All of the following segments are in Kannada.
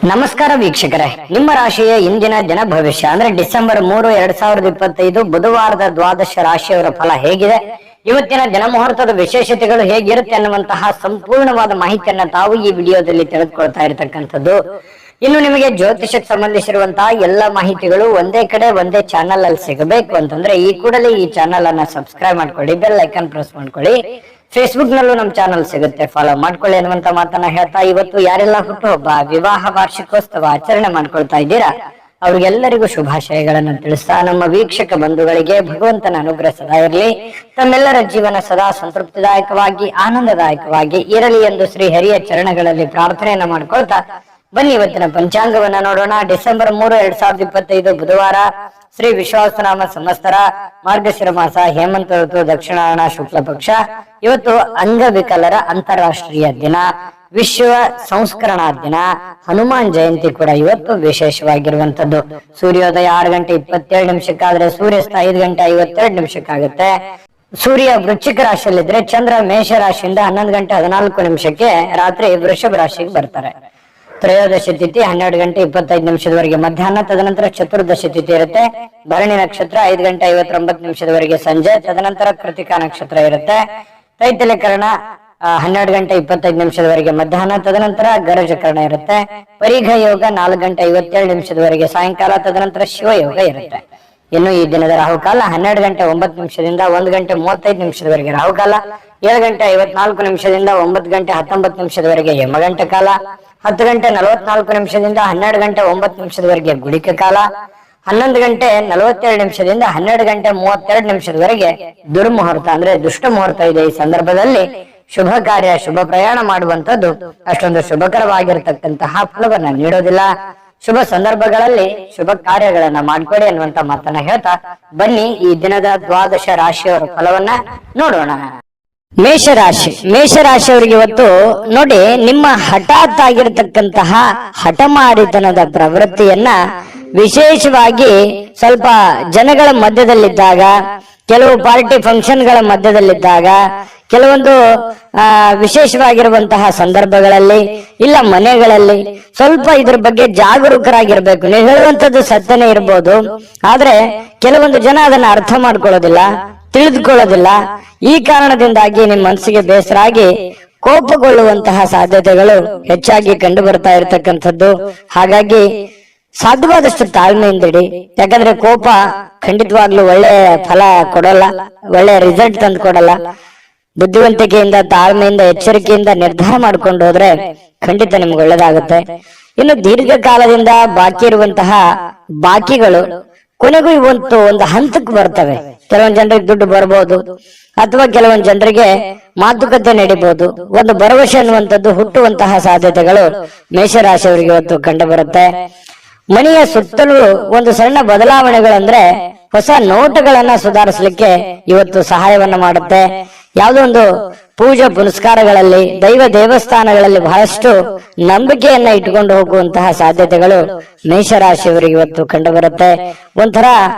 ನಮಸ್ಕಾರ ವೀಕ್ಷಕರೇ, ನಿಮ್ಮ ರಾಶಿಯ ಇಂದಿನ ದಿನ ಭವಿಷ್ಯ ಅಂದ್ರೆ ಡಿಸೆಂಬರ್ 3, 2025 ಬುಧವಾರದ ದ್ವಾದಶ ರಾಶಿಯವರ ಫಲ ಹೇಗಿದೆ, ಇವತ್ತಿನ ದಿನ ಮುಹೂರ್ತದ ವಿಶೇಷತೆಗಳು ಹೇಗಿರುತ್ತೆ ಅನ್ನುವಂತಹ ಸಂಪೂರ್ಣವಾದ ಮಾಹಿತಿಯನ್ನ ತಾವು ಈ ವಿಡಿಯೋದಲ್ಲಿ ತಿಳಿದುಕೊಳ್ತಾ ಇರತಕ್ಕಂಥದ್ದು. ಇನ್ನು ನಿಮಗೆ ಜ್ಯೋತಿಷಕ್ಕೆ ಸಂಬಂಧಿಸಿರುವಂತಹ ಎಲ್ಲ ಮಾಹಿತಿಗಳು ಒಂದೇ ಕಡೆ ಒಂದೇ ಚಾನಲ್ ಅಲ್ಲಿ ಸಿಗಬೇಕು ಅಂತಂದ್ರೆ ಈ ಕೂಡಲೇ ಈ ಚಾನಲ್ ಅನ್ನ ಸಬ್ಸ್ಕ್ರೈಬ್ ಮಾಡ್ಕೊಳ್ಳಿ, ಬೆಲ್ ಐಕಾನ್ ಪ್ರೆಸ್ ಮಾಡ್ಕೊಳ್ಳಿ. ಫೇಸ್ಬುಕ್ ನಲ್ಲೂ ನಮ್ಮ ಚಾನಲ್ ಸಿಗುತ್ತೆ, ಫಾಲೋ ಮಾಡ್ಕೊಳ್ಳಿ ಅನ್ನುವಂತ ಮಾತನ್ನ ಹೇಳ್ತಾ, ಇವತ್ತು ಯಾರೆಲ್ಲ ಹುಟ್ಟುಹಬ್ಬ, ವಿವಾಹ ವಾರ್ಷಿಕೋತ್ಸವ ಆಚರಣೆ ಮಾಡ್ಕೊಳ್ತಾ ಇದ್ದೀರಾ ಅವ್ರಿಗೆಲ್ಲರಿಗೂ ಶುಭಾಶಯಗಳನ್ನು ತಿಳಿಸ್ತಾ, ನಮ್ಮ ವೀಕ್ಷಕ ಬಂಧುಗಳಿಗೆ ಭಗವಂತನ ಅನುಗ್ರಹ ಸದಾ ಇರಲಿ, ತಮ್ಮೆಲ್ಲರ ಜೀವನ ಸದಾ ಸಂತೃಪ್ತಿದಾಯಕವಾಗಿ ಆನಂದದಾಯಕವಾಗಿ ಇರಲಿ ಎಂದು ಶ್ರೀ ಹರಿಯ ಚರಣಗಳಲ್ಲಿ ಪ್ರಾರ್ಥನೆಯನ್ನ ಮಾಡ್ಕೊಳ್ತಾ ಬನ್ನಿ ಇವತ್ತಿನ ಪಂಚಾಂಗವನ್ನ ನೋಡೋಣ. ಡಿಸೆಂಬರ್ 3, 2025 ಬುಧವಾರ, ಶ್ರೀ ವಿಶ್ವಾಸನಾಮ ಸಂವತ್ಸರ, ಮಾರ್ಗಶಿರ ಮಾಸ, ಹೇಮಂತ ಋತು, ದಕ್ಷಿಣಾಯಣ ಶುಕ್ಲ ಪಕ್ಷ. ಇವತ್ತು ಅಂಗವಿಕಲರ ಅಂತಾರಾಷ್ಟ್ರೀಯ ದಿನ, ವಿಶ್ವ ಸಂಸ್ಕರಣಾ ದಿನ, ಹನುಮಾನ್ ಜಯಂತಿ ಕೂಡ ಇವತ್ತು ವಿಶೇಷವಾಗಿರುವಂತದ್ದು. ಸೂರ್ಯೋದಯ 6:27 ಸೂರ್ಯಾಸ್ತ 5:52 ಸೂರ್ಯ ವೃಶ್ಚಿಕ ರಾಶಿಯಲ್ಲಿದ್ರೆ ಚಂದ್ರ ಮೇಷ ರಾಶಿಯಿಂದ 11:14 ರಾತ್ರಿ ವೃಷಭ ರಾಶಿಗೆ ಬರ್ತಾರೆ. ತ್ರಯೋದಶಿ ತಿಥಿ 12:25 ಮಧ್ಯಾಹ್ನ, ತದನಂತರ ಚತುರ್ದಶಿ ತಿಥಿ ಇರುತ್ತೆ. ಭರಣಿ ನಕ್ಷತ್ರ 5:59 ಸಂಜೆ, ತದನಂತರ ಕೃತಿಕಾ ನಕ್ಷತ್ರ ಇರುತ್ತೆ. ತೈತಲಕರಣ 12:25 ಮಧ್ಯಾಹ್ನ, ತದನಂತರ ಗರಜಕರಣ ಇರುತ್ತೆ. ಪರಿಘ ಯೋಗ 4:57 ಸಾಯಂಕಾಲ, ತದನಂತರ ಶಿವಯೋಗ ಇರುತ್ತೆ. ಇನ್ನು ಈ ದಿನದ ರಾಹುಕಾಲ 12:09 1:35 ರಾಹುಕಾಲ, 7:54 9:19 ಯಮಗಂಟ ಕಾಲ, 10:44 12:09 ಗುಳಿಕ ಕಾಲ, 11:47 12:32 ದುರ್ಮುಹೂರ್ತ ಅಂದ್ರೆ ದುಷ್ಟ ಮುಹೂರ್ತ ಇದೆ. ಈ ಸಂದರ್ಭದಲ್ಲಿ ಶುಭ ಕಾರ್ಯ, ಶುಭ ಪ್ರಯಾಣ ಮಾಡುವಂತದ್ದು ಅಷ್ಟೊಂದು ಶುಭಕರವಾಗಿರತಕ್ಕಂತಹ ಫಲವನ್ನ ನೀಡೋದಿಲ್ಲ. ಶುಭ ಸಂದರ್ಭಗಳಲ್ಲಿ ಶುಭ ಕಾರ್ಯಗಳನ್ನ ಮಾಡ್ಕೊಡಿ ಅನ್ನುವಂತ ಮಾತನ್ನ ಹೇಳ್ತಾ ಬನ್ನಿ ಈ ದಿನದ ದ್ವಾದಶ ರಾಶಿಯವರ ಫಲವನ್ನ ನೋಡೋಣ. ಮೇಷರಾಶಿ, ಮೇಷರಾಶಿಯವರಿಗೆ ಇವತ್ತು ನೋಡಿ, ನಿಮ್ಮ ಹಠಾತ್ ಆಗಿರತಕ್ಕಂತಹ ಹಠಮಾರಿತನದ ಪ್ರವೃತ್ತಿಯನ್ನ ವಿಶೇಷವಾಗಿ ಸ್ವಲ್ಪ ಜನಗಳ ಮಧ್ಯದಲ್ಲಿದ್ದಾಗ, ಕೆಲವು ಪಾರ್ಟಿ ಫಂಕ್ಷನ್ಗಳ ಮಧ್ಯದಲ್ಲಿದ್ದಾಗ, ಕೆಲವೊಂದು ವಿಶೇಷವಾಗಿರುವಂತಹ ಸಂದರ್ಭಗಳಲ್ಲಿ, ಇಲ್ಲ ಮನೆಗಳಲ್ಲಿ ಸ್ವಲ್ಪ ಇದ್ರ ಬಗ್ಗೆ ಜಾಗರೂಕರಾಗಿರ್ಬೇಕು. ನೀವು ಹೇಳುವಂತದ್ದು ಸತ್ಯನೇ ಇರ್ಬೋದು, ಆದ್ರೆ ಕೆಲವೊಂದು ಜನ ಅದನ್ನ ಅರ್ಥ ಮಾಡ್ಕೊಳ್ಳೋದಿಲ್ಲ, ತಿಳಿದುಕೊಳ್ಳೋದಿಲ್ಲ. ಈ ಕಾರಣದಿಂದಾಗಿ ನಿಮ್ಮ ಮನಸ್ಸಿಗೆ ಬೇಸರ ಆಗಿ ಕೋಪಗೊಳ್ಳುವಂತಹ ಸಾಧ್ಯತೆಗಳು ಹೆಚ್ಚಾಗಿ ಕಂಡು ಬರ್ತಾ ಇರತಕ್ಕಂಥದ್ದು. ಹಾಗಾಗಿ ಸಾಧ್ಯವಾದಷ್ಟು ತಾಳ್ಮೆಯಿಂದಿಡಿ. ಯಾಕಂದ್ರೆ ಕೋಪ ಖಂಡಿತವಾಗ್ಲೂ ಒಳ್ಳೆ ಫಲ ಕೊಡಲ್ಲ, ಒಳ್ಳೆ ರಿಸಲ್ಟ್ ತಂದು ಕೊಡಲ್ಲ. ಬುದ್ಧಿವಂತಿಕೆಯಿಂದ, ತಾಳ್ಮೆಯಿಂದ, ಎಚ್ಚರಿಕೆಯಿಂದ ನಿರ್ಧಾರ ಮಾಡ್ಕೊಂಡು ಹೋದ್ರೆ ಖಂಡಿತ ನಿಮ್ಗೆ ಒಳ್ಳೇದಾಗುತ್ತೆ. ಇನ್ನು ದೀರ್ಘಕಾಲದಿಂದ ಬಾಕಿ ಇರುವಂತಹ ಬಾಕಿಗಳು ಕೊನೆಗೂ ಇವತ್ತು ಒಂದು ಹಂತಕ್ಕೆ ಬರ್ತವೆ. ಕೆಲವೊಂದು ಜನರಿಗೆ ದುಡ್ಡು ಬರ್ಬೋದು, ಅಥವಾ ಕೆಲವೊಂದು ಜನರಿಗೆ ಮಾತುಕತೆ ನಡೀಬಹುದು. ಒಂದು ಭರವಸೆ ಅನ್ನುವಂಥದ್ದು ಹುಟ್ಟುವಂತಹ ಸಾಧ್ಯತೆಗಳು ಮೇಷರಾಶಿಯವರಿಗೆ ಇವತ್ತು ಕಂಡು ಬರುತ್ತೆ. ಮನೆಯ ಸುತ್ತಲೂ ಒಂದು ಸಣ್ಣ ಬದಲಾವಣೆಗಳಂದ್ರೆ ಹೊಸ ನೋಟಗಳನ್ನ ಸುಧಾರಿಸಲಿಕ್ಕೆ ಇವತ್ತು ಸಹಾಯವನ್ನ ಮಾಡುತ್ತೆ. ಯಾವುದೋ ಒಂದು ಪೂಜಾ ಪುನಸ್ಕಾರಗಳಲ್ಲಿ, ದೈವ ದೇವಸ್ಥಾನಗಳಲ್ಲಿ ಬಹಳಷ್ಟು ನಂಬಿಕೆಯನ್ನ ಇಟ್ಟುಕೊಂಡು ಹೋಗುವಂತಹ ಸಾಧ್ಯತೆಗಳು ಮೇಷರಾಶಿಯವರಿಗೆ ಇವತ್ತು ಕಂಡು ಬರುತ್ತೆ. ಒಂಥರ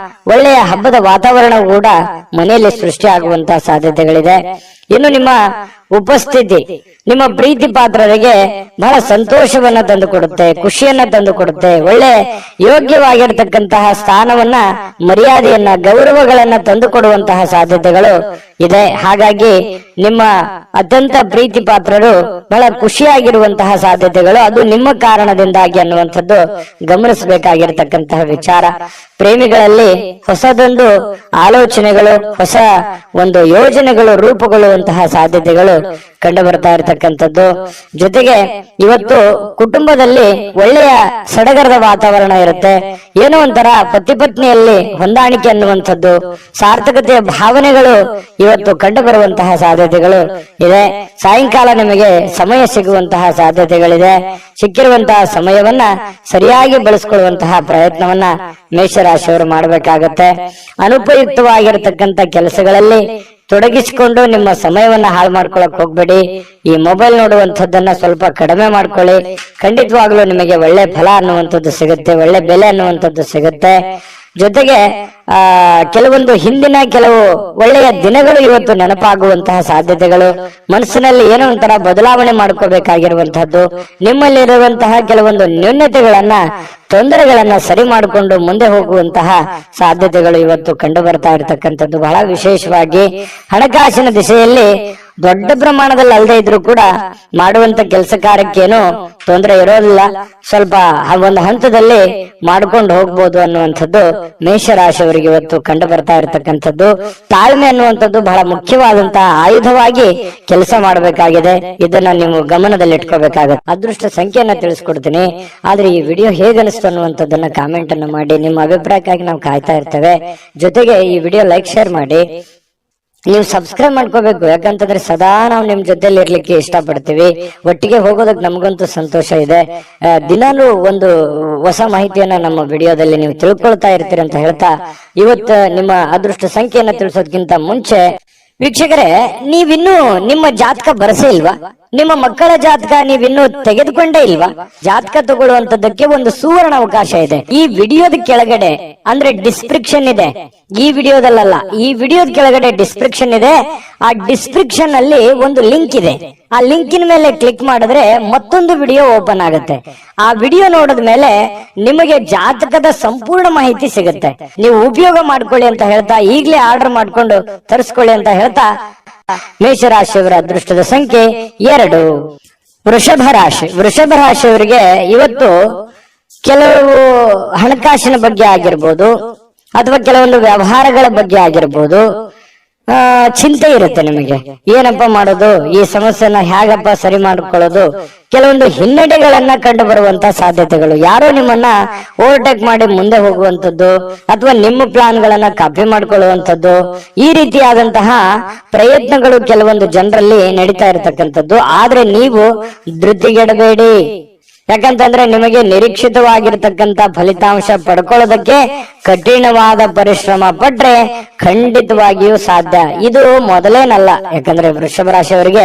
ಒಳ್ಳೆಯ ಹಬ್ಬದ ವಾತಾವರಣ ಕೂಡ ಮನೆಯಲ್ಲಿ ಸೃಷ್ಟಿ ಆಗುವಂತಹ ಸಾಧ್ಯತೆಗಳಿದೆ. ಇನ್ನು ನಿಮ್ಮ ಉಪಸ್ಥಿತಿ ನಿಮ್ಮ ಪ್ರೀತಿ ಪಾತ್ರರಿಗೆ ಬಹಳ ಸಂತೋಷವನ್ನ ತಂದು ಕೊಡುತ್ತೆ, ಖುಷಿಯನ್ನ ತಂದು ಕೊಡುತ್ತೆ. ಒಳ್ಳೆ ಯೋಗ್ಯವಾಗಿರ್ತಕ್ಕಂತಹ ಸ್ಥಾನವನ್ನ, ಮರ್ಯಾದೆಯನ್ನ, ಗೌರವಗಳನ್ನ ತಂದು ಕೊಡುವಂತಹ ಸಾಧ್ಯತೆಗಳು ಇದೆ. ಹಾಗಾಗಿ ನಿಮ್ಮ ಅತ್ಯಂತ ಪ್ರೀತಿ ಪಾತ್ರರು ಬಹಳ ಖುಷಿಯಾಗಿರುವಂತಹ ಸಾಧ್ಯತೆಗಳು ಅದು ನಿಮ್ಮ ಕಾರಣದಿಂದಾಗಿ ಅನ್ನುವಂಥದ್ದು ಗಮನಿಸಬೇಕಾಗಿರ್ತಕ್ಕಂತಹ ವಿಚಾರ. ಪ್ರೇಮಿಗಳಲ್ಲಿ ಹೊಸದೊಂದು ಆಲೋಚನೆಗಳು, ಹೊಸ ಒಂದು ಯೋಜನೆಗಳು ರೂಪುಗೊಳ್ಳುವಂತಹ ಸಾಧ್ಯತೆಗಳು ಕಂಡು ಬರ್ತಾ ಇರತಕ್ಕಂಥದ್ದು. ಜೊತೆಗೆ ಇವತ್ತು ಕುಟುಂಬದಲ್ಲಿ ಒಳ್ಳೆಯ ಸಡಗರದ ವಾತಾವರಣ ಇರುತ್ತೆ. ಏನೋ ಒಂಥರ ಪತಿ ಪತ್ನಿಯಲ್ಲಿ ಹೊಂದಾಣಿಕೆ ಅನ್ನುವಂಥದ್ದು, ಸಾರ್ಥಕತೆಯ ಭಾವನೆಗಳು ಇವತ್ತು ಕಂಡು ಬರುವಂತಹ ಸಾಧ್ಯತೆಗಳು ಇದೆ. ಸಾಯಂಕಾಲ ನಿಮಗೆ ಸಮಯ ಸಿಗುವಂತಹ ಸಾಧ್ಯತೆಗಳಿದೆ. ಸಿಕ್ಕಿರುವಂತಹ ಸಮಯವನ್ನ ಸರಿಯಾಗಿ ಬಳಸ್ಕೊಳ್ಳುವಂತಹ ಪ್ರಯತ್ನವನ್ನ ಮೇಷರಾಶಿಯವರು ಮಾಡಬೇಕಾಗತ್ತೆ. ಅನುಪಯುಕ್ತವಾಗಿರತಕ್ಕಂತ ಕೆಲಸಗಳಲ್ಲಿ ತೊಡಗಿಸಿಕೊಂಡು ನಿಮ್ಮ ಸಮಯವನ್ನ ಹಾಳು ಮಾಡ್ಕೊಳಕ್ ಹೋಗ್ಬೇಡಿ. ಈ ಮೊಬೈಲ್ ನೋಡುವಂಥದ್ದನ್ನ ಸ್ವಲ್ಪ ಕಡಿಮೆ ಮಾಡ್ಕೊಳ್ಳಿ. ಖಂಡಿತವಾಗ್ಲೂ ನಿಮಗೆ ಒಳ್ಳೆ ಫಲ ಅನ್ನುವಂಥದ್ದು ಸಿಗುತ್ತೆ, ಒಳ್ಳೆ ಬೆಲೆ ಅನ್ನುವಂಥದ್ದು ಸಿಗುತ್ತೆ. ಜೊತೆಗೆ ಕೆಲವೊಂದು ಹಿಂದಿನ ಕೆಲವು ಒಳ್ಳೆಯ ದಿನಗಳು ಇವತ್ತು ನೆನಪಾಗುವಂತಹ ಸಾಧ್ಯತೆಗಳು, ಮನಸ್ಸಿನಲ್ಲಿ ಏನೋ ಒಂಥರ ಬದಲಾವಣೆ ಮಾಡ್ಕೋಬೇಕಾಗಿರುವಂತಹದ್ದು, ನಿಮ್ಮಲ್ಲಿರುವಂತಹ ಕೆಲವೊಂದು ನ್ಯೂನತೆಗಳನ್ನ ತೊಂದರೆಗಳನ್ನ ಸರಿ ಮಾಡಿಕೊಂಡು ಮುಂದೆ ಹೋಗುವಂತಹ ಸಾಧ್ಯತೆಗಳು ಇವತ್ತು ಕಂಡು ಬರ್ತಾ ಇರತಕ್ಕಂಥದ್ದು. ಬಹಳ ವಿಶೇಷವಾಗಿ ಹಣಕಾಸಿನ ದಿಶೆಯಲ್ಲಿ ದೊಡ್ಡ ಪ್ರಮಾಣದಲ್ಲಿ ಅಲ್ಲದೆ ಇದ್ರೂ ಕೂಡ ಮಾಡುವಂತ ಕೆಲಸ ಕಾರ್ಯಕ್ಕೇನು ತೊಂದರೆ ಇರೋದಿಲ್ಲ, ಸ್ವಲ್ಪ ಒಂದು ಹಂತದಲ್ಲಿ ಮಾಡ್ಕೊಂಡು ಹೋಗ್ಬೋದು ಅನ್ನುವಂಥದ್ದು ಮೇಷರಾಶಿಯವರಿಗೆ ಇವತ್ತು ಕಂಡು ಬರ್ತಾ ಇರತಕ್ಕಂಥದ್ದು. ತಾಳ್ಮೆ ಅನ್ನುವಂಥದ್ದು ಬಹಳ ಮುಖ್ಯವಾದಂತಹ ಆಯುಧವಾಗಿ ಕೆಲಸ ಮಾಡಬೇಕಾಗಿದೆ. ಇದನ್ನ ನೀವು ಗಮನದಲ್ಲಿ ಇಟ್ಕೋಬೇಕಾಗುತ್ತೆ. ಅದೃಷ್ಟ ಸಂಖ್ಯೆಯನ್ನ ತಿಳಿಸ್ಕೊಡ್ತೀನಿ, ಆದ್ರೆ ಈ ವಿಡಿಯೋ ಹೇಗನಿಸ್ತು ಅನ್ನುವಂಥದ್ದನ್ನ ಕಾಮೆಂಟ್ ಅನ್ನು ಮಾಡಿ. ನಿಮ್ಮ ಅಭಿಪ್ರಾಯಕ್ಕಾಗಿ ನಾವು ಕಾಯ್ತಾ ಇರ್ತೇವೆ. ಜೊತೆಗೆ ಈ ವಿಡಿಯೋ ಲೈಕ್ ಶೇರ್ ಮಾಡಿ. ನೀವು ಸಬ್ಸ್ಕ್ರೈಬ್ ಮಾಡ್ಕೋಬೇಕು, ಯಾಕಂತಂದ್ರೆ ಸದಾ ನಾವು ನಿಮ್ ಜೊತೆಲಿ ಇರ್ಲಿಕ್ಕೆ ಇಷ್ಟಪಡ್ತೀವಿ. ಒಟ್ಟಿಗೆ ಹೋಗೋದಕ್ಕೆ ನಮಗಂತೂ ಸಂತೋಷ ಇದೆ. ದಿನಾಲೂ ಒಂದು ಹೊಸ ಮಾಹಿತಿಯನ್ನ ನಮ್ಮ ವಿಡಿಯೋದಲ್ಲಿ ನೀವು ತಿಳ್ಕೊಳ್ತಾ ಇರ್ತೀರಿ ಅಂತ ಹೇಳ್ತಾ, ಇವತ್ತು ನಿಮ್ಮ ಅದೃಷ್ಟ ಸಂಖ್ಯೆಯನ್ನ ತಿಳಿಸೋದಕ್ಕಿಂತ ಮುಂಚೆ ವೀಕ್ಷಕರೇ, ನೀವಿನ್ನೂ ನಿಮ್ಮ ಜಾತಕ ಬರಸೇ ಇಲ್ವಾ? ನಿಮ್ಮ ಮಕ್ಕಳ ಜಾತಕ ನೀವಿನ್ನೂ ತೆಗೆದುಕೊಂಡೇ ಇಲ್ವಾ? ಜಾತಕ ತಗೊಳ್ಳುವಂತದ್ದಕ್ಕೆ ಒಂದು ಸುವರ್ಣ ಅವಕಾಶ ಇದೆ. ಈ ವಿಡಿಯೋದ ಕೆಳಗಡೆ ಅಂದ್ರೆ ಡಿಸ್ಕ್ರಿಪ್ಷನ್ ಇದೆ, ಈ ವಿಡಿಯೋದಲ್ಲ, ಈ ವಿಡಿಯೋದ ಕೆಳಗಡೆ ಡಿಸ್ಕ್ರಿಪ್ಷನ್ ಇದೆ. ಆ ಡಿಸ್ಕ್ರಿಪ್ಷನ್ ಅಲ್ಲಿ ಒಂದು ಲಿಂಕ್ ಇದೆ. ಆ ಲಿಂಕಿನ ಮೇಲೆ ಕ್ಲಿಕ್ ಮಾಡಿದ್ರೆ ಮತ್ತೊಂದು ವಿಡಿಯೋ ಓಪನ್ ಆಗುತ್ತೆ. ಆ ವಿಡಿಯೋ ನೋಡಿದ ಮೇಲೆ ನಿಮಗೆ ಜಾತಕದ ಸಂಪೂರ್ಣ ಮಾಹಿತಿ ಸಿಗುತ್ತೆ. ನೀವು ಉಪಯೋಗ ಮಾಡ್ಕೊಳ್ಳಿ ಅಂತ ಹೇಳ್ತಾ, ಈಗಲೇ ಆರ್ಡರ್ ಮಾಡ್ಕೊಂಡು ತರಿಸ್ಕೊಳ್ಳಿ ಅಂತ ಹೇಳ್ತಾ, ಮೇಷರಾಶಿಯವರ ಅದೃಷ್ಟದ ಸಂಖ್ಯೆ 2. ವೃಷಭ ರಾಶಿ. ವೃಷಭ ರಾಶಿಯವರಿಗೆ ಇವತ್ತು ಕೆಲವು ಹಣಕಾಸಿನ ಬಗ್ಗೆ ಆಗಿರ್ಬೋದು ಅಥವಾ ಕೆಲವೊಂದು ವ್ಯವಹಾರಗಳ ಬಗ್ಗೆ ಆಗಿರ್ಬೋದು ಚಿಂತೆ ಇರುತ್ತೆ ನಿಮಗೆ. ಏನಪ್ಪ ಮಾಡೋದು, ಈ ಸಮಸ್ಯೆನ ಹೇಗಪ್ಪ ಸರಿ ಮಾಡ್ಕೊಳ್ಳೋದು, ಕೆಲವೊಂದು ಹಿನ್ನಡೆಗಳನ್ನ ಕಂಡು ಬರುವಂತಹ ಸಾಧ್ಯತೆಗಳು, ಯಾರೋ ನಿಮ್ಮನ್ನ ಓವರ್ಟೇಕ್ ಮಾಡಿ ಮುಂದೆ ಹೋಗುವಂತದ್ದು ಅಥವಾ ನಿಮ್ಮ ಪ್ಲಾನ್ ಗಳನ್ನ ಕಾಪಿ ಮಾಡ್ಕೊಳ್ಳುವಂಥದ್ದು, ಈ ರೀತಿಯಾದಂತಹ ಪ್ರಯತ್ನಗಳು ಕೆಲವೊಂದು ಜನರಲ್ಲಿ ನಡೀತಾ ಇರತಕ್ಕಂಥದ್ದು. ಆದ್ರೆ ನೀವು ಧೃತಿಗೆಡಬೇಡಿ, ಯಾಕಂತಂದ್ರೆ ನಿಮಗೆ ನಿರೀಕ್ಷಿತವಾಗಿರ್ತಕ್ಕಂಥ ಫಲಿತಾಂಶ ಪಡ್ಕೊಳ್ಳೋದಕ್ಕೆ ಕಠಿಣವಾದ ಪರಿಶ್ರಮ ಪಟ್ರೆ ಖಂಡಿತವಾಗಿಯೂ ಸಾಧ್ಯ. ಇದು ಮೊದಲೇನಲ್ಲ, ಯಾಕಂದ್ರೆ ವೃಷಭ ರಾಶಿಯವರಿಗೆ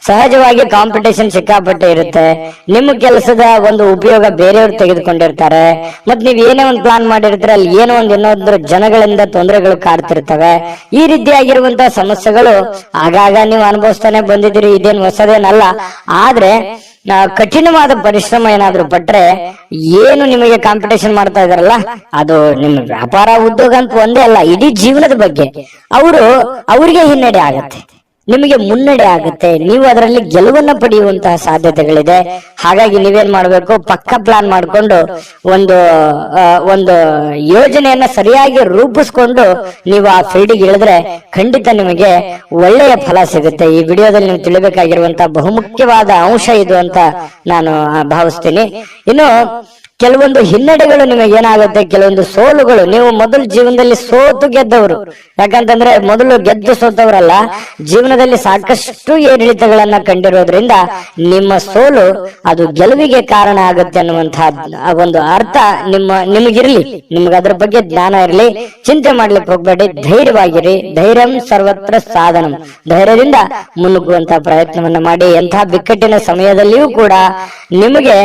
ಸಹಜವಾಗಿ ಕಾಂಪಿಟೇಷನ್ ಸಿಕ್ಕಾಪಟ್ಟೆ ಇರುತ್ತೆ. ನಿಮ್ಮ ಕೆಲಸದ ಒಂದು ಉಪಯೋಗ ಬೇರೆಯವರು ತೆಗೆದುಕೊಂಡಿರ್ತಾರೆ. ಮತ್ ನೀವ್ ಏನೇ ಒಂದು ಪ್ಲಾನ್ ಮಾಡಿರ್ತೀರ, ಅಲ್ಲಿ ಏನೋ ಒಂದು ಇನ್ನೊಂದು ಜನಗಳಿಂದ ತೊಂದರೆಗಳು ಕಾಡ್ತಿರ್ತವೆ. ಈ ರೀತಿಯಾಗಿರುವಂತಹ ಸಮಸ್ಯೆಗಳು ಆಗಾಗ ನೀವು ಅನುಭವಿಸ್ತಾನೆ ಬಂದಿದ್ದೀರಿ, ಇದೇನು ಹೊಸದೇನಲ್ಲ. ಆದ್ರೆ ಕಠಿಣವಾದ ಪರಿಶ್ರಮ ಏನಾದ್ರೂ ಪಟ್ರೆ, ಏನು ನಿಮಗೆ ಕಾಂಪಿಟೇಷನ್ ಮಾಡ್ತಾ ಇದಾರಲ್ಲ, ಅದು ನಿಮ್ಮ ವ್ಯಾಪಾರ ಉದ್ಯೋಗ ಅಂತ ಒಂದೇ ಅಲ್ಲ, ಇಡೀ ಜೀವನದ ಬಗ್ಗೆ ಅವರಿಗೆ ಹಿನ್ನಡೆ ಆಗತ್ತೆ, ನಿಮಗೆ ಮುನ್ನಡೆ ಆಗುತ್ತೆ. ನೀವು ಅದರಲ್ಲಿ ಗೆಲುವನ್ನ ಪಡೆಯುವಂತಹ ಸಾಧ್ಯತೆಗಳಿದೆ. ಹಾಗಾಗಿ ನೀವೇನ್ ಮಾಡ್ಬೇಕು, ಪಕ್ಕ ಪ್ಲಾನ್ ಮಾಡ್ಕೊಂಡು ಒಂದು ಯೋಜನೆಯನ್ನ ಸರಿಯಾಗಿ ರೂಪಿಸ್ಕೊಂಡು ನೀವು ಆ ಫೀಲ್ಡಿಗೆ ಇಳಿದ್ರೆ ಖಂಡಿತ ನಿಮಗೆ ಒಳ್ಳೆಯ ಫಲ ಸಿಗುತ್ತೆ. ಈ ವಿಡಿಯೋದಲ್ಲಿ ನೀವು ತಿಳಿಬೇಕಾಗಿರುವಂತಹ ಬಹುಮುಖ್ಯವಾದ ಅಂಶ ಇದು ಅಂತ ನಾನು ಭಾವಿಸ್ತೀನಿ. ಇನ್ನು ಕೆಲವೊಂದು ಹಿನ್ನಡೆಗಳು ನಿಮಗೆ ಏನಾಗುತ್ತೆ, ಕೆಲವೊಂದು ಸೋಲುಗಳು, ನೀವು ಮೊದಲು ಜೀವನದಲ್ಲಿ ಸೋತು ಗೆದ್ದವರು, ಯಾಕಂತಂದ್ರೆ ಮೊದಲು ಗೆದ್ದು ಸೋತವರಲ್ಲ, ಜೀವನದಲ್ಲಿ ಸಾಕಷ್ಟು ಏರಿಳಿತಗಳನ್ನ ಕಂಡಿರೋದ್ರಿಂದ ನಿಮ್ಮ ಸೋಲು ಅದು ಗೆಲುವಿಗೆ ಕಾರಣ ಆಗುತ್ತೆ ಅನ್ನುವಂತಹ ಒಂದು ಅರ್ಥ ನಿಮಗಿರ್ಲಿ, ನಿಮ್ಗೆ ಅದ್ರ ಬಗ್ಗೆ ಜ್ಞಾನ ಇರಲಿ. ಚಿಂತೆ ಮಾಡ್ಲಿಕ್ಕೆ ಹೋಗ್ಬೇಡಿ, ಧೈರ್ಯವಾಗಿರಿ. ಧೈರ್ಯಂ ಸರ್ವತ್ರ ಸಾಧನಂ, ಧೈರ್ಯದಿಂದ ಮುನ್ನುಗ್ಗುವಂತಹ ಪ್ರಯತ್ನವನ್ನ ಮಾಡಿ. ಎಂತಹ ಬಿಕ್ಕಟ್ಟಿನ ಸಮಯದಲ್ಲಿಯೂ ಕೂಡ ನಿಮಗೆ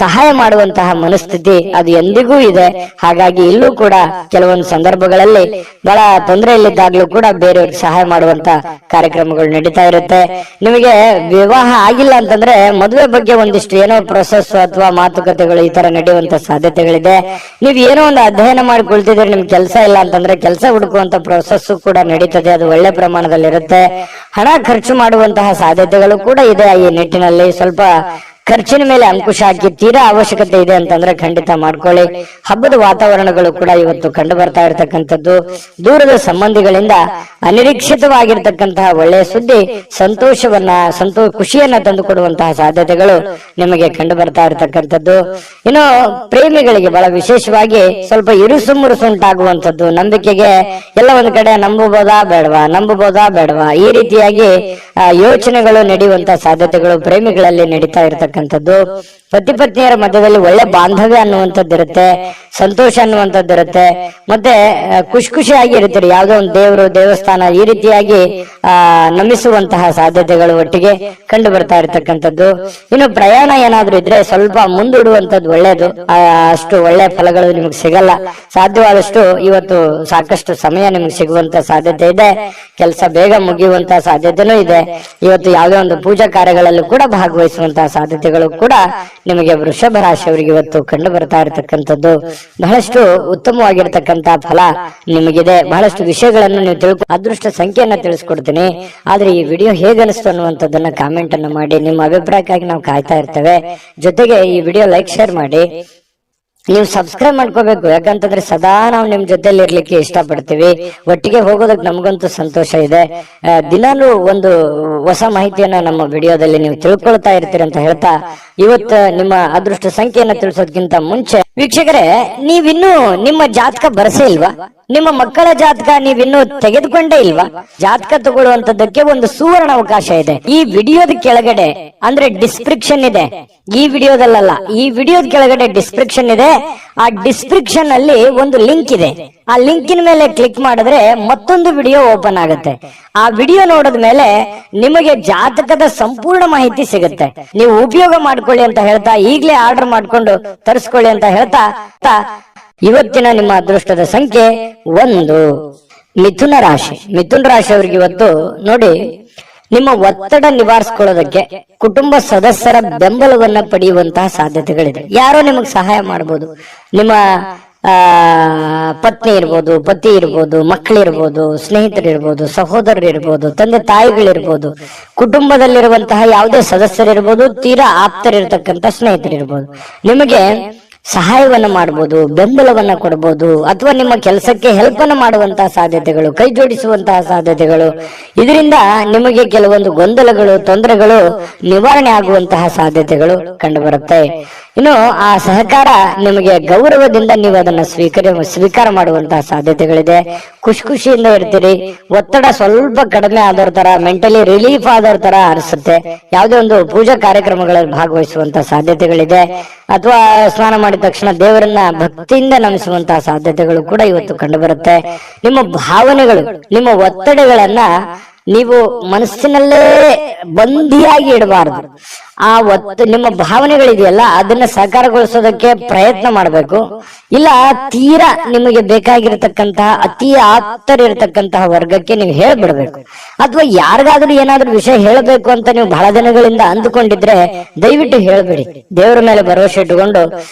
ಸಹಾಯ ಮಾಡುವಂತಹ ಮನಸ್ಥಿತಿ ಅದು ಎಂದಿಗೂ ಇದೆ. ಹಾಗಾಗಿ ಇಲ್ಲೂ ಕೂಡ ಕೆಲವೊಂದು ಸಂದರ್ಭಗಳಲ್ಲಿ ಬಹಳ ತೊಂದರೆಯಲ್ಲಿದ್ದಾಗ್ಲೂ ಕೂಡ ಬೇರೆಯವ್ರಿಗೆ ಸಹಾಯ ಮಾಡುವಂತ ಕಾರ್ಯಕ್ರಮಗಳು ನಡೀತಾ ಇರುತ್ತೆ. ನಿಮಗೆ ವಿವಾಹ ಆಗಿಲ್ಲ ಅಂತಂದ್ರೆ ಮದುವೆ ಬಗ್ಗೆ ಒಂದಿಷ್ಟು ಏನೋ ಪ್ರೊಸೆಸ್ ಅಥವಾ ಮಾತುಕತೆಗಳು ಈ ತರ ನಡೆಯುವಂತ ಸಾಧ್ಯತೆಗಳಿದೆ. ನೀವ್ ಏನೋ ಒಂದು ಅಧ್ಯಯನ ಮಾಡಿಕೊಳ್ತಿದ್ರೆ, ನಿಮ್ಗೆ ಕೆಲಸ ಇಲ್ಲ ಅಂತಂದ್ರೆ ಕೆಲಸ ಹುಡುಕುವಂತ ಪ್ರೊಸೆಸ್ ಕೂಡ ನಡೀತದೆ, ಅದು ಒಳ್ಳೆ ಪ್ರಮಾಣದಲ್ಲಿ ಇರುತ್ತೆ. ಹಣ ಖರ್ಚು ಮಾಡುವಂತಹ ಸಾಧ್ಯತೆಗಳು ಕೂಡ ಇದೆ. ಈ ನಿಟ್ಟಿನಲ್ಲಿ ಸ್ವಲ್ಪ ಖರ್ಚಿನ ಮೇಲೆ ಅಂಕುಶ ಹಾಕಿ, ತೀರಾ ಅವಶ್ಯಕತೆ ಇದೆ ಅಂತಂದ್ರೆ ಖಂಡಿತ ಮಾಡ್ಕೊಳ್ಳಿ. ಹಬ್ಬದ ವಾತಾವರಣಗಳು ಕೂಡ ಇವತ್ತು ಕಂಡು ಬರ್ತಾ ಇರತಕ್ಕಂಥದ್ದು. ದೂರದ ಸಂಬಂಧಿಗಳಿಂದ ಅನಿರೀಕ್ಷಿತವಾಗಿರ್ತಕ್ಕಂತಹ ಒಳ್ಳೆಯ ಸುದ್ದಿ ಖುಷಿಯನ್ನ ತಂದುಕೊಡುವಂತಹ ಸಾಧ್ಯತೆಗಳು ನಿಮಗೆ ಕಂಡು ಬರ್ತಾ ಇರತಕ್ಕಂಥದ್ದು. ಇನ್ನು ಪ್ರೇಮಿಗಳಿಗೆ ಬಹಳ ವಿಶೇಷವಾಗಿ ಸ್ವಲ್ಪ ಇರುಸು ಮುರುಸು ಉಂಟಾಗುವಂಥದ್ದು, ನಂಬಿಕೆಗೆ ಎಲ್ಲ ಒಂದ್ ಕಡೆ ನಂಬಬಹುದಾ ಬೇಡವಾ ಈ ರೀತಿಯಾಗಿ ಯೋಚನೆಗಳು ನಡೆಯುವಂತಹ ಸಾಧ್ಯತೆಗಳು ಪ್ರೇಮಿಗಳಲ್ಲಿ ನಡೀತಾ ಇರತಕ್ಕಂಥ ಆಗಿರ್ತಕ್ಕಂಥದ್ದು. ಪತಿ ಪತ್ನಿಯರ ಮಧ್ಯದಲ್ಲಿ ಒಳ್ಳೆ ಬಾಂಧವ್ಯ ಅನ್ನುವಂಥದ್ದಿರುತ್ತೆ, ಸಂತೋಷ ಅನ್ನುವಂಥದ್ದಿರುತ್ತೆ, ಮತ್ತೆ ಖುಷಿಯಾಗಿ ಇರ್ತೀರಿ. ಯಾವುದೋ ಒಂದು ದೇವರು ದೇವಸ್ಥಾನ ಈ ರೀತಿಯಾಗಿ ನಮಿಸುವಂತಹ ಸಾಧ್ಯತೆಗಳು ಒಟ್ಟಿಗೆ ಕಂಡು ಬರ್ತಾ ಇರತಕ್ಕಂಥದ್ದು. ಇನ್ನು ಪ್ರಯಾಣ ಏನಾದ್ರೂ ಇದ್ರೆ ಸ್ವಲ್ಪ ಮುಂದೂಡುವಂತದ್ದು ಒಳ್ಳೇದು. ಅಷ್ಟು ಒಳ್ಳೆ ಫಲಗಳು ನಿಮಗೆ ಸಿಗಲ್ಲ. ಸಾಧ್ಯವಾದಷ್ಟು ಇವತ್ತು ಸಾಕಷ್ಟು ಸಮಯ ನಿಮ್ಗೆ ಸಿಗುವಂತ ಸಾಧ್ಯತೆ ಇದೆ. ಕೆಲಸ ಬೇಗ ಮುಗಿಯುವಂತಹ ಸಾಧ್ಯತೆನೂ ಇದೆ. ಇವತ್ತು ಯಾವುದೇ ಒಂದು ಪೂಜಾ ಕಾರ್ಯಗಳಲ್ಲೂ ಕೂಡ ಭಾಗವಹಿಸುವಂತಹ ಸಾಧ್ಯತೆಗಳು ಕೂಡ ನಿಮಗೆ ವೃಷಭ ರಾಶಿಯವರಿಗೆ ಇವತ್ತು ಕಂಡು ಬರ್ತಾ ಇರತಕ್ಕಂಥದ್ದು. ಬಹಳಷ್ಟು ಉತ್ತಮವಾಗಿರ್ತಕ್ಕಂತಹ ಫಲ ನಿಮಗಿದೆ. ಬಹಳಷ್ಟು ವಿಷಯಗಳನ್ನು ನೀವು ಅದೃಷ್ಟ ಸಂಖ್ಯೆಯನ್ನ ತಿಳಿಸ್ಕೊಡ್ತೀನಿ. ಆದ್ರೆ ಈ ವಿಡಿಯೋ ಹೇಗನಿಸ್ತು ಅನ್ನುವಂಥದ್ದನ್ನ ಕಾಮೆಂಟ್ ಅನ್ನು ಮಾಡಿ. ನಿಮ್ಮ ಅಭಿಪ್ರಾಯಕ್ಕಾಗಿ ನಾವು ಕಾಯ್ತಾ ಇರ್ತೇವೆ. ಜೊತೆಗೆ ಈ ವಿಡಿಯೋ ಲೈಕ್ ಶೇರ್ ಮಾಡಿ. ನೀವು ಸಬ್ಸ್ಕ್ರೈಬ್ ಮಾಡ್ಕೋಬೇಕು, ಯಾಕಂತಂದ್ರೆ ಸದಾ ನಾವು ನಿಮ್ ಜೊತೆಲಿ ಇರ್ಲಿಕ್ಕೆ ಇಷ್ಟಪಡ್ತೀವಿ. ಒಟ್ಟಿಗೆ ಹೋಗೋದಕ್ಕೆ ನಮಗಂತೂ ಸಂತೋಷ ಇದೆ. ದಿನಾಲೂ ಒಂದು ಹೊಸ ಮಾಹಿತಿಯನ್ನ ನಮ್ಮ ವಿಡಿಯೋದಲ್ಲಿ ನೀವು ತಿಳ್ಕೊಳ್ತಾ ಇರ್ತೀರಿ ಅಂತ ಹೇಳ್ತಾ, ಇವತ್ತು ನಿಮ್ಮ ಅದೃಷ್ಟ ಸಂಖ್ಯೆಯನ್ನ ತಿಳಿಸೋದಕ್ಕಿಂತ ಮುಂಚೆ ವೀಕ್ಷಕರೇ, ನೀವಿನ್ನೂ ನಿಮ್ಮ ಜಾತಕ ಬರಸೇ ಇಲ್ವಾ? ನಿಮ್ಮ ಮಕ್ಕಳ ಜಾತಕ ನೀವಿನ್ನೂ ತೆಗೆದುಕೊಂಡೇ ಇಲ್ವಾ? ಜಾತಕ ತಗೊಳ್ಳುವಂತದ್ದಕ್ಕೆ ಒಂದು ಸುವರ್ಣ ಅವಕಾಶ ಇದೆ. ಈ ವಿಡಿಯೋದ ಕೆಳಗಡೆ ಅಂದ್ರೆ ಡಿಸ್ಕ್ರಿಪ್ಷನ್ ಇದೆ. ಈ ವಿಡಿಯೋದಲ್ಲ, ಈ ವಿಡಿಯೋದ ಕೆಳಗಡೆ ಡಿಸ್ಕ್ರಿಪ್ಷನ್ ಇದೆ. ಆ ಡಿಸ್ಕ್ರಿಪ್ಷನ್ ಅಲ್ಲಿ ಒಂದು ಲಿಂಕ್ ಇದೆ. ಆ ಲಿಂಕಿನ ಮೇಲೆ ಕ್ಲಿಕ್ ಮಾಡಿದ್ರೆ ಮತ್ತೊಂದು ವಿಡಿಯೋ ಓಪನ್ ಆಗುತ್ತೆ. ಆ ವಿಡಿಯೋ ನೋಡಿದ ಮೇಲೆ ನಿಮಗೆ ಜಾತಕದ ಸಂಪೂರ್ಣ ಮಾಹಿತಿ ಸಿಗುತ್ತೆ. ನೀವು ಉಪಯೋಗ ಮಾಡ್ಕೊಳ್ಳಿ ಅಂತ ಹೇಳ್ತಾ, ಈಗಲೇ ಆರ್ಡರ್ ಮಾಡ್ಕೊಂಡು ತರಿಸ್ಕೊಳ್ಳಿ ಅಂತ ಹೇಳ್ತಾ, ಇವತ್ತಿನ ನಿಮ್ಮ ಅದೃಷ್ಟದ ಸಂಖ್ಯೆ 1 ಮಿಥುನ ರಾಶಿ. ಮಿಥುನ ರಾಶಿಯವರಿಗೆ ಇವತ್ತು ನೋಡಿ, ನಿಮ್ಮ ಒತ್ತಡ ನಿವಾರಿಸಿಕೊಳ್ಳೋದಕ್ಕೆ ಕುಟುಂಬ ಸದಸ್ಯರ ಬೆಂಬಲವನ್ನ ಪಡೆಯುವಂತಹ ಸಾಧ್ಯತೆಗಳಿದೆ. ಯಾರೋ ನಿಮಗೆ ಸಹಾಯ ಮಾಡಬಹುದು. ನಿಮ್ಮ ಪತ್ನಿ ಇರ್ಬೋದು, ಪತಿ ಇರ್ಬೋದು, ಮಕ್ಕಳಿರ್ಬೋದು, ಸ್ನೇಹಿತರಿರ್ಬೋದು, ಸಹೋದರರಿರ್ಬೋದು, ತಂದೆ ತಾಯಿಗಳಿರ್ಬೋದು, ಕುಟುಂಬದಲ್ಲಿರುವಂತಹ ಯಾವುದೇ ಸದಸ್ಯರಿರ್ಬೋದು, ತೀರಾ ಆಪ್ತರಿರ್ತಕ್ಕಂಥ ಸ್ನೇಹಿತರಿರ್ಬೋದು, ನಿಮಗೆ ಸಹಾಯವನ್ನ ಮಾಡಬಹುದು, ಬೆಂಬಲವನ್ನ ಕೊಡಬಹುದು, ಅಥವಾ ನಿಮ್ಮ ಕೆಲಸಕ್ಕೆ ಹೆಲ್ಪ್ ಅನ್ನು ಮಾಡುವಂತಹ ಸಾಧ್ಯತೆಗಳು, ಕೈ ಜೋಡಿಸುವಂತಹ ಸಾಧ್ಯತೆಗಳು, ಇದರಿಂದ ನಿಮಗೆ ಕೆಲವೊಂದು ಗೊಂದಲಗಳು, ತೊಂದರೆಗಳು ನಿವಾರಣೆ ಆಗುವಂತಹ ಸಾಧ್ಯತೆಗಳು ಕಂಡು ಬರುತ್ತೆ. ಇನ್ನು ಆ ಸಹಕಾರ ನಿಮಗೆ ಗೌರವದಿಂದ ನೀವು ಅದನ್ನ ಸ್ವೀಕಾರ ಮಾಡುವಂತಹ ಸಾಧ್ಯತೆಗಳಿದೆ. ಖುಷಿಯಿಂದ ಇರ್ತೀರಿ. ಒತ್ತಡ ಸ್ವಲ್ಪ ಕಡಿಮೆ ಆದವ್ರ ತರ, ಮೆಂಟಲಿ ರಿಲೀಫ್ ಆದವ್ರ ತರ ಅನಿಸುತ್ತೆ. ಯಾವುದೇ ಒಂದು ಪೂಜಾ ಕಾರ್ಯಕ್ರಮಗಳಲ್ಲಿ ಭಾಗವಹಿಸುವಂತಹ ಸಾಧ್ಯತೆಗಳಿದೆ. ಅಥವಾ ಸ್ನಾನ ಮಾಡಿದ ತಕ್ಷಣ ದೇವರನ್ನ ಭಕ್ತಿಯಿಂದ ನಮಿಸುವಂತಹ ಸಾಧ್ಯತೆಗಳು ಕೂಡ ಇವತ್ತು ಕಂಡು ಬರುತ್ತೆ. ನಿಮ್ಮ ಭಾವನೆಗಳು, ನಿಮ್ಮ ಒತ್ತಡಗಳನ್ನ ನೀವು ಮನಸ್ಸಿನಲ್ಲೇ ಬಂದಿಯಾಗಿ ಇಡಬಾರದು. ನಿಮ್ಮ ಭಾವನೆಗಳಿದೆಯಲ್ಲ, ಅದನ್ನ ಸಾಕಾರಗೊಳಿಸೋದಕ್ಕೆ ಪ್ರಯತ್ನ ಮಾಡಬೇಕು. ಇಲ್ಲ ತೀರಾ ನಿಮಗೆ ಬೇಕಾಗಿರತಕ್ಕಂತಹ ಅತಿ ಆಪ್ತರಿರತಕ್ಕಂತಹ ವರ್ಗಕ್ಕೆ ನೀವು ಹೇಳ್ಬಿಡ್ಬೇಕು. ಅಥವಾ ಯಾರಿಗಾದ್ರೂ ಏನಾದ್ರೂ ವಿಷಯ ಹೇಳಬೇಕು ಅಂತ ನೀವು ಬಹಳ ದಿನಗಳಿಂದ ಅಂದುಕೊಂಡಿದ್ರೆ ದಯವಿಟ್ಟು ಹೇಳ್ಬೇಡಿ. ದೇವರ ಮೇಲೆ ಭರವಸೆ ಇಟ್ಟುಕೊಂಡು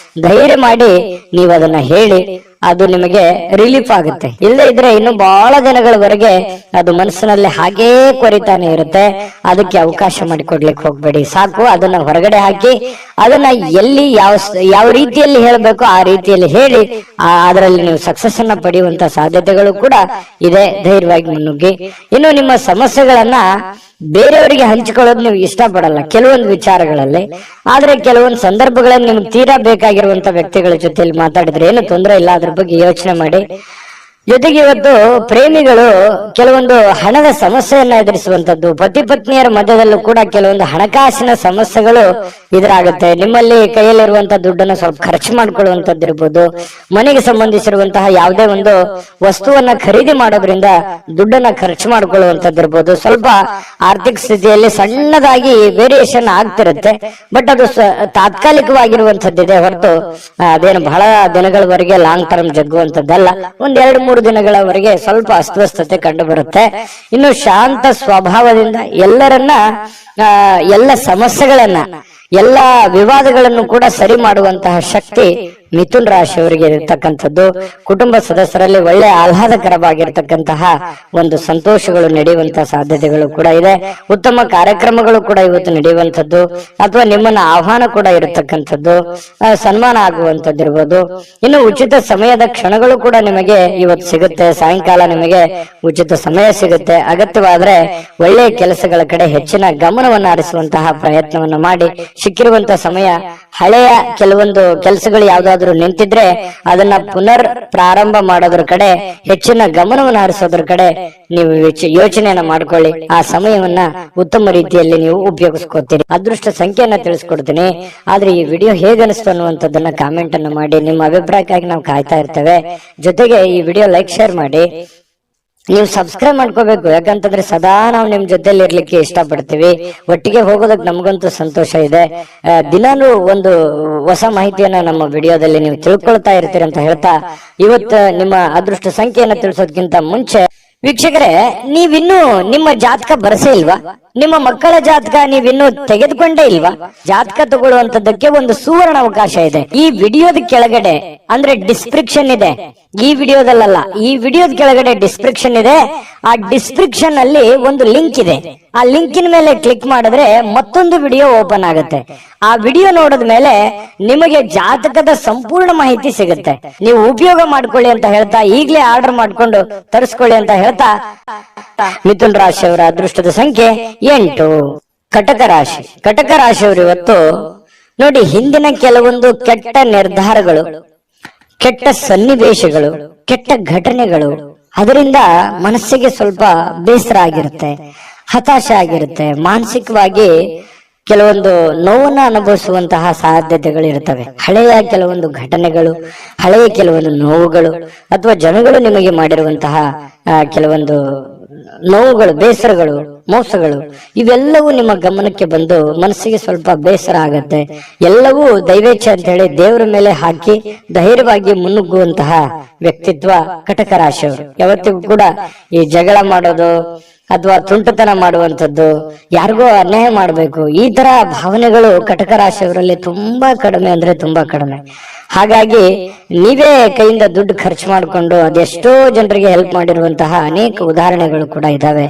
ಧೈರ್ಯ ಮಾಡಿ ನೀವು ಅದನ್ನ ಹೇಳಿ. ಅದು ನಿಮಗೆ ರಿಲೀಫ್ ಆಗುತ್ತೆ. ಇಲ್ಲದೆ ಇದ್ರೆ ಇನ್ನು ಬಹಳ ದಿನಗಳವರೆಗೆ ಅದು ಮನಸ್ಸಿನಲ್ಲಿ ಹಾಗೇ ಕೊರಿತಾನೆ ಇರುತ್ತೆ. ಅದಕ್ಕೆ ಅವಕಾಶ ಮಾಡಿಕೊಡ್ಲಿಕ್ಕೆ ಹೋಗ್ಬೇಡಿ. ಸಾಕು, ಅದನ್ನ ಹೊರಗಡೆ ಹಾಕಿ ಅದನ್ನ ಎಲ್ಲಿ ಯಾವ ರೀತಿಯಲ್ಲಿ ಹೇಳಬೇಕು ಆ ರೀತಿಯಲ್ಲಿ ಹೇಳಿ ಅದರಲ್ಲಿ ನೀವು ಸಕ್ಸಸ್ ಅನ್ನ ಪಡೆಯುವಂತ ಸಾಧ್ಯತೆಗಳು ಕೂಡ ಇದೆ. ಧೈರ್ಯವಾಗಿ ಮುನ್ನುಗ್ಗಿ. ಇನ್ನು ನಿಮ್ಮ ಸಮಸ್ಯೆಗಳನ್ನ ಬೇರೆಯವರಿಗೆ ಹಂಚಿಕೊಳ್ಳೋದು ನೀವು ಇಷ್ಟಪಡಲ್ಲ ಕೆಲವೊಂದು ವಿಚಾರಗಳಲ್ಲಿ. ಆದ್ರೆ ಕೆಲವೊಂದು ಸಂದರ್ಭಗಳಲ್ಲಿ ನಿಮ್ಗೆ ತೀರಾ ಬೇಕಾಗಿರುವಂತ ವ್ಯಕ್ತಿಗಳ ಜೊತೆಲಿ ಮಾತಾಡಿದ್ರೆ ಏನು ತೊಂದರೆ ಇಲ್ಲ. ಅದ್ರ ಬಗ್ಗೆ ಯೋಚನೆ ಮಾಡಿ. ಜೊತೆಗೆ ಇವತ್ತು ಪ್ರೇಮಿಗಳು ಕೆಲವೊಂದು ಹಣದ ಸಮಸ್ಯೆಯನ್ನ ಎದುರಿಸುವಂತದ್ದು, ಪತಿ ಪತ್ನಿಯರ ಮಧ್ಯದಲ್ಲೂ ಕೂಡ ಕೆಲವೊಂದು ಹಣಕಾಸಿನ ಸಮಸ್ಯೆಗಳು ಎದುರಾಗುತ್ತೆ. ನಿಮ್ಮಲ್ಲಿ ಕೈಯಲ್ಲಿರುವಂತಹ ದುಡ್ಡನ್ನು ಸ್ವಲ್ಪ ಖರ್ಚು ಮಾಡ್ಕೊಳ್ಳುವಂತದ್ದಿರ್ಬೋದು, ಮನೆಗೆ ಸಂಬಂಧಿಸಿರುವಂತಹ ಯಾವುದೇ ಒಂದು ವಸ್ತುವನ್ನ ಖರೀದಿ ಮಾಡೋದ್ರಿಂದ ದುಡ್ಡನ್ನ ಖರ್ಚು ಮಾಡ್ಕೊಳ್ಳುವಂತದ್ದಿರ್ಬೋದು. ಸ್ವಲ್ಪ ಆರ್ಥಿಕ ಸ್ಥಿತಿಯಲ್ಲಿ ಸಣ್ಣದಾಗಿ ವೇರಿಯೇಷನ್ ಆಗ್ತಿರುತ್ತೆ. ಬಟ್ ಅದು ತಾತ್ಕಾಲಿಕವಾಗಿರುವಂತದ್ದಿದೆ ಹೊರತು ಅದೇನು ಬಹಳ ದಿನಗಳವರೆಗೆ ಲಾಂಗ್ ಟರ್ಮ್ ಜಗ್ಗುವಂತದ್ದಲ್ಲ. ಒಂದ್ 2-3 ದಿನಗಳವರೆಗೆ ಸ್ವಲ್ಪ ಅಸ್ವಸ್ಥತೆ ಕಂಡು ಬರುತ್ತೆ. ಇನ್ನು ಶಾಂತ ಸ್ವಭಾವದಿಂದ ಎಲ್ಲ ಸಮಸ್ಯೆಗಳನ್ನ, ಎಲ್ಲ ವಿವಾದಗಳನ್ನು ಕೂಡ ಸರಿ ಮಾಡುವಂತಹ ಶಕ್ತಿ ಮಿಥುನ್ ರಾಶಿಯವರಿಗೆ ಇರತಕ್ಕಂಥದ್ದು. ಕುಟುಂಬ ಸದಸ್ಯರಲ್ಲಿ ಒಳ್ಳೆ ಆಹ್ಲಾದಕರವಾಗಿರ್ತಕ್ಕಂತಹ ಒಂದು ಸಂತೋಷಗಳು ನಡೆಯುವಂತಹ ಸಾಧ್ಯತೆಗಳು ಕೂಡ ಇದೆ. ಉತ್ತಮ ಕಾರ್ಯಕ್ರಮಗಳು ಕೂಡ ಇವತ್ತು ನಡೆಯುವಂಥದ್ದು, ಅಥವಾ ನಿಮ್ಮನ್ನ ಆಹ್ವಾನ ಕೂಡ ಇರತಕ್ಕಂಥದ್ದು, ಸನ್ಮಾನ ಆಗುವಂತದ್ದಿರ್ಬೋದು. ಇನ್ನು ಉಚಿತ ಸಮಯದ ಕ್ಷಣಗಳು ಕೂಡ ನಿಮಗೆ ಇವತ್ತು ಸಿಗುತ್ತೆ. ಸಾಯಂಕಾಲ ನಿಮಗೆ ಉಚಿತ ಸಮಯ ಸಿಗುತ್ತೆ. ಅಗತ್ಯವಾದ್ರೆ ಒಳ್ಳೆಯ ಕೆಲಸಗಳ ಕಡೆ ಹೆಚ್ಚಿನ ಗಮನವನ್ನು ಹರಿಸುವಂತಹ ಪ್ರಯತ್ನವನ್ನ ಮಾಡಿ. ಸಿಕ್ಕಿರುವಂತಹ ಸಮಯ ಹಳೆಯ ಕೆಲವೊಂದು ಕೆಲಸಗಳು ಯಾವ್ದಾದ್ರು ಏನಾದ್ರೂ ನಿಂತಿದ್ರೆ ಅದನ್ನ ಪುನರ್ ಪ್ರಾರಂಭ ಮಾಡೋದ್ರ ಕಡೆ ಹೆಚ್ಚಿನ ಗಮನವನ್ನು ಹರಿಸೋದ್ರ ಕಡೆ ನೀವು ಯೋಚನೆಯನ್ನ ಮಾಡ್ಕೊಳ್ಳಿ. ಆ ಸಮಯವನ್ನ ಉತ್ತಮ ರೀತಿಯಲ್ಲಿ ನೀವು ಉಪಯೋಗಿಸ್ಕೊತೀರಿ. ಅದೃಷ್ಟ ಸಂಖ್ಯೆಯನ್ನ ತಿಳಿಸ್ಕೊಡ್ತೀನಿ. ಆದ್ರೆ ಈ ವಿಡಿಯೋ ಹೇಗನಿಸ್ತು ಅನ್ನುವಂಥದ್ದನ್ನ ಕಾಮೆಂಟ್ ಅನ್ನು ಮಾಡಿ. ನಿಮ್ಮ ಅಭಿಪ್ರಾಯಕ್ಕಾಗಿ ನಾವು ಕಾಯ್ತಾ ಇರ್ತೇವೆ. ಜೊತೆಗೆ ಈ ವಿಡಿಯೋ ಲೈಕ್ ಶೇರ್ ಮಾಡಿ. ನೀವು ಸಬ್ಸ್ಕ್ರೈಬ್ ಮಾಡ್ಕೋಬೇಕು, ಯಾಕಂತಂದ್ರೆ ಸದಾ ನಾವು ನಿಮ್ ಜೊತೆಲಿ ಇರ್ಲಿಕ್ಕೆ ಇಷ್ಟಪಡ್ತೀವಿ. ಒಟ್ಟಿಗೆ ಹೋಗೋದಕ್ಕೆ ನಮಗಂತೂ ಸಂತೋಷ ಇದೆ. ದಿನಾನು ಒಂದು ಹೊಸ ಮಾಹಿತಿಯನ್ನ ನಮ್ಮ ವಿಡಿಯೋದಲ್ಲಿ ನೀವು ತಿಳ್ಕೊಳ್ತಾ ಇರ್ತೀರಿ ಅಂತ ಹೇಳ್ತಾ, ಇವತ್ತು ನಿಮ್ಮ ಅದೃಷ್ಟ ಸಂಖ್ಯೆಯನ್ನ ತಿಳಿಸೋದಕ್ಕಿಂತ ಮುಂಚೆ ವೀಕ್ಷಕರೇ, ನೀವಿನ್ನೂ ನಿಮ್ಮ ಜಾತಕ ಬರಸೇ ಇಲ್ವಾ? ನಿಮ್ಮ ಮಕ್ಕಳ ಜಾತಕ ನೀವಿನ್ನೂ ತೆಗೆದುಕೊಂಡೇ ಇಲ್ವಾ? ಜಾತಕ ತಗೊಳ್ಳುವಂತದ್ದಕ್ಕೆ ಒಂದು ಸುವರ್ಣ ಅವಕಾಶ ಇದೆ. ಈ ವಿಡಿಯೋದ ಕೆಳಗಡೆ ಅಂದ್ರೆ ಡಿಸ್ಕ್ರಿಪ್ಷನ್ ಇದೆ. ಈ ವಿಡಿಯೋದಲ್ಲ, ಈ ವಿಡಿಯೋದ ಕೆಳಗಡೆ ಡಿಸ್ಕ್ರಿಪ್ಷನ್ ಇದೆ. ಆ ಡಿಸ್ಕ್ರಿಪ್ಷನ್ ಅಲ್ಲಿ ಒಂದು ಲಿಂಕ್ ಇದೆ. ಆ ಲಿಂಕಿನ ಮೇಲೆ ಕ್ಲಿಕ್ ಮಾಡಿದ್ರೆ ಮತ್ತೊಂದು ವಿಡಿಯೋ ಓಪನ್ ಆಗುತ್ತೆ. ಆ ವಿಡಿಯೋ ನೋಡಿದ ಮೇಲೆ ನಿಮಗೆ ಜಾತಕದ ಸಂಪೂರ್ಣ ಮಾಹಿತಿ ಸಿಗುತ್ತೆ. ನೀವು ಉಪಯೋಗ ಮಾಡ್ಕೊಳ್ಳಿ ಅಂತ ಹೇಳ್ತಾ, ಈಗಲೇ ಆರ್ಡರ್ ಮಾಡ್ಕೊಂಡು ತರಿಸ್ಕೊಳ್ಳಿ ಅಂತ ಹೇಳ್ತಾ, ಮಿಥುನ್ ರಾಶಿಯವರ ಅದೃಷ್ಟದ ಸಂಖ್ಯೆ 8. ಕಟಕ ರಾಶಿ. ಕಟಕ ರಾಶಿಯವರು ಇವತ್ತು ನೋಡಿ, ಹಿಂದಿನ ಕೆಲವೊಂದು ಕೆಟ್ಟ ನಿರ್ಧಾರಗಳು, ಕೆಟ್ಟ ಸನ್ನಿವೇಶಗಳು, ಕೆಟ್ಟ ಘಟನೆಗಳು, ಅದರಿಂದ ಮನಸ್ಸಿಗೆ ಸ್ವಲ್ಪ ಬೇಸರ ಆಗಿರುತ್ತೆ, ಹತಾಶೆ ಆಗಿರುತ್ತೆ. ಮಾನಸಿಕವಾಗಿ ಕೆಲವೊಂದು ನೋವನ್ನ ಅನುಭವಿಸುವಂತಹ ಸಾಧ್ಯತೆಗಳು ಇರ್ತವೆ. ಹಳೆಯ ಕೆಲವೊಂದು ಘಟನೆಗಳು, ಹಳೆಯ ಕೆಲವೊಂದು ನೋವುಗಳು, ಅಥವಾ ಜನಗಳು ನಿಮಗೆ ಮಾಡಿರುವಂತಹ ಕೆಲವೊಂದು ನೋವುಗಳು, ಬೇಸರಗಳು, ಮೋಸಗಳು, ಇವೆಲ್ಲವೂ ನಿಮ್ಮ ಗಮನಕ್ಕೆ ಬಂದು ಮನಸ್ಸಿಗೆ ಸ್ವಲ್ಪ ಬೇಸರ ಆಗತ್ತೆ. ಎಲ್ಲವೂ ದೈವೇಚ್ಛೆ ಅಂತ ಹೇಳಿ ದೇವರ ಮೇಲೆ ಹಾಕಿ ಧೈರ್ಯವಾಗಿ ಮುನ್ನುಗ್ಗುವಂತಹ ವ್ಯಕ್ತಿತ್ವ ಕಟಕ ರಾಶಿಯವರು. ಯಾವತ್ತಿಗೂ ಕೂಡ ಈ ಜಗಳ ಮಾಡೋದು ಅಥವಾ ತುಂಟತನ ಮಾಡುವಂಥದ್ದು, ಯಾರಿಗೋ ಅನ್ಯಾಯ ಮಾಡಬೇಕು, ಈ ತರ ಭಾವನೆಗಳು ಕಟಕ ರಾಶಿಯವರಲ್ಲಿ ತುಂಬಾ ಕಡಿಮೆ ಅಂದ್ರೆ ತುಂಬಾ ಕಡಿಮೆ. ಹಾಗಾಗಿ ನೀವೇ ಕೈಯಿಂದ ದುಡ್ಡು ಖರ್ಚು ಮಾಡಿಕೊಂಡು ಅದೆಷ್ಟೋ ಜನರಿಗೆ ಹೆಲ್ಪ್ ಮಾಡಿರುವಂತಹ ಅನೇಕ ಉದಾಹರಣೆಗಳು ಕೂಡ ಇದಾವೆ.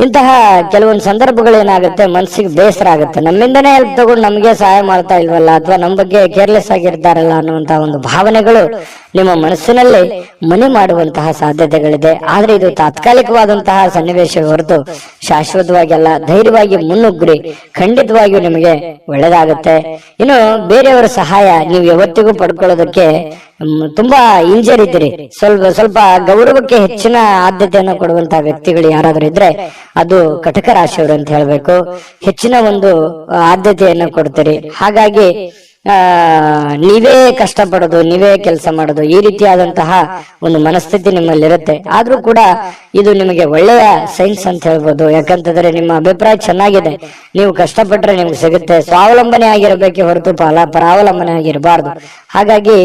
ಇಂತಹ ಕೆಲವೊಂದು ಸಂದರ್ಭಗಳು ಏನಾಗುತ್ತೆ, ಮನಸ್ಸಿಗೆ ಬೇಸರ ಆಗುತ್ತೆ. ನಮ್ಮಿಂದನೇ ಹೆಲ್ಪ್ ತಗೊಂಡು ನಮ್ಗೆ ಸಹಾಯ ಮಾಡ್ತಾ ಇಲ್ವಲ್ಲ, ಅಥವಾ ನಮ್ಮ ಬಗ್ಗೆ ಕೇರ್ಲೆಸ್ ಆಗಿರ್ತಾರಲ್ಲ ಅನ್ನುವಂತಹ ಒಂದು ಭಾವನೆಗಳು ನಿಮ್ಮ ಮನಸ್ಸಿನಲ್ಲಿ ಮನೆ ಮಾಡುವಂತಹ ಸಾಧ್ಯತೆಗಳಿದೆ. ಆದ್ರೆ ಇದು ತಾತ್ಕಾಲಿಕವಾದಂತಹ ಸನ್ನಿವೇಶ ಹೊರತು ಶಾಶ್ವತವಾಗಿ ಅಲ್ಲ. ಧೈರ್ಯವಾಗಿ ಮುನ್ನುಗ್ಗ್ರಿ, ಖಂಡಿತವಾಗಿಯೂ ನಿಮಗೆ ಒಳ್ಳೇದಾಗುತ್ತೆ. ಇನ್ನು ಬೇರೆಯವರ ಸಹಾಯ ನೀವು ಯಾವತ್ತಿಗೂ ಪಡ್ಕೊಳ್ಳೋದಕ್ಕೆ ತುಂಬಾ ಹಿಂಜರಿದ್ದೀರಿ. ಸ್ವಲ್ಪ ಗೌರವಕ್ಕೆ ಹೆಚ್ಚಿನ ಆದ್ಯತೆಯನ್ನು ಕೊಡುವಂತಹ ವ್ಯಕ್ತಿಗಳು ಯಾರಾದ್ರೂ ಇದ್ರೆ ಅದು ಕಟಕ ರಾಶಿಯವರು ಅಂತ ಹೇಳ್ಬೇಕು. ಹೆಚ್ಚಿನ ಒಂದು ಆದ್ಯತೆಯನ್ನು ಕೊಡ್ತೀರಿ. ಹಾಗಾಗಿ ನೀವೇ ಕಷ್ಟಪಡೋದು, ನೀವೇ ಕೆಲಸ ಮಾಡೋದು, ಈ ರೀತಿಯಾದಂತಹ ಒಂದು ಮನಸ್ಥಿತಿ ನಿಮ್ಮಲ್ಲಿರುತ್ತೆ. ಆದ್ರೂ ಕೂಡ ಇದು ನಿಮಗೆ ಒಳ್ಳೆಯ ಸೈನ್ಸ್ ಅಂತ ಹೇಳ್ಬೋದು. ಯಾಕಂತಂದ್ರೆ ನಿಮ್ಮ ಅಭಿಪ್ರಾಯ ಚೆನ್ನಾಗಿದೆ, ನೀವು ಕಷ್ಟಪಟ್ರೆ ನಿಮ್ಗೆ ಸಿಗುತ್ತೆ. ಸ್ವಾವಲಂಬನೆ ಆಗಿರಬೇಕೆ ಹೊರತು ಪರಾವಲಂಬನೆ ಆಗಿರಬಾರ್ದು. ಹಾಗಾಗಿ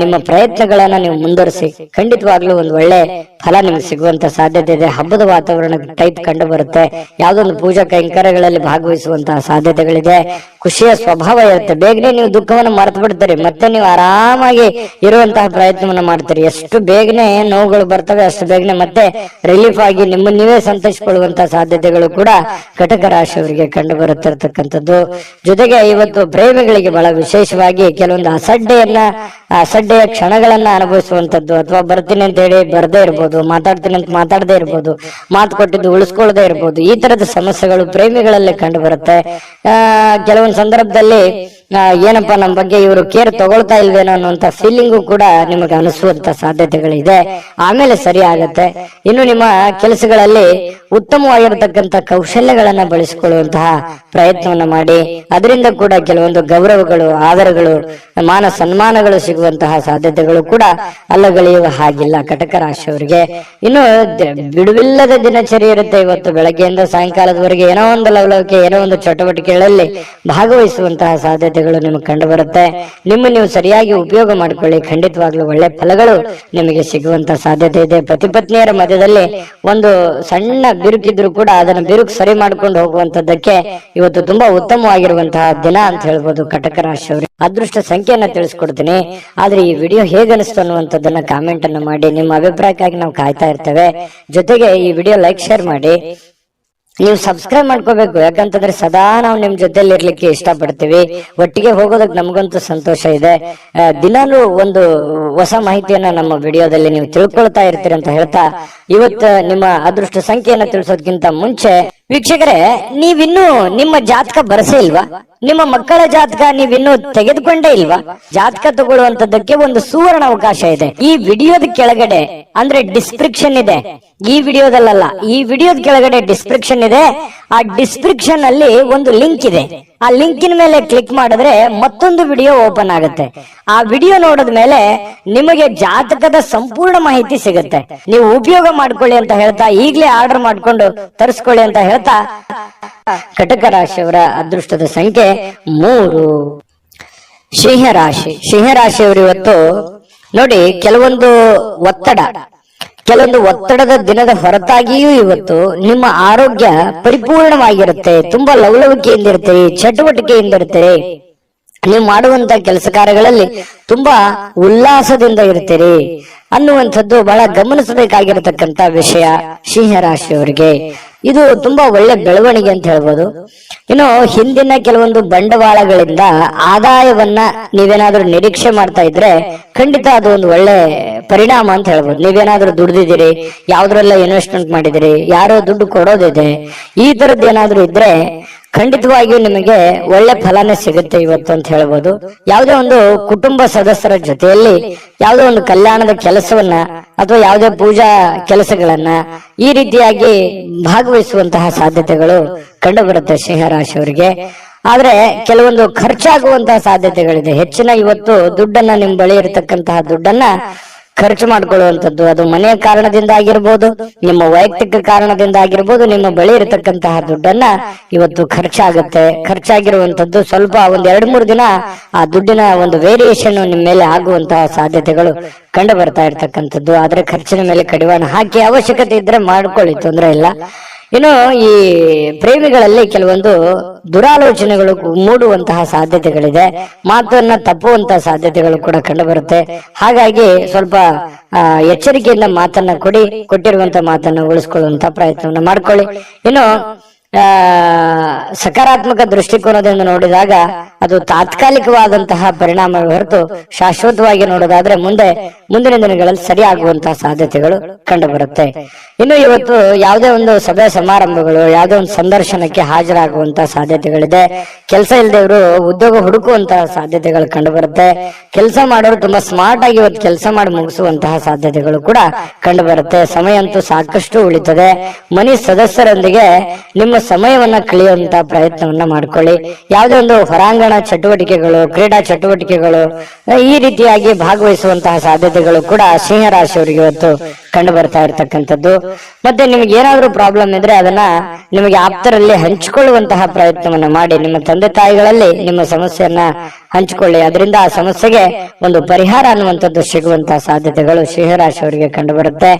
ನಿಮ್ಮ ಪ್ರಯತ್ನಗಳನ್ನ ನೀವು ಮುಂದುವರಿಸಿ, ಖಂಡಿತವಾಗ್ಲೂ ಒಂದು ಒಳ್ಳೆ ಫಲ ನಿಮ್ಗೆ ಸಿಗುವಂತ ಸಾಧ್ಯತೆ ಇದೆ. ಹಬ್ಬದ ವಾತಾವರಣ ಟೈಪ್ ಕಂಡು ಬರುತ್ತೆ. ಯಾವ್ದೊಂದು ಪೂಜಾ ಕೈಂಕರ್ಯಗಳಲ್ಲಿ ಭಾಗವಹಿಸುವಂತಹ ಸಾಧ್ಯತೆಗಳಿದೆ. ಖುಷಿಯ ಸ್ವಭಾವ ಇರುತ್ತೆ. ಬೇಗನೆ ನೀವು ದುಃಖವನ್ನು ಮರೆತು ಬಿಡ್ತೀರಿ, ಮತ್ತೆ ನೀವು ಆರಾಮಾಗಿ ಇರುವಂತಹ ಪ್ರಯತ್ನವನ್ನ ಮಾಡ್ತೀರಿ. ಎಷ್ಟು ಬೇಗನೆ ನೋವುಗಳು ಬರ್ತವೆ ಅಷ್ಟು ಬೇಗನೆ ಮತ್ತೆ ರಿಲೀಫ್ ಆಗಿ ನಿಮ್ಮ ನೀವೇ ಸಂತೈಸಿಕೊಳ್ಳುವಂತಹ ಸಾಧ್ಯತೆಗಳು ಕೂಡ ಕಟಕ ರಾಶಿಯವರಿಗೆ ಕಂಡು ಬರುತ್ತಿರ್ತಕ್ಕಂಥದ್ದು. ಜೊತೆಗೆ ಇವತ್ತು ಪ್ರೇಮಿಗಳಿಗೆ ಬಹಳ ವಿಶೇಷವಾಗಿ ಕೆಲವೊಂದು ಅಸಡ್ಡೆಯ ಕ್ಷಣಗಳನ್ನ ಅನುಭವಿಸುವಂತದ್ದು, ಅಥವಾ ಬರ್ತೀನಿ ಅಂತ ಹೇಳಿ ಬರ್ದೇ ಇರ್ಬೋದು, ಮಾತಾಡ್ತೀನಿ ಅಂತ ಮಾತಾಡದೇ ಇರ್ಬೋದು, ಮಾತು ಕೊಟ್ಟಿದ್ದು ಉಳಿಸ್ಕೊಳ್ಳದೆ ಇರ್ಬೋದು. ಈ ತರದ ಸಮಸ್ಯೆಗಳು ಪ್ರೇಮಿಗಳಲ್ಲಿ ಕಂಡು ಬರುತ್ತೆ. ಕೆಲವೊಂದು ಸಂದರ್ಭದಲ್ಲಿ ಏನಪ್ಪಾ ನಮ್ಮ ಬಗ್ಗೆ ಇವರು ಕೇರ್ ತಗೊಳ್ತಾ ಇಲ್ವೇನೋ ಅನ್ನುವಂತ ಫೀಲಿಂಗು ಕೂಡ ನಿಮಗೆ ಅನಿಸುವಂತ ಸಾಧ್ಯತೆಗಳಿದೆ. ಆಮೇಲೆ ಸರಿ ಆಗತ್ತೆ. ಇನ್ನು ನಿಮ್ಮ ಕೆಲಸಗಳಲ್ಲಿ ಉತ್ತಮವಾಗಿರತಕ್ಕಂತ ಕೌಶಲ್ಯಗಳನ್ನ ಬಳಸಿಕೊಳ್ಳುವಂತಹ ಪ್ರಯತ್ನವನ್ನ ಮಾಡಿ, ಅದರಿಂದ ಕೂಡ ಕೆಲವೊಂದು ಗೌರವಗಳು, ಆದರಗಳು, ಮಾನ ಸನ್ಮಾನಗಳು ಸಿಗುವಂತಹ ಸಾಧ್ಯತೆಗಳು ಕೂಡ ಅಲ್ಲಗಳೆಯುವ ಹಾಗಿಲ್ಲ ಕಟಕ ರಾಶಿಯವರಿಗೆ. ಇನ್ನು ಬಿಡುವಿಲ್ಲದ ದಿನಚರಿ ಇರುತ್ತೆ. ಇವತ್ತು ಬೆಳಗ್ಗೆಯಿಂದ ಸಾಯಂಕಾಲದವರೆಗೆ ಏನೋ ಒಂದು ಲವಲವಿಕೆ, ಏನೋ ಒಂದು ಚಟುವಟಿಕೆಗಳಲ್ಲಿ ಭಾಗವಹಿಸುವಂತಹ ಸಾಧ್ಯತೆಗಳು ನಿಮಗೆ ಕಂಡು ಬರುತ್ತೆ. ನೀವು ಸರಿಯಾಗಿ ಉಪಯೋಗ ಮಾಡಿಕೊಳ್ಳಿ, ಖಂಡಿತವಾಗ್ಲೂ ಒಳ್ಳೆ ಫಲಗಳು ನಿಮಗೆ ಸಿಗುವಂತ ಸಾಧ್ಯತೆ ಇದೆ. ಪತಿ ಪತ್ನಿಯರ ಮಧ್ಯದಲ್ಲಿ ಒಂದು ಸಣ್ಣ ಬಿರುಕಿದ್ರು ಕೂಡ ಅದನ್ನ ಬಿರುಕು ಸರಿ ಮಾಡ್ಕೊಂಡು ಹೋಗುವಂತದ್ದಕ್ಕೆ ಇವತ್ತು ತುಂಬಾ ಉತ್ತಮವಾಗಿರುವಂತಹ ದಿನ ಅಂತ ಹೇಳ್ಬೋದು ಕಟಕ ರಾಶಿಯವರು. ಅದೃಷ್ಟ ಸಂಖ್ಯೆಯನ್ನ ತಿಳಿಸ್ಕೊಡ್ತೀನಿ. ಆದ್ರೆ ಈ ವಿಡಿಯೋ ಹೇಗನಿಸ್ತು ಅನ್ನುವಂಥದ್ದನ್ನ ಕಾಮೆಂಟ್ ಅನ್ನು ಮಾಡಿ. ನಿಮ್ಮ ಅಭಿಪ್ರಾಯಕ್ಕಾಗಿ ನಾವು ಕಾಯ್ತಾ ಇರ್ತೇವೆ. ಜೊತೆಗೆ ಈ ವಿಡಿಯೋ ಲೈಕ್ ಶೇರ್ ಮಾಡಿ. ನೀವು ಸಬ್ಸ್ಕ್ರೈಬ್ ಮಾಡ್ಕೋಬೇಕು, ಯಾಕಂತಂದ್ರೆ ಸದಾ ನಾವು ನಿಮ್ ಜೊತೆಲಿ ಇರ್ಲಿಕ್ಕೆ ಇಷ್ಟಪಡ್ತೀವಿ. ಒಟ್ಟಿಗೆ ಹೋಗೋದಕ್ಕೆ ನಮಗಂತೂ ಸಂತೋಷ ಇದೆ. ದಿನಾನು ಒಂದು ಹೊಸ ಮಾಹಿತಿಯನ್ನ ನಮ್ಮ ವಿಡಿಯೋದಲ್ಲಿ ನೀವು ತಿಳ್ಕೊಳ್ತಾ ಇರ್ತೀರಿ ಅಂತ ಹೇಳ್ತಾ, ಇವತ್ತು ನಿಮ್ಮ ಅದೃಷ್ಟ ಸಂಖ್ಯೆಯನ್ನ ತಿಳಿಸೋದಕ್ಕಿಂತ ಮುಂಚೆ ವೀಕ್ಷಕರೇ, ನೀವಿನ್ನೂ ನಿಮ್ಮ ಜಾತಕ ಬರಸೇ ಇಲ್ವಾ? ನಿಮ್ಮ ಮಕ್ಕಳ ಜಾತಕ ನೀವಿನ್ನೂ ತೆಗೆದುಕೊಂಡೇ ಇಲ್ವಾ? ಜಾತಕ ತಗೊಳ್ಳುವಂತದ್ದಕ್ಕೆ ಒಂದು ಸುವರ್ಣ ಅವಕಾಶ ಇದೆ. ಈ ವಿಡಿಯೋದ ಕೆಳಗಡೆ ಅಂದ್ರೆ ಡಿಸ್ಕ್ರಿಪ್ಷನ್ ಇದೆ, ಈ ವಿಡಿಯೋದಲ್ಲ, ಈ ವಿಡಿಯೋದ ಕೆಳಗಡೆ ಡಿಸ್ಕ್ರಿಪ್ಷನ್ ಇದೆ. ಆ ಡಿಸ್ಕ್ರಿಪ್ಷನ್ ಅಲ್ಲಿ ಒಂದು ಲಿಂಕ್ ಇದೆ. ಆ ಲಿಂಕಿನ ಮೇಲೆ ಕ್ಲಿಕ್ ಮಾಡಿದ್ರೆ ಮತ್ತೊಂದು ವಿಡಿಯೋ ಓಪನ್ ಆಗುತ್ತೆ. ಆ ವಿಡಿಯೋ ನೋಡಿದ ಮೇಲೆ ನಿಮಗೆ ಜಾತಕದ ಸಂಪೂರ್ಣ ಮಾಹಿತಿ ಸಿಗುತ್ತೆ. ನೀವು ಉಪಯೋಗ ಮಾಡ್ಕೊಳ್ಳಿ ಅಂತ ಹೇಳ್ತಾ, ಈಗಲೇ ಆರ್ಡರ್ ಮಾಡ್ಕೊಂಡು ತರಿಸ್ಕೊಳ್ಳಿ ಅಂತ ಹೇಳ್ತಾ, ಕಟಕ ರಾಶಿಯವರ ಅದೃಷ್ಟದ ಸಂಖ್ಯೆ 3. ಸಿಂಹರಾಶಿಯವರು ಇವತ್ತು ನೋಡಿ, ಕೆಲವೊಂದು ಒತ್ತಡದ ದಿನದ ಹೊರತಾಗಿಯೂ ಇವತ್ತು ನಿಮ್ಮ ಆರೋಗ್ಯ ಪರಿಪೂರ್ಣವಾಗಿರುತ್ತೆ. ತುಂಬಾ ಲವಲವಿಕೆಯಿಂದ ಇರ್ತೀರಿ, ಚಟುವಟಿಕೆಯಿಂದ ಇರ್ತೀರಿ. ನೀವು ಮಾಡುವಂತ ಕೆಲಸ ಕಾರ್ಯಗಳಲ್ಲಿ ತುಂಬಾ ಉಲ್ಲಾಸದಿಂದ ಇರ್ತೀರಿ ಅನ್ನುವಂಥದ್ದು ಬಹಳ ಗಮನಿಸಬೇಕಾಗಿರತಕ್ಕಂತ ವಿಷಯ ಸಿಂಹರಾಶಿಯವರಿಗೆ. ಇದು ತುಂಬಾ ಒಳ್ಳೆ ಬೆಳವಣಿಗೆ ಅಂತ ಹೇಳ್ಬೋದು. ಇನ್ನು ಹಿಂದಿನ ಕೆಲವೊಂದು ಬಂಡವಾಳಗಳಿಂದ ಆದಾಯವನ್ನ ನೀವೇನಾದ್ರೂ ನಿರೀಕ್ಷೆ ಮಾಡ್ತಾ ಇದ್ರೆ ಖಂಡಿತ ಅದು ಒಂದು ಒಳ್ಳೆ ಪರಿಣಾಮ ಅಂತ ಹೇಳ್ಬೋದು. ನೀವೇನಾದ್ರೂ ದುಡ್ದಿದ್ದೀರಿ, ಯಾವ್ದ್ರೆಲ್ಲ ಇನ್ವೆಸ್ಟ್ಮೆಂಟ್ ಮಾಡಿದಿರಿ, ಯಾರೋ ದುಡ್ಡು ಕೊಡೋದಿದೆ, ಈ ತರದ್ದು ಏನಾದ್ರೂ ಇದ್ರೆ ಖಂಡಿತವಾಗಿಯೂ ನಿಮಗೆ ಒಳ್ಳೆ ಫಲನೇ ಸಿಗುತ್ತೆ ಇವತ್ತು ಅಂತ ಹೇಳ್ಬೋದು. ಯಾವುದೇ ಒಂದು ಕುಟುಂಬ ಸದಸ್ಯರ ಜೊತೆಯಲ್ಲಿ ಯಾವುದೋ ಒಂದು ಕಲ್ಯಾಣದ ಕೆಲಸವನ್ನ ಅಥವಾ ಯಾವುದೇ ಪೂಜಾ ಕೆಲಸಗಳನ್ನ ಈ ರೀತಿಯಾಗಿ ಭಾಗವಹಿಸುವಂತಹ ಸಾಧ್ಯತೆಗಳು ಕಂಡು ಬರುತ್ತೆ ಸಿಂಹರಾಶಿಯವರಿಗೆ. ಆದ್ರೆ ಕೆಲವೊಂದು ಖರ್ಚಾಗುವಂತಹ ಸಾಧ್ಯತೆಗಳಿದೆ. ಹೆಚ್ಚಿನ ಇವತ್ತು ದುಡ್ಡನ್ನ ನಿಮ್ ಬಳಿ ಇರತಕ್ಕಂತಹ ದುಡ್ಡನ್ನ ಖರ್ಚು ಮಾಡ್ಕೊಳ್ಳುವಂಥದ್ದು, ಅದು ಮನೆಯ ಕಾರಣದಿಂದ ಆಗಿರ್ಬೋದು, ನಿಮ್ಮ ವೈಯಕ್ತಿಕ ಕಾರಣದಿಂದ ಆಗಿರ್ಬೋದು, ನಿಮ್ಮ ಬಳಿ ಇರತಕ್ಕಂತಹ ದುಡ್ಡನ್ನ ಇವತ್ತು ಖರ್ಚಾಗಿರುವಂತದ್ದು ಸ್ವಲ್ಪ ಒಂದ್ 2-3 ದಿನ ಆ ದುಡ್ಡಿನ ಒಂದು ವೇರಿಯೇಷನ್ ನಿಮ್ಮ ಮೇಲೆ ಆಗುವಂತಹ ಸಾಧ್ಯತೆಗಳು ಕಂಡು ಬರ್ತಾ ಇರ್ತಕ್ಕಂಥದ್ದು. ಆದ್ರೆ ಖರ್ಚಿನ ಮೇಲೆ ಕಡಿವಾಣ ಹಾಕಿ ಅವಶ್ಯಕತೆ ಇದ್ರೆ ಮಾಡ್ಕೊಳ್ಳಿ, ತೊಂದರೆ ಇಲ್ಲ. ಇನ್ನು ಈ ಪ್ರೇಮಿಗಳಲ್ಲಿ ಕೆಲವೊಂದು ದುರಾಲೋಚನೆಗಳು ಮೂಡುವಂತಹ ಸಾಧ್ಯತೆಗಳಿದೆ, ಮಾತನ್ನ ತಪ್ಪುವಂತಹ ಸಾಧ್ಯತೆಗಳು ಕೂಡ ಕಂಡು ಬರುತ್ತೆ. ಹಾಗಾಗಿ ಸ್ವಲ್ಪ ಎಚ್ಚರಿಕೆಯಿಂದ ಮಾತನ್ನ ಕೊಟ್ಟಿರುವಂತಹ ಮಾತನ್ನ ಉಳಿಸ್ಕೊಳ್ಳುವಂತ ಪ್ರಯತ್ನವನ್ನ ಮಾಡ್ಕೊಳ್ಳಿ. ಇನ್ನು ಸಕಾರಾತ್ಮಕ ದೃಷ್ಟಿಕೋನದಿಂದ ನೋಡಿದಾಗ ಅದು ತಾತ್ಕಾಲಿಕವಾದಂತಹ ಪರಿಣಾಮ ಹೊರತು ಶಾಶ್ವತವಾಗಿ ನೋಡೋದಾದ್ರೆ ಮುಂದಿನ ದಿನಗಳಲ್ಲಿ ಸರಿಯಾಗುವಂತಹ ಸಾಧ್ಯತೆಗಳು ಕಂಡು ಬರುತ್ತೆ. ಇನ್ನು ಇವತ್ತು ಯಾವುದೇ ಒಂದು ಸಭೆ ಸಮಾರಂಭಗಳು, ಯಾವುದೇ ಒಂದು ಸಂದರ್ಶನಕ್ಕೆ ಹಾಜರಾಗುವಂತಹ ಸಾಧ್ಯತೆಗಳಿದೆ. ಕೆಲಸ ಇಲ್ಲದವರು ಉದ್ಯೋಗ ಹುಡುಕುವಂತಹ ಸಾಧ್ಯತೆಗಳು ಕಂಡು ಬರುತ್ತೆ. ಕೆಲಸ ಮಾಡೋರು ತುಂಬಾ ಸ್ಮಾರ್ಟ್ ಆಗಿ ಇವತ್ತು ಕೆಲಸ ಮಾಡಿ ಮುಗಿಸುವಂತಹ ಸಾಧ್ಯತೆಗಳು ಕೂಡ ಕಂಡು ಬರುತ್ತೆ. ಸಮಯ ಅಂತೂ ಸಾಕಷ್ಟು ಉಳಿತದೆ. ಮನೆ ಸದಸ್ಯರೊಂದಿಗೆ ನಿಮ್ಮ ಸಮಯವನ್ನ ಕಳೆಯುವಂತಹ ಪ್ರಯತ್ನವನ್ನ ಮಾಡ್ಕೊಳ್ಳಿ. ಯಾವುದೇ ಒಂದು ಹೊರಾಂಗಣ ಚಟುವಟಿಕೆಗಳು, ಕ್ರೀಡಾ ಚಟುವಟಿಕೆಗಳು ಈ ರೀತಿಯಾಗಿ ಭಾಗವಹಿಸುವಂತಹ ಸಾಧ್ಯತೆಗಳು ಕೂಡ ಸಿಂಹರಾಶಿಯವರಿಗೆ ಇವತ್ತು ಕಂಡು ಬರ್ತಾ ಇರ್ತಕ್ಕಂಥದ್ದು. ಮತ್ತೆ ನಿಮ್ಗೆ ಏನಾದ್ರೂ ಪ್ರಾಬ್ಲಮ್ ಇದ್ರೆ ಅದನ್ನ ನಿಮಗೆ ಆಪ್ತರಲ್ಲಿ ಹಂಚಿಕೊಳ್ಳುವಂತಹ ಪ್ರಯತ್ನವನ್ನ ಮಾಡಿ. ನಿಮ್ಮ ತಂದೆ ತಾಯಿಗಳಲ್ಲಿ ನಿಮ್ಮ ಸಮಸ್ಯೆಯನ್ನ ಹಂಚಿಕೊಳ್ಳಿ, ಅದರಿಂದ ಆ ಸಮಸ್ಯೆಗೆ ಒಂದು ಪರಿಹಾರ ಅನ್ನುವಂಥದ್ದು ಸಿಗುವಂತಹ ಸಾಧ್ಯತೆಗಳು ಸಿಂಹರಾಶಿಯವರಿಗೆ ಕಂಡು ಬರುತ್ತೆ.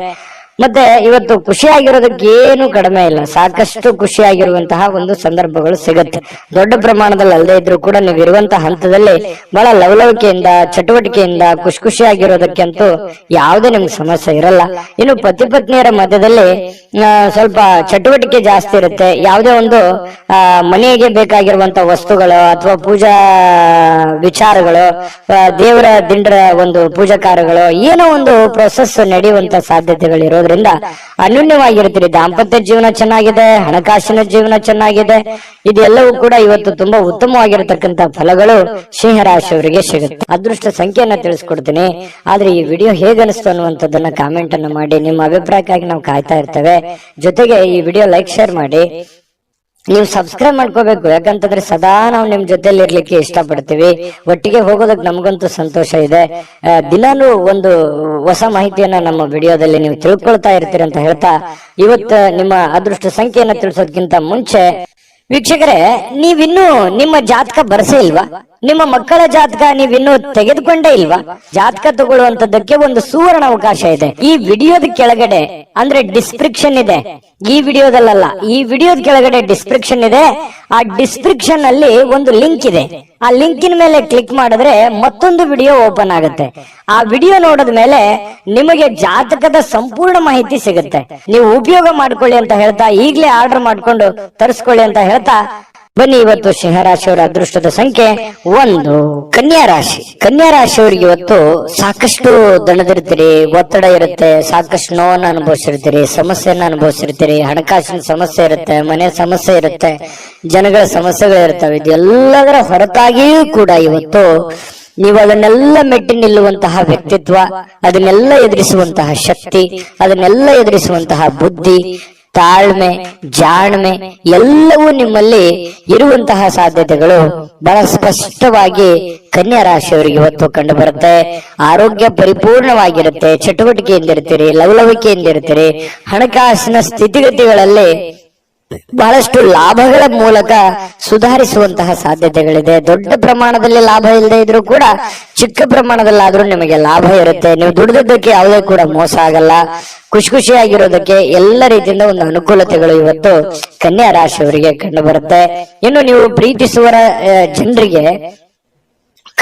ಮತ್ತೆ ಇವತ್ತು ಖುಷಿಯಾಗಿರೋದಕ್ಕೆ ಏನು ಕಡಿಮೆ ಇಲ್ಲ, ಸಾಕಷ್ಟು ಖುಷಿಯಾಗಿರುವಂತಹ ಒಂದು ಸಂದರ್ಭಗಳು ಸಿಗುತ್ತೆ. ದೊಡ್ಡ ಪ್ರಮಾಣದಲ್ಲಿ ಅಲ್ಲದೆ ಇದ್ರೂ ಕೂಡ ನೀವು ಇರುವಂತಹ ಹಂತದಲ್ಲಿ ಬಹಳ ಲವಲವಿಕೆಯಿಂದ ಚಟುವಟಿಕೆಯಿಂದ ಖುಷಿಯಾಗಿರೋದಕ್ಕಂತೂ ಯಾವುದೇ ನಿಮ್ಗೆ ಸಮಸ್ಯೆ ಇರಲ್ಲ. ಇನ್ನು ಪತಿ ಪತ್ನಿಯರ ಮಧ್ಯದಲ್ಲಿ ಸ್ವಲ್ಪ ಚಟುವಟಿಕೆ ಜಾಸ್ತಿ ಇರುತ್ತೆ. ಯಾವುದೇ ಒಂದು ಮನೆಗೆ ಬೇಕಾಗಿರುವಂತಹ ವಸ್ತುಗಳು ಅಥವಾ ಪೂಜಾ ವಿಚಾರಗಳು, ದೇವರ ದಿಂಡರ ಒಂದು ಪೂಜಾ ಕಾರ್ಯಗಳು, ಏನೋ ಒಂದು ಪ್ರೊಸೆಸ್ ನಡೆಯುವಂತ ಸಾಧ್ಯತೆಗಳಿರೋದ್ರಿಂದ ಅನ್ಯೋನ್ಯವಾಗಿರ್ತೀರಿ. ದಾಂಪತ್ಯ ಜೀವನ ಚೆನ್ನಾಗಿದೆ, ಹಣಕಾಸಿನ ಜೀವನ ಚೆನ್ನಾಗಿದೆ. ಇದೆಲ್ಲವೂ ಕೂಡ ಇವತ್ತು ತುಂಬಾ ಉತ್ತಮವಾಗಿರತಕ್ಕಂತ ಫಲಗಳು ಸಿಂಹರಾಶಿಯವರಿಗೆ ಸಿಗುತ್ತೆ. ಅದೃಷ್ಟ ಸಂಖ್ಯೆಯನ್ನ ತಿಳಿಸ್ಕೊಡ್ತೀನಿ. ಆದ್ರೆ ಈ ವಿಡಿಯೋ ಹೇಗನಿಸ್ತು ಅನ್ನುವಂಥದ್ದನ್ನ ಕಾಮೆಂಟ್ ಅನ್ನು ಮಾಡಿ. ನಿಮ್ಮ ಅಭಿಪ್ರಾಯಕ್ಕಾಗಿ ನಾವು ಕಾಯ್ತಾ ಇರ್ತೇವೆ. ಜೊತೆಗೆ ಈ ವಿಡಿಯೋ ಲೈಕ್ ಶೇರ್ ಮಾಡಿ. ನೀವು ಸಬ್ಸ್ಕ್ರೈಬ್ ಮಾಡ್ಕೋಬೇಕು, ಯಾಕಂತಂದ್ರೆ ಸದಾ ನಾವು ನಿಮ್ ಜೊತೆಲಿ ಇರ್ಲಿಕ್ಕೆ ಇಷ್ಟಪಡ್ತೀವಿ. ಒಟ್ಟಿಗೆ ಹೋಗೋದಕ್ಕೆ ನಮಗಂತೂ ಸಂತೋಷ ಇದೆ. ದಿನಾನು ಒಂದು ಹೊಸ ಮಾಹಿತಿಯನ್ನ ನಮ್ಮ ವಿಡಿಯೋದಲ್ಲಿ ನೀವು ತಿಳ್ಕೊಳ್ತಾ ಇರ್ತೀರಿ ಅಂತ ಹೇಳ್ತಾ, ಇವತ್ತು ನಿಮ್ಮ ಅದೃಷ್ಟ ಸಂಖ್ಯೆಯನ್ನ ತಿಳಿಸೋದಕ್ಕಿಂತ ಮುಂಚೆ ವೀಕ್ಷಕರೇ, ನೀವಿನ್ನೂ ನಿಮ್ಮ ಜಾತಕ ಬರಸೇ ಇಲ್ವಾ? ನಿಮ್ಮ ಮಕ್ಕಳ ಜಾತಕ ನೀವಿನ್ನೂ ತೆಗೆದುಕೊಂಡೇ ಇಲ್ವಾ? ಜಾತಕ ತಗೊಳ್ಳುವಂತದ್ದಕ್ಕೆ ಒಂದು ಸುವರ್ಣ ಅವಕಾಶ ಇದೆ. ಈ ವಿಡಿಯೋದ ಕೆಳಗಡೆ ಅಂದ್ರೆ ಡಿಸ್ಕ್ರಿಪ್ಷನ್ ಇದೆ, ಈ ವಿಡಿಯೋದಲ್ಲ, ಈ ವಿಡಿಯೋದ ಕೆಳಗಡೆ ಡಿಸ್ಕ್ರಿಪ್ಷನ್ ಇದೆ. ಆ ಡಿಸ್ಕ್ರಿಪ್ಷನ್ ಅಲ್ಲಿ ಒಂದು ಲಿಂಕ್ ಇದೆ. ಆ ಲಿಂಕಿನ ಮೇಲೆ ಕ್ಲಿಕ್ ಮಾಡಿದ್ರೆ ಮತ್ತೊಂದು ವಿಡಿಯೋ ಓಪನ್ ಆಗುತ್ತೆ. ಆ ವಿಡಿಯೋ ನೋಡಿದ ಮೇಲೆ ನಿಮಗೆ ಜಾತಕದ ಸಂಪೂರ್ಣ ಮಾಹಿತಿ ಸಿಗುತ್ತೆ. ನೀವು ಉಪಯೋಗ ಮಾಡ್ಕೊಳ್ಳಿ ಅಂತ ಹೇಳ್ತಾ, ಈಗಲೇ ಆರ್ಡರ್ ಮಾಡ್ಕೊಂಡು ತರಿಸ್ಕೊಳ್ಳಿ ಅಂತ ಹೇಳ್ತಾ, ಬನ್ನಿ ಇವತ್ತು ಸಿಂಹರಾಶಿಯವರ ಅದೃಷ್ಟದ ಸಂಖ್ಯೆ 1. ಕನ್ಯಾ ರಾಶಿ. ಕನ್ಯಾ ರಾಶಿಯವರಿಗೆ ಇವತ್ತು ಸಾಕಷ್ಟು ದಣದಿರ್ತೀರಿ, ಒತ್ತಡ ಇರುತ್ತೆ, ಸಾಕಷ್ಟು ನೋವನ್ನು ಅನುಭವಿಸಿರ್ತೀರಿ, ಸಮಸ್ಯೆಯನ್ನ ಅನುಭವಿಸಿರ್ತೀರಿ, ಹಣಕಾಸಿನ ಸಮಸ್ಯೆ ಇರುತ್ತೆ, ಮನೆ ಸಮಸ್ಯೆ ಇರುತ್ತೆ, ಜನಗಳ ಸಮಸ್ಯೆಗಳು ಇರ್ತವೆ. ಇದೆಲ್ಲದರ ಹೊರತಾಗಿಯೂ ಕೂಡ ಇವತ್ತು ನೀವು ಅದನ್ನೆಲ್ಲ ಮೆಟ್ಟಿ ನಿಲ್ಲುವಂತಹ ವ್ಯಕ್ತಿತ್ವ, ಅದನ್ನೆಲ್ಲ ಎದುರಿಸುವಂತಹ ಶಕ್ತಿ, ಅದನ್ನೆಲ್ಲ ಎದುರಿಸುವಂತಹ ಬುದ್ಧಿ, ತಾಳ್ಮೆ, ಜಾಣ್ಮೆ ಎಲ್ಲವೂ ನಿಮ್ಮಲ್ಲಿ ಇರುವಂತಹ ಸಾಧ್ಯತೆಗಳು ಬಹಳ ಸ್ಪಷ್ಟವಾಗಿ ಕನ್ಯಾ ರಾಶಿಯವರಿಗೆ ಇವತ್ತು ಕಂಡು ಬರುತ್ತೆ. ಆರೋಗ್ಯ ಪರಿಪೂರ್ಣವಾಗಿರುತ್ತೆ, ಚಟುವಟಿಕೆಯಿಂದಿರ್ತೀರಿ, ಲವಲವಿಕೆಯಿಂದಿರ್ತೀರಿ, ಹಣಕಾಸಿನ ಸ್ಥಿತಿಗತಿಗಳಲ್ಲಿ ಬಹಳಷ್ಟು ಲಾಭಗಳ ಮೂಲಕ ಸುಧಾರಿಸುವಂತಹ ಸಾಧ್ಯತೆಗಳಿದೆ. ದೊಡ್ಡ ಪ್ರಮಾಣದಲ್ಲಿ ಲಾಭ ಇಲ್ಲದೆ ಇದ್ರೂ ಕೂಡ ಚಿಕ್ಕ ಪ್ರಮಾಣದಲ್ಲಾದ್ರೂ ನಿಮಗೆ ಲಾಭ ಇರುತ್ತೆ. ನೀವು ದುಡಿದಕ್ಕೆ ಯಾವುದೇ ಕೂಡ ಮೋಸ ಆಗಲ್ಲ. ಖುಷಿಯಾಗಿರೋದಕ್ಕೆ ಎಲ್ಲ ರೀತಿಯಿಂದ ಒಂದು ಅನುಕೂಲತೆಗಳು ಇವತ್ತು ಕನ್ಯಾ ರಾಶಿಯವರಿಗೆ ಕಂಡು ಬರುತ್ತೆ. ಇನ್ನು ನೀವು ಪ್ರೀತಿಸುವ ಜನರಿಗೆ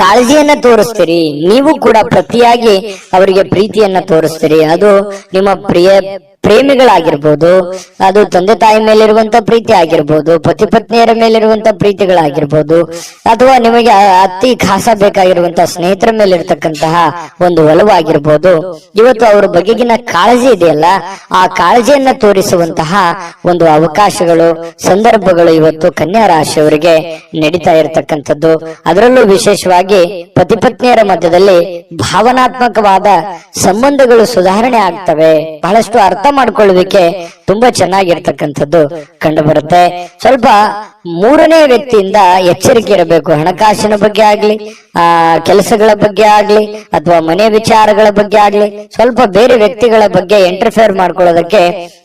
ಕಾಳಜಿಯನ್ನ ತೋರಿಸ್ತೀರಿ, ನೀವು ಕೂಡ ಪ್ರತಿಯಾಗಿ ಅವರಿಗೆ ಪ್ರೀತಿಯನ್ನ ತೋರಿಸ್ತೀರಿ. ಅದು ನಿಮ್ಮ ಪ್ರೇಮಿಗಳಾಗಿರ್ಬೋದು, ಅದು ತಂದೆ ತಾಯಿ ಮೇಲಿರುವಂತ ಪ್ರೀತಿ ಆಗಿರ್ಬೋದು, ಪತಿ ಪತ್ನಿಯರ ಮೇಲಿರುವಂತ ಪ್ರೀತಿಗಳಾಗಿರ್ಬೋದು, ಅಥವಾ ನಿಮಗೆ ಅತಿ ಖಾಸ ಬೇಕಾಗಿರುವಂತ ಸ್ನೇಹಿತರ ಮೇಲಿರ್ತಕ್ಕಂತಹ ಒಂದು ಒಲವಾಗಿರ್ಬೋದು. ಇವತ್ತು ಅವರ ಬಗೆಗಿನ ಕಾಳಜಿ ಇದೆಯಲ್ಲ, ಆ ಕಾಳಜಿಯನ್ನ ತೋರಿಸುವಂತಹ ಒಂದು ಅವಕಾಶಗಳು, ಸಂದರ್ಭಗಳು ಇವತ್ತು ಕನ್ಯಾ ರಾಶಿಯವರಿಗೆ ನಡೀತಾ ಇರತಕ್ಕಂಥದ್ದು. ಅದರಲ್ಲೂ ವಿಶೇಷವಾಗಿ ಪತಿ ಪತ್ನಿಯರ ಮಧ್ಯದಲ್ಲಿ ಭಾವನಾತ್ಮಕವಾದ ಸಂಬಂಧಗಳು ಸುಧಾರಣೆ ಆಗ್ತವೆ. ಬಹಳಷ್ಟು ಅರ್ಥ ಮಾಡ್ಕೊಳ್ಳುವಿಕೆ ತುಂಬಾ ಚೆನ್ನಾಗಿರ್ತಕ್ಕಂಥದ್ದು ಕಂಡು ಬರುತ್ತೆ. ಸ್ವಲ್ಪ ಮೂರನೇ ವ್ಯಕ್ತಿಯಿಂದ ಎಚ್ಚರಿಕೆ ಇರಬೇಕು. ಹಣಕಾಸಿನ ಬಗ್ಗೆ ಆಗ್ಲಿ, ಕೆಲಸಗಳ ಬಗ್ಗೆ ಆಗ್ಲಿ, ಅಥವಾ ಮನೆ ವಿಚಾರಗಳ ಬಗ್ಗೆ ಆಗ್ಲಿ, ಸ್ವಲ್ಪ ಬೇರೆ ವ್ಯಕ್ತಿಗಳ ಬಗ್ಗೆ ಇಂಟರ್ಫಿಯರ್ ಮಾಡ್ಕೊಳ್ಳೋದಕ್ಕೆ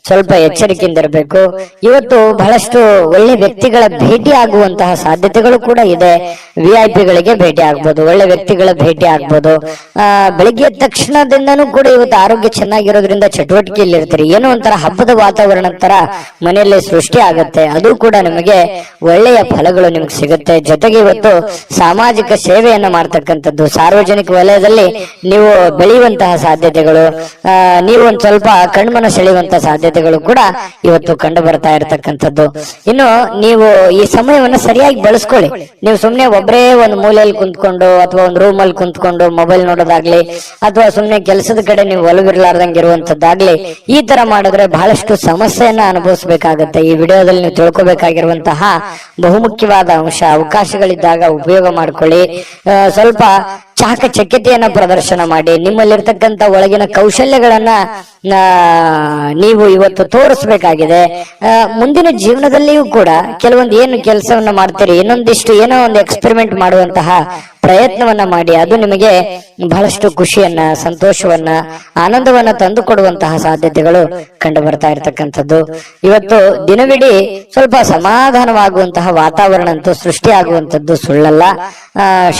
ಸ್ವಲ್ಪ ಎಚ್ಚರಿಕೆಯಿಂದ ಇರಬೇಕು. ಇವತ್ತು ಬಹಳಷ್ಟು ಒಳ್ಳೆ ವ್ಯಕ್ತಿಗಳ ಭೇಟಿ ಆಗುವಂತಹ ಸಾಧ್ಯತೆಗಳು ಕೂಡ ಇದೆ. VIP ಗಳಿಗೆ ಭೇಟಿ ಆಗ್ಬೋದು, ಒಳ್ಳೆ ವ್ಯಕ್ತಿಗಳ ಭೇಟಿ ಆಗ್ಬೋದು. ಬೆಳಿಗ್ಗೆ ತಕ್ಷಣದಿಂದನೂ ಕೂಡ ಇವತ್ತು ಆರೋಗ್ಯ ಚೆನ್ನಾಗಿರೋದ್ರಿಂದ ಚಟುವಟಿಕೆಯಲ್ಲಿ ಇರ್ತೀರಿ. ಏನೋ ಒಂಥರ ಹಬ್ಬದ ವಾತಾವರಣ ತರ ಮನೆಯಲ್ಲಿ ಸೃಷ್ಟಿ ಆಗುತ್ತೆ. ಅದು ಕೂಡ ನಿಮಗೆ ಒಳ್ಳೆಯ ಫಲಗಳು ನಿಮ್ಗೆ ಸಿಗುತ್ತೆ. ಜೊತೆಗೆ ಇವತ್ತು ಸಾಮಾಜಿಕ ಸೇವೆಯನ್ನ ಮಾಡ್ತಕ್ಕಂಥದ್ದು, ಸಾರ್ವಜನಿಕ ವಲಯದಲ್ಲಿ ನೀವು ಬೆಳೆಯುವಂತಹ ಸಾಧ್ಯತೆಗಳು, ನೀವು ಒಂದ್ ಸ್ವಲ್ಪ ಕಣ್ಮನ ಸೆಳೆಯುವಂತಹ ಸಾಧ್ಯತೆಗಳು ಕೂಡ ಇವತ್ತು ಕಂಡು ಬರ್ತಾ ಇರತಕ್ಕಂಥದ್ದು. ಇನ್ನು ನೀವು ಈ ಸಮಯವನ್ನು ಸರಿಯಾಗಿ ಬಳಸ್ಕೊಳ್ಳಿ. ನೀವು ಸುಮ್ನೆ ಒಬ್ಬರೇ ಒಂದು ಮೂಲೆಯಲ್ಲಿ ಕುಂತ್ಕೊಂಡು ಅಥವಾ ಒಂದು ರೂಮ್ ಅಲ್ಲಿ ಕುಂತ್ಕೊಂಡು ಮೊಬೈಲ್ ನೋಡೋದಾಗ್ಲಿ, ಅಥವಾ ಸುಮ್ನೆ ಕೆಲಸದ ಕಡೆ ನೀವು ಒಲವಿರ್ಲಾರ್ದಂಗೆ ಇರುವಂತದ್ದಾಗ್ಲಿ, ಈ ತರ ಮಾಡಿದ್ರೆ ಬಹಳಷ್ಟು ಸಮಸ್ಯೆಯನ್ನ ಅನುಭವಿಸಬೇಕಾಗತ್ತೆ. ಈ ವಿಡಿಯೋದಲ್ಲಿ ನೀವು ತಿಳ್ಕೊಬೇಕಾಗಿರುವಂತಹ ಬಹುಮುಖ್ಯವಾದ ಅಂಶ, ಅವಕಾಶಗಳಿದ್ದಾಗ ಉಪಯೋಗ ಮಾಡ್ಕೊಳ್ಳಿ. ಸ್ವಲ್ಪ ಚಾಕಚಕ್ಯತೆಯನ್ನ ಪ್ರದರ್ಶನ ಮಾಡಿ, ನಿಮ್ಮಲ್ಲಿರ್ತಕ್ಕಂಥ ಒಳಗಿನ ಕೌಶಲ್ಯಗಳನ್ನ ನೀವು ಇವತ್ತು ತೋರಿಸ್ಬೇಕಾಗಿದೆ. ಮುಂದಿನ ಜೀವನದಲ್ಲಿಯೂ ಕೂಡ ಕೆಲವೊಂದು ಏನು ಕೆಲಸವನ್ನ ಮಾಡ್ತೀರಿ, ಇನ್ನೊಂದಿಷ್ಟು ಏನೋ ಒಂದು ಎಕ್ಸ್ಪೆರಿಮೆಂಟ್ ಮಾಡುವಂತಹ ಪ್ರಯತ್ನವನ್ನ ಮಾಡಿ. ಅದು ನಿಮಗೆ ಬಹಳಷ್ಟು ಖುಷಿಯನ್ನ, ಸಂತೋಷವನ್ನ, ಆನಂದವನ್ನ ತಂದು ಕೊಡುವಂತಹ ಸಾಧ್ಯತೆಗಳು ಕಂಡು ಬರ್ತಾ ಇರತಕ್ಕಂಥದ್ದು. ಇವತ್ತು ದಿನವಿಡೀ ಸ್ವಲ್ಪ ಸಮಾಧಾನವಾಗುವಂತಹ ವಾತಾವರಣ ಅಂತೂ ಸೃಷ್ಟಿ ಆಗುವಂತದ್ದು ಸುಳ್ಳಲ್ಲ.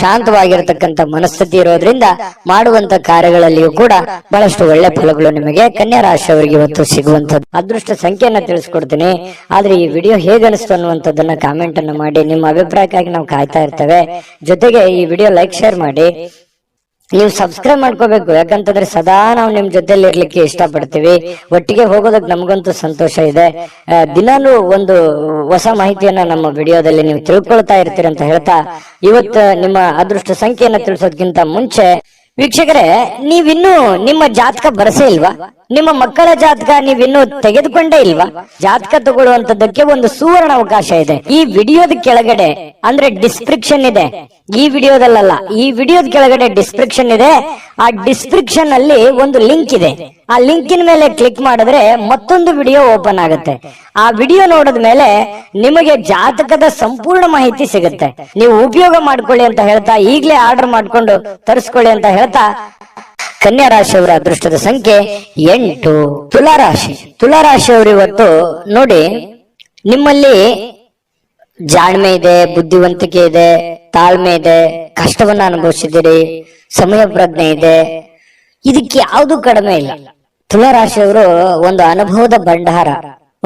ಶಾಂತವಾಗಿರತಕ್ಕಂಥ ಮನಸ್ಥಿತಿ ಇರೋದ್ರಿಂದ ಮಾಡುವಂತ ಕಾರ್ಯಗಳಲ್ಲಿಯೂ ಕೂಡ ಬಹಳಷ್ಟು ಒಳ್ಳೆ ಫಲಗಳು ನಿಮಗೆ ಕನ್ಯಾ ರಾಶಿಯವರಿಗೆ ಇವತ್ತು ಸಿಗುವಂತದ್ದು. ಅದೃಷ್ಟ ಸಂಖ್ಯೆಯನ್ನ ತಿಳಿಸ್ಕೊಡ್ತೀನಿ. ಆದ್ರೆ ಈ ವಿಡಿಯೋ ಹೇಗನಿಸ್ತು ಅನ್ನುವಂಥದ್ದನ್ನ ಕಾಮೆಂಟ್ ಅನ್ನು ಮಾಡಿ. ನಿಮ್ಮ ಅಭಿಪ್ರಾಯಕ್ಕಾಗಿ ನಾವು ಕಾಯ್ತಾ ಇರ್ತೇವೆ. ಜೊತೆಗೆ ಈ ವಿಡಿಯೋ ಲೈಕ್, ಶೇರ್ ಮಾಡಿ. ನೀವು ಸಬ್ಸ್ಕ್ರೈಬ್ ಮಾಡ್ಕೋಬೇಕು. ಯಾಕಂತಂದ್ರೆ ಸದಾ ನಾವು ನಿಮ್ ಜೊತೆಲಿ ಇರ್ಲಿಕ್ಕೆ ಇಷ್ಟಪಡ್ತೀವಿ. ಒಟ್ಟಿಗೆ ಹೋಗೋದಕ್ಕೆ ನಮಗಂತೂ ಸಂತೋಷ ಇದೆ. ದಿನಾಲೂ ಒಂದು ಹೊಸ ಮಾಹಿತಿಯನ್ನ ನಮ್ಮ ವಿಡಿಯೋದಲ್ಲಿ ನೀವು ತಿಳ್ಕೊಳ್ತಾ ಇರ್ತೀರಿ ಅಂತ ಹೇಳ್ತಾ, ಇವತ್ತು ನಿಮ್ಮ ಅದೃಷ್ಟ ಸಂಖ್ಯೆಯನ್ನ ತಿಳಿಸೋದಕ್ಕಿಂತ ಮುಂಚೆ ವೀಕ್ಷಕರೇ, ನೀವಿನ್ನೂ ನಿಮ್ಮ ಜಾತಕ ಬರಸೇ ಇಲ್ವಾ? ನಿಮ್ಮ ಮಕ್ಕಳ ಜಾತಕ ನೀವಿನ್ನೂ ತೆಗೆದುಕೊಂಡೇ ಇಲ್ವಾ? ಜಾತಕ ತಗೊಳ್ಳುವಂತದ್ದಕ್ಕೆ ಒಂದು ಸುವರ್ಣ ಅವಕಾಶ ಇದೆ. ಈ ವಿಡಿಯೋದ ಕೆಳಗಡೆ ಅಂದ್ರೆ ಡಿಸ್ಕ್ರಿಪ್ಷನ್ ಇದೆ. ಈ ವಿಡಿಯೋದಲ್ಲ, ಈ ವಿಡಿಯೋದ ಕೆಳಗಡೆ ಡಿಸ್ಕ್ರಿಪ್ಷನ್ ಇದೆ. ಆ ಡಿಸ್ಕ್ರಿಪ್ಷನ್ ಅಲ್ಲಿ ಒಂದು ಲಿಂಕ್ ಇದೆ. ಆ ಲಿಂಕಿನ ಮೇಲೆ ಕ್ಲಿಕ್ ಮಾಡಿದ್ರೆ ಮತ್ತೊಂದು ವಿಡಿಯೋ ಓಪನ್ ಆಗುತ್ತೆ. ಆ ವಿಡಿಯೋ ನೋಡಿದ ಮೇಲೆ ನಿಮಗೆ ಜಾತಕದ ಸಂಪೂರ್ಣ ಮಾಹಿತಿ ಸಿಗುತ್ತೆ. ನೀವು ಉಪಯೋಗ ಮಾಡ್ಕೊಳ್ಳಿ ಅಂತ ಹೇಳ್ತಾ, ಈಗಲೇ ಆರ್ಡರ್ ಮಾಡ್ಕೊಂಡು ತರಿಸ್ಕೊಳ್ಳಿ ಅಂತ ಹೇಳ್ತಾ, ಕನ್ಯಾ ರಾಶಿಯವರ ಅದೃಷ್ಟದ ಸಂಖ್ಯೆ 8. ತುಲಾರಾಶಿ. ತುಲಾರಾಶಿಯವರು ಇವತ್ತು ನೋಡಿ, ನಿಮ್ಮಲ್ಲಿ ಜಾಣ್ಮೆ ಇದೆ, ಬುದ್ಧಿವಂತಿಕೆ ಇದೆ, ತಾಳ್ಮೆ ಇದೆ, ಕಷ್ಟವನ್ನ ಅನುಭವಿಸಿದ್ದೀರಿ, ಸಮಯ ಪ್ರಜ್ಞೆ ಇದೆ. ಇದಕ್ಕೆ ಯಾವುದು ಕಡಿಮೆ ಇಲ್ಲ. ತುಲಾರಾಶಿಯವರು ಒಂದು ಅನುಭವದ ಭಂಡಾರ,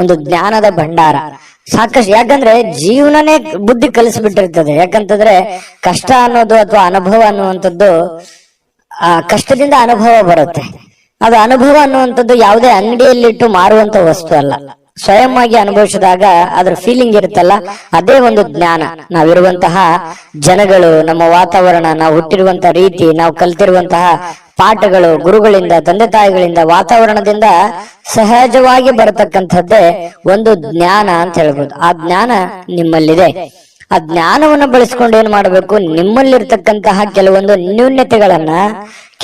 ಒಂದು ಜ್ಞಾನದ ಭಂಡಾರ ಸಾಕಷ್ಟು. ಯಾಕಂದ್ರೆ ಜೀವನನೇ ಬುದ್ಧಿ ಕಲಿಸ್ಬಿಟ್ಟಿರ್ತದೆ. ಯಾಕಂತಂದ್ರೆ ಕಷ್ಟ ಅನ್ನೋದು ಅಥವಾ ಅನುಭವ ಅನ್ನುವಂಥದ್ದು, ಆ ಕಷ್ಟದಿಂದ ಅನುಭವ ಬರುತ್ತೆ. ಅದು ಅನುಭವ ಅನ್ನುವಂಥದ್ದು ಯಾವುದೇ ಅಂಗಡಿಯಲ್ಲಿಟ್ಟು ಮಾರುವಂತ ವಸ್ತು ಅಲ್ಲ. ಸ್ವಯಂ ಆಗಿ ಅನುಭವಿಸಿದಾಗ ಅದ್ರ ಫೀಲಿಂಗ್ ಇರುತ್ತಲ್ಲ, ಅದೇ ಒಂದು ಜ್ಞಾನ. ನಾವಿರುವಂತಹ ಜನಗಳು, ನಮ್ಮ ವಾತಾವರಣ, ನಾವು ಹುಟ್ಟಿರುವಂತಹ ರೀತಿ, ನಾವು ಕಲ್ತಿರುವಂತಹ ಪಾಠಗಳು, ಗುರುಗಳಿಂದ, ತಂದೆ ತಾಯಿಗಳಿಂದ, ವಾತಾವರಣದಿಂದ ಸಹಜವಾಗಿ ಬರತಕ್ಕಂಥದ್ದೇ ಒಂದು ಜ್ಞಾನ ಅಂತ ಹೇಳ್ಬೋದು. ಆ ಜ್ಞಾನ ನಿಮ್ಮಲ್ಲಿದೆ. ಆ ಜ್ಞಾನವನ್ನು ಬಳಸ್ಕೊಂಡು ಏನ್ ಮಾಡಬೇಕು, ನಿಮ್ಮಲ್ಲಿರ್ತಕ್ಕಂತಹ ಕೆಲವೊಂದು ನ್ಯೂನ್ಯತೆಗಳನ್ನ,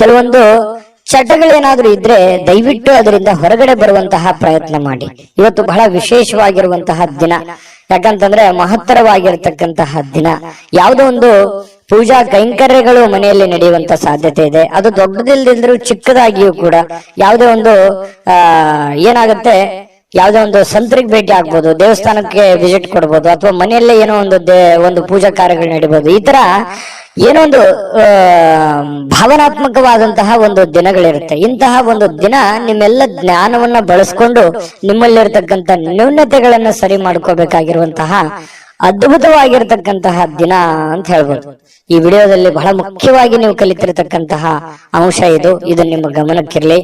ಕೆಲವೊಂದು ಚಟಗಳೇನಾದ್ರೂ ಇದ್ರೆ ದಯವಿಟ್ಟು ಅದರಿಂದ ಹೊರಗಡೆ ಬರುವಂತಹ ಪ್ರಯತ್ನ ಮಾಡಿ. ಇವತ್ತು ಬಹಳ ವಿಶೇಷವಾಗಿರುವಂತಹ ದಿನ, ಯಾಕಂತಂದ್ರೆ ಮಹತ್ತರವಾಗಿರ್ತಕ್ಕಂತಹ ದಿನ. ಯಾವುದೋ ಒಂದು ಪೂಜಾ ಕೈಂಕರ್ಯಗಳು ಮನೆಯಲ್ಲಿ ನಡೆಯುವಂತ ಸಾಧ್ಯತೆ ಇದೆ. ಅದು ದೊಡ್ಡದಿಲ್ದಿದ್ರು ಚಿಕ್ಕದಾಗಿಯೂ ಕೂಡ ಯಾವುದೇ ಒಂದು ಏನಾಗುತ್ತೆ, ಯಾವುದೇ ಒಂದು ಸಂತರಿಗೆ ಭೇಟಿ ಆಗ್ಬೋದು, ದೇವಸ್ಥಾನಕ್ಕೆ ವಿಸಿಟ್ ಕೊಡ್ಬೋದು, ಅಥವಾ ಮನೆಯಲ್ಲೇ ಏನೋ ಒಂದು ಪೂಜಾ ಕಾರ್ಯಗಳು ನಡೀಬಹುದು. ಈ ತರ ಏನೋ ಒಂದು ಭಾವನಾತ್ಮಕವಾದಂತಹ ಒಂದು ದಿನಗಳಿರುತ್ತೆ. ಇಂತಹ ಒಂದು ದಿನ ನಿಮ್ಮೆಲ್ಲ ಜ್ಞಾನವನ್ನ ಬಳಸ್ಕೊಂಡು ನಿಮ್ಮಲ್ಲಿರ್ತಕ್ಕಂಥ ನ್ಯೂನತೆಗಳನ್ನ ಸರಿ ಮಾಡ್ಕೋಬೇಕಾಗಿರುವಂತಹ ಅದ್ಭುತವಾಗಿರ್ತಕ್ಕಂತಹ ದಿನ ಅಂತ ಹೇಳ್ಬೋದು. ಈ ವಿಡಿಯೋದಲ್ಲಿ ಬಹಳ ಮುಖ್ಯವಾಗಿ ನೀವು ಕಲಿತಿರತಕ್ಕಂತಹ ಅಂಶ ಇದು ನಿಮ್ಮ ಗಮನಕ್ಕಿರ್ಲಿ.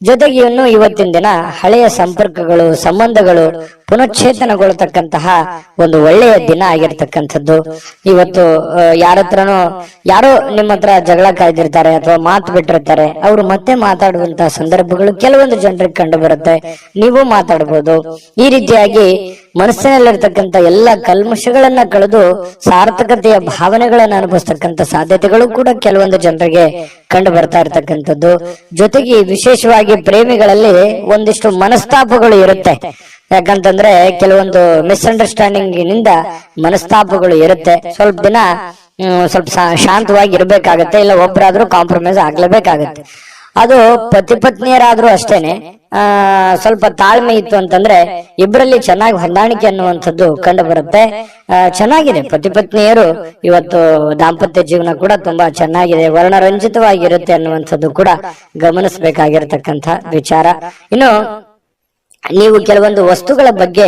ಜೊತೆಗೆ ಇನ್ನು ಇವತ್ತಿನ ದಿನ ಹಳೆಯ ಸಂಪರ್ಕಗಳು, ಸಂಬಂಧಗಳು ಪುನಶ್ಚೇತನಗೊಳ್ಳತಕ್ಕಂತಹ ಒಂದು ಒಳ್ಳೆಯ ದಿನ ಆಗಿರ್ತಕ್ಕಂಥದ್ದು. ಇವತ್ತು ಯಾರೋ ನಿಮ್ಮ ಹತ್ರ ಜಗಳ ಕಾಯ್ದಿರ್ತಾರೆ ಅಥವಾ ಮಾತು ಬಿಟ್ಟಿರ್ತಾರೆ, ಅವರು ಮತ್ತೆ ಮಾತಾಡುವಂತಹ ಸಂದರ್ಭಗಳು ಕೆಲವೊಂದು ಜನರಿಗೆ ಕಂಡು ಬರುತ್ತೆ. ನೀವು ಮಾತಾಡಬಹುದು. ಈ ರೀತಿಯಾಗಿ ಮನಸ್ಸಿನಲ್ಲಿರ್ತಕ್ಕಂಥ ಎಲ್ಲ ಕಲ್ಮಶಗಳನ್ನ ಕಳೆದು ಸಾರ್ಥಕತೆಯ ಭಾವನೆಗಳನ್ನ ಅನುಭವಿಸ್ತಕ್ಕಂಥ ಸಾಧ್ಯತೆಗಳು ಕೂಡ ಕೆಲವೊಂದು ಜನರಿಗೆ ಕಂಡು ಬರ್ತಾ ಇರ್ತಕ್ಕಂಥದ್ದು. ಜೊತೆಗೆ ವಿಶೇಷವಾಗಿ ಪ್ರೇಮಿಗಳಲ್ಲಿ ಒಂದಿಷ್ಟು ಮನಸ್ತಾಪಗಳು ಇರುತ್ತೆ. ಯಾಕಂತಂದ್ರೆ ಕೆಲವೊಂದು ಮಿಸ್ಅಂಡರ್ಸ್ಟ್ಯಾಂಡಿಂಗ್ ನಿಂದ ಮನಸ್ತಾಪಗಳು ಇರುತ್ತೆ. ಸ್ವಲ್ಪ ದಿನ ಸ್ವಲ್ಪ ಶಾಂತವಾಗಿ ಇರ್ಬೇಕಾಗತ್ತೆ, ಇಲ್ಲ ಒಬ್ಬರಾದ್ರೂ ಕಾಂಪ್ರಮೈಸ್ ಆಗ್ಲೇಬೇಕಾಗತ್ತೆ. ಅದು ಪತಿ ಪತ್ನಿಯರಾದ್ರೂ ಅಷ್ಟೇನೆ. ಸ್ವಲ್ಪ ತಾಳ್ಮೆ ಇತ್ತು ಅಂತಂದ್ರೆ ಇಬ್ಬರಲ್ಲಿ ಚೆನ್ನಾಗಿ ಹೊಂದಾಣಿಕೆ ಅನ್ನುವಂಥದ್ದು ಕಂಡು ಬರುತ್ತೆ. ಚೆನ್ನಾಗಿದೆ, ಪತಿ ಪತ್ನಿಯರು ಇವತ್ತು ದಾಂಪತ್ಯ ಜೀವನ ಕೂಡ ತುಂಬಾ ಚೆನ್ನಾಗಿದೆ, ವರ್ಣರಂಜಿತವಾಗಿರುತ್ತೆ ಅನ್ನುವಂಥದ್ದು ಕೂಡ ಗಮನಿಸಬೇಕಾಗಿರ್ತಕ್ಕಂಥ ವಿಚಾರ. ಇನ್ನು ನೀವು ಕೆಲವೊಂದು ವಸ್ತುಗಳ ಬಗ್ಗೆ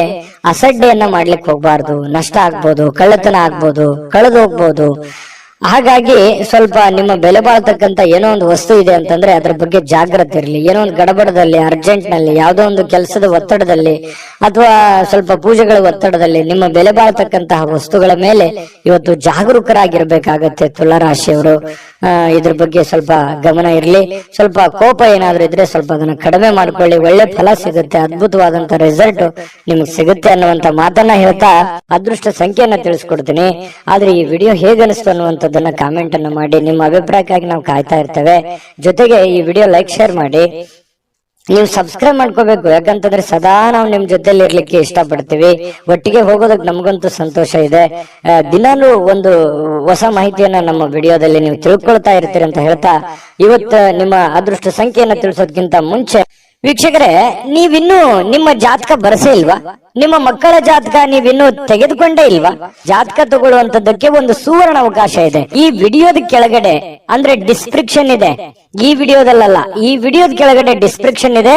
ಅಸಡ್ಡೆಯನ್ನ ಮಾಡ್ಲಿಕ್ಕೆ ಹೋಗ್ಬಾರ್ದು. ನಷ್ಟ ಆಗ್ಬೋದು, ಕಳ್ಳತನ ಆಗ್ಬೋದು, ಕಳೆದು ಹೋಗ್ಬೋದು. ಹಾಗಾಗಿ ಸ್ವಲ್ಪ ನಿಮ್ಮ ಬೆಲೆ ಬಾಳ್ತಕ್ಕಂತ ಏನೋ ಒಂದು ವಸ್ತು ಇದೆ ಅಂತಂದ್ರೆ ಅದ್ರ ಬಗ್ಗೆ ಜಾಗ್ರತೆ ಇರಲಿ. ಏನೋ ಒಂದು ಗಡಬಡದಲ್ಲಿ, ಅರ್ಜೆಂಟ್ ನಲ್ಲಿ, ಯಾವುದೋ ಒಂದು ಕೆಲಸದ ಒತ್ತಡದಲ್ಲಿ ಅಥವಾ ಸ್ವಲ್ಪ ಪೂಜೆಗಳ ಒತ್ತಡದಲ್ಲಿ ನಿಮ್ಮ ಬೆಲೆ ಬಾಳ್ತಕ್ಕಂತಹ ವಸ್ತುಗಳ ಮೇಲೆ ಇವತ್ತು ಜಾಗರೂಕರಾಗಿರ್ಬೇಕಾಗತ್ತೆ ತುಲಾರಾಶಿಯವರು. ಇದ್ರ ಬಗ್ಗೆ ಸ್ವಲ್ಪ ಗಮನ ಇರಲಿ. ಸ್ವಲ್ಪ ಕೋಪ ಏನಾದ್ರೂ ಇದ್ರೆ ಸ್ವಲ್ಪ ಅದನ್ನ ಕಡಿಮೆ ಮಾಡ್ಕೊಳ್ಳಿ. ಒಳ್ಳೆ ಫಲ ಸಿಗುತ್ತೆ, ಅದ್ಭುತವಾದಂತ ರಿಸಲ್ಟ್ ನಿಮ್ಗೆ ಸಿಗುತ್ತೆ ಅನ್ನುವಂತ ಮಾತನ್ನ ಹೇಳ್ತಾ ಅದೃಷ್ಟ ಸಂಖ್ಯೆಯನ್ನ ತಿಳಿಸ್ಕೊಡ್ತೀನಿ. ಆದ್ರೆ ಈ ವಿಡಿಯೋ ಹೇಗನಿಸ್ತು ಅನ್ನುವಂಥದ್ದನ್ನ ಕಾಮೆಂಟ್ ಅನ್ನ ಮಾಡಿ. ನಿಮ್ಮ ಅಭಿಪ್ರಾಯಕ್ಕಾಗಿ ನಾವು ಕಾಯ್ತಾ ಇರ್ತೇವೆ. ಜೊತೆಗೆ ಈ ವಿಡಿಯೋ ಲೈಕ್, ಶೇರ್ ಮಾಡಿ. ನೀವು ಸಬ್ಸ್ಕ್ರೈಬ್ ಮಾಡ್ಕೋಬೇಕು, ಯಾಕಂತಂದ್ರೆ ಸದಾ ನಾವು ನಿಮ್ ಜೊತೆಲಿ ಇರ್ಲಿಕ್ಕೆ ಇಷ್ಟಪಡ್ತೀವಿ. ಒಟ್ಟಿಗೆ ಹೋಗೋದಕ್ಕೆ ನಮಗಂತೂ ಸಂತೋಷ ಇದೆ. ದಿನಾಲೂ ಒಂದು ಹೊಸ ಮಾಹಿತಿಯನ್ನ ನಮ್ಮ ವಿಡಿಯೋದಲ್ಲಿ ನೀವು ತಿಳ್ಕೊಳ್ತಾ ಇರ್ತೀರಿ ಅಂತ ಹೇಳ್ತಾ, ಇವತ್ತು ನಿಮ್ಮ ಅದೃಷ್ಟ ಸಂಖ್ಯೆಯನ್ನ ತಿಳಿಸೋದಕ್ಕಿಂತ ಮುಂಚೆ ವೀಕ್ಷಕರೇ, ನೀವಿನ್ನೂ ನಿಮ್ಮ ಜಾತಕ ಬರಸೇ ಇಲ್ವಾ? ನಿಮ್ಮ ಮಕ್ಕಳ ಜಾತಕ ನೀವಿನ್ನೂ ತೆಗೆದುಕೊಂಡೇ ಇಲ್ವಾ? ಜಾತಕ ತಗೊಳ್ಳುವಂತದ್ದಕ್ಕೆ ಒಂದು ಸುವರ್ಣ ಅವಕಾಶ ಇದೆ. ಈ ವಿಡಿಯೋದ ಕೆಳಗಡೆ ಅಂದ್ರೆ ಡಿಸ್ಕ್ರಿಪ್ಷನ್ ಇದೆ. ಈ ವಿಡಿಯೋದಲ್ಲ, ಈ ವಿಡಿಯೋದ ಕೆಳಗಡೆ ಡಿಸ್ಕ್ರಿಪ್ಷನ್ ಇದೆ.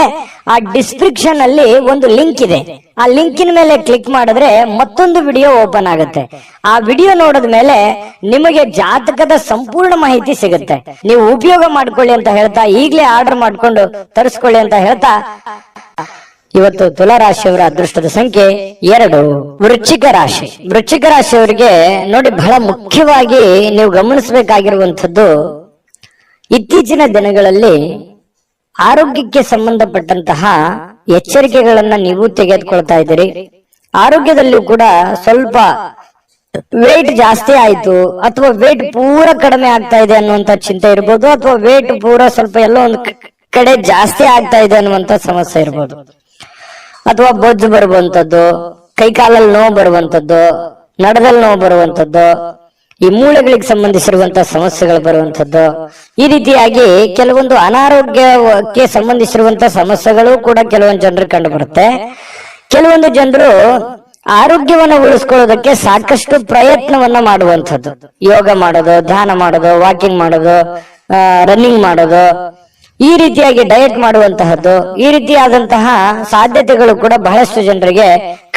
ಆ ಡಿಸ್ಕ್ರಿಪ್ಷನ್ ಅಲ್ಲಿ ಒಂದು ಲಿಂಕ್ ಇದೆ. ಆ ಲಿಂಕಿನ ಮೇಲೆ ಕ್ಲಿಕ್ ಮಾಡಿದ್ರೆ ಮತ್ತೊಂದು ವಿಡಿಯೋ ಓಪನ್ ಆಗುತ್ತೆ. ಆ ವಿಡಿಯೋ ನೋಡಿದ ಮೇಲೆ ನಿಮಗೆ ಜಾತಕದ ಸಂಪೂರ್ಣ ಮಾಹಿತಿ ಸಿಗುತ್ತೆ. ನೀವು ಉಪಯೋಗ ಮಾಡ್ಕೊಳ್ಳಿ ಅಂತ ಹೇಳ್ತಾ, ಈಗಲೇ ಆರ್ಡರ್ ಮಾಡ್ಕೊಂಡು ತರಿಸ್ಕೊಳ್ಳಿ ಅಂತ ಹೇಳ್ತಾ, ಇವತ್ತು ತುಲಾ ರಾಶಿಯವರ ಅದೃಷ್ಟದ ಸಂಖ್ಯೆ 2. ವೃಶ್ಚಿಕ ರಾಶಿ. ವೃಶ್ಚಿಕ ರಾಶಿಯವರಿಗೆ ನೋಡಿ, ಬಹಳ ಮುಖ್ಯವಾಗಿ ನೀವು ಗಮನಿಸಬೇಕಾಗಿರುವಂತದ್ದು, ಇತ್ತೀಚಿನ ದಿನಗಳಲ್ಲಿ ಆರೋಗ್ಯಕ್ಕೆ ಸಂಬಂಧಪಟ್ಟಂತಹ ಎಚ್ಚರಿಕೆಗಳನ್ನ ನೀವು ತೆಗೆದುಕೊಳ್ತಾ ಇದ್ದೀರಿ. ಆರೋಗ್ಯದಲ್ಲೂ ಕೂಡ ಸ್ವಲ್ಪ ವೇಟ್ ಜಾಸ್ತಿ ಆಯ್ತು ಅಥವಾ ವೇಟ್ ಪೂರ ಕಡಿಮೆ ಆಗ್ತಾ ಇದೆ ಅನ್ನುವಂತ ಚಿಂತೆ ಇರ್ಬೋದು, ಅಥವಾ ವೇಟ್ ಪೂರ ಸ್ವಲ್ಪ ಎಲ್ಲೋ ಒಂದು ಕಡೆ ಜಾಸ್ತಿ ಆಗ್ತಾ ಇದೆ ಅನ್ನುವಂತ ಸಮಸ್ಯೆ ಇರ್ಬೋದು, ಅಥವಾ ಬೊಜ್ಜು ಬರುವಂತದ್ದು, ಕೈಕಾಲಲ್ಲಿ ನೋವು ಬರುವಂತದ್ದು, ನಡದಲ್ಲಿ ನೋವು ಬರುವಂತದ್ದು, ಈ ಮೂಳೆಗಳಿಗೆ ಸಂಬಂಧಿಸಿರುವಂತಹ ಸಮಸ್ಯೆಗಳು ಬರುವಂತದ್ದು. ಈ ರೀತಿಯಾಗಿ ಕೆಲವೊಂದು ಅನಾರೋಗ್ಯಕ್ಕೆ ಸಂಬಂಧಿಸಿರುವಂತಹ ಸಮಸ್ಯೆಗಳು ಕೂಡ ಕೆಲವೊಂದು ಜನರಿಗೆ ಕಂಡು ಬರುತ್ತೆ. ಕೆಲವೊಂದು ಜನರು ಆರೋಗ್ಯವನ್ನ ಉಳಿಸ್ಕೊಳ್ಳೋದಕ್ಕೆ ಸಾಕಷ್ಟು ಪ್ರಯತ್ನವನ್ನ ಮಾಡುವಂಥದ್ದು, ಯೋಗ ಮಾಡೋದು, ಧ್ಯಾನ ಮಾಡೋದು, ವಾಕಿಂಗ್ ಮಾಡೋದು, ರನ್ನಿಂಗ್ ಮಾಡೋದು, ಈ ರೀತಿಯಾಗಿ ಡಯಟ್ ಮಾಡುವಂತಹದ್ದು. ಈ ರೀತಿಯಾದಂತಹ ಸಾಧ್ಯತೆಗಳು ಕೂಡ ಬಹಳಷ್ಟು ಜನರಿಗೆ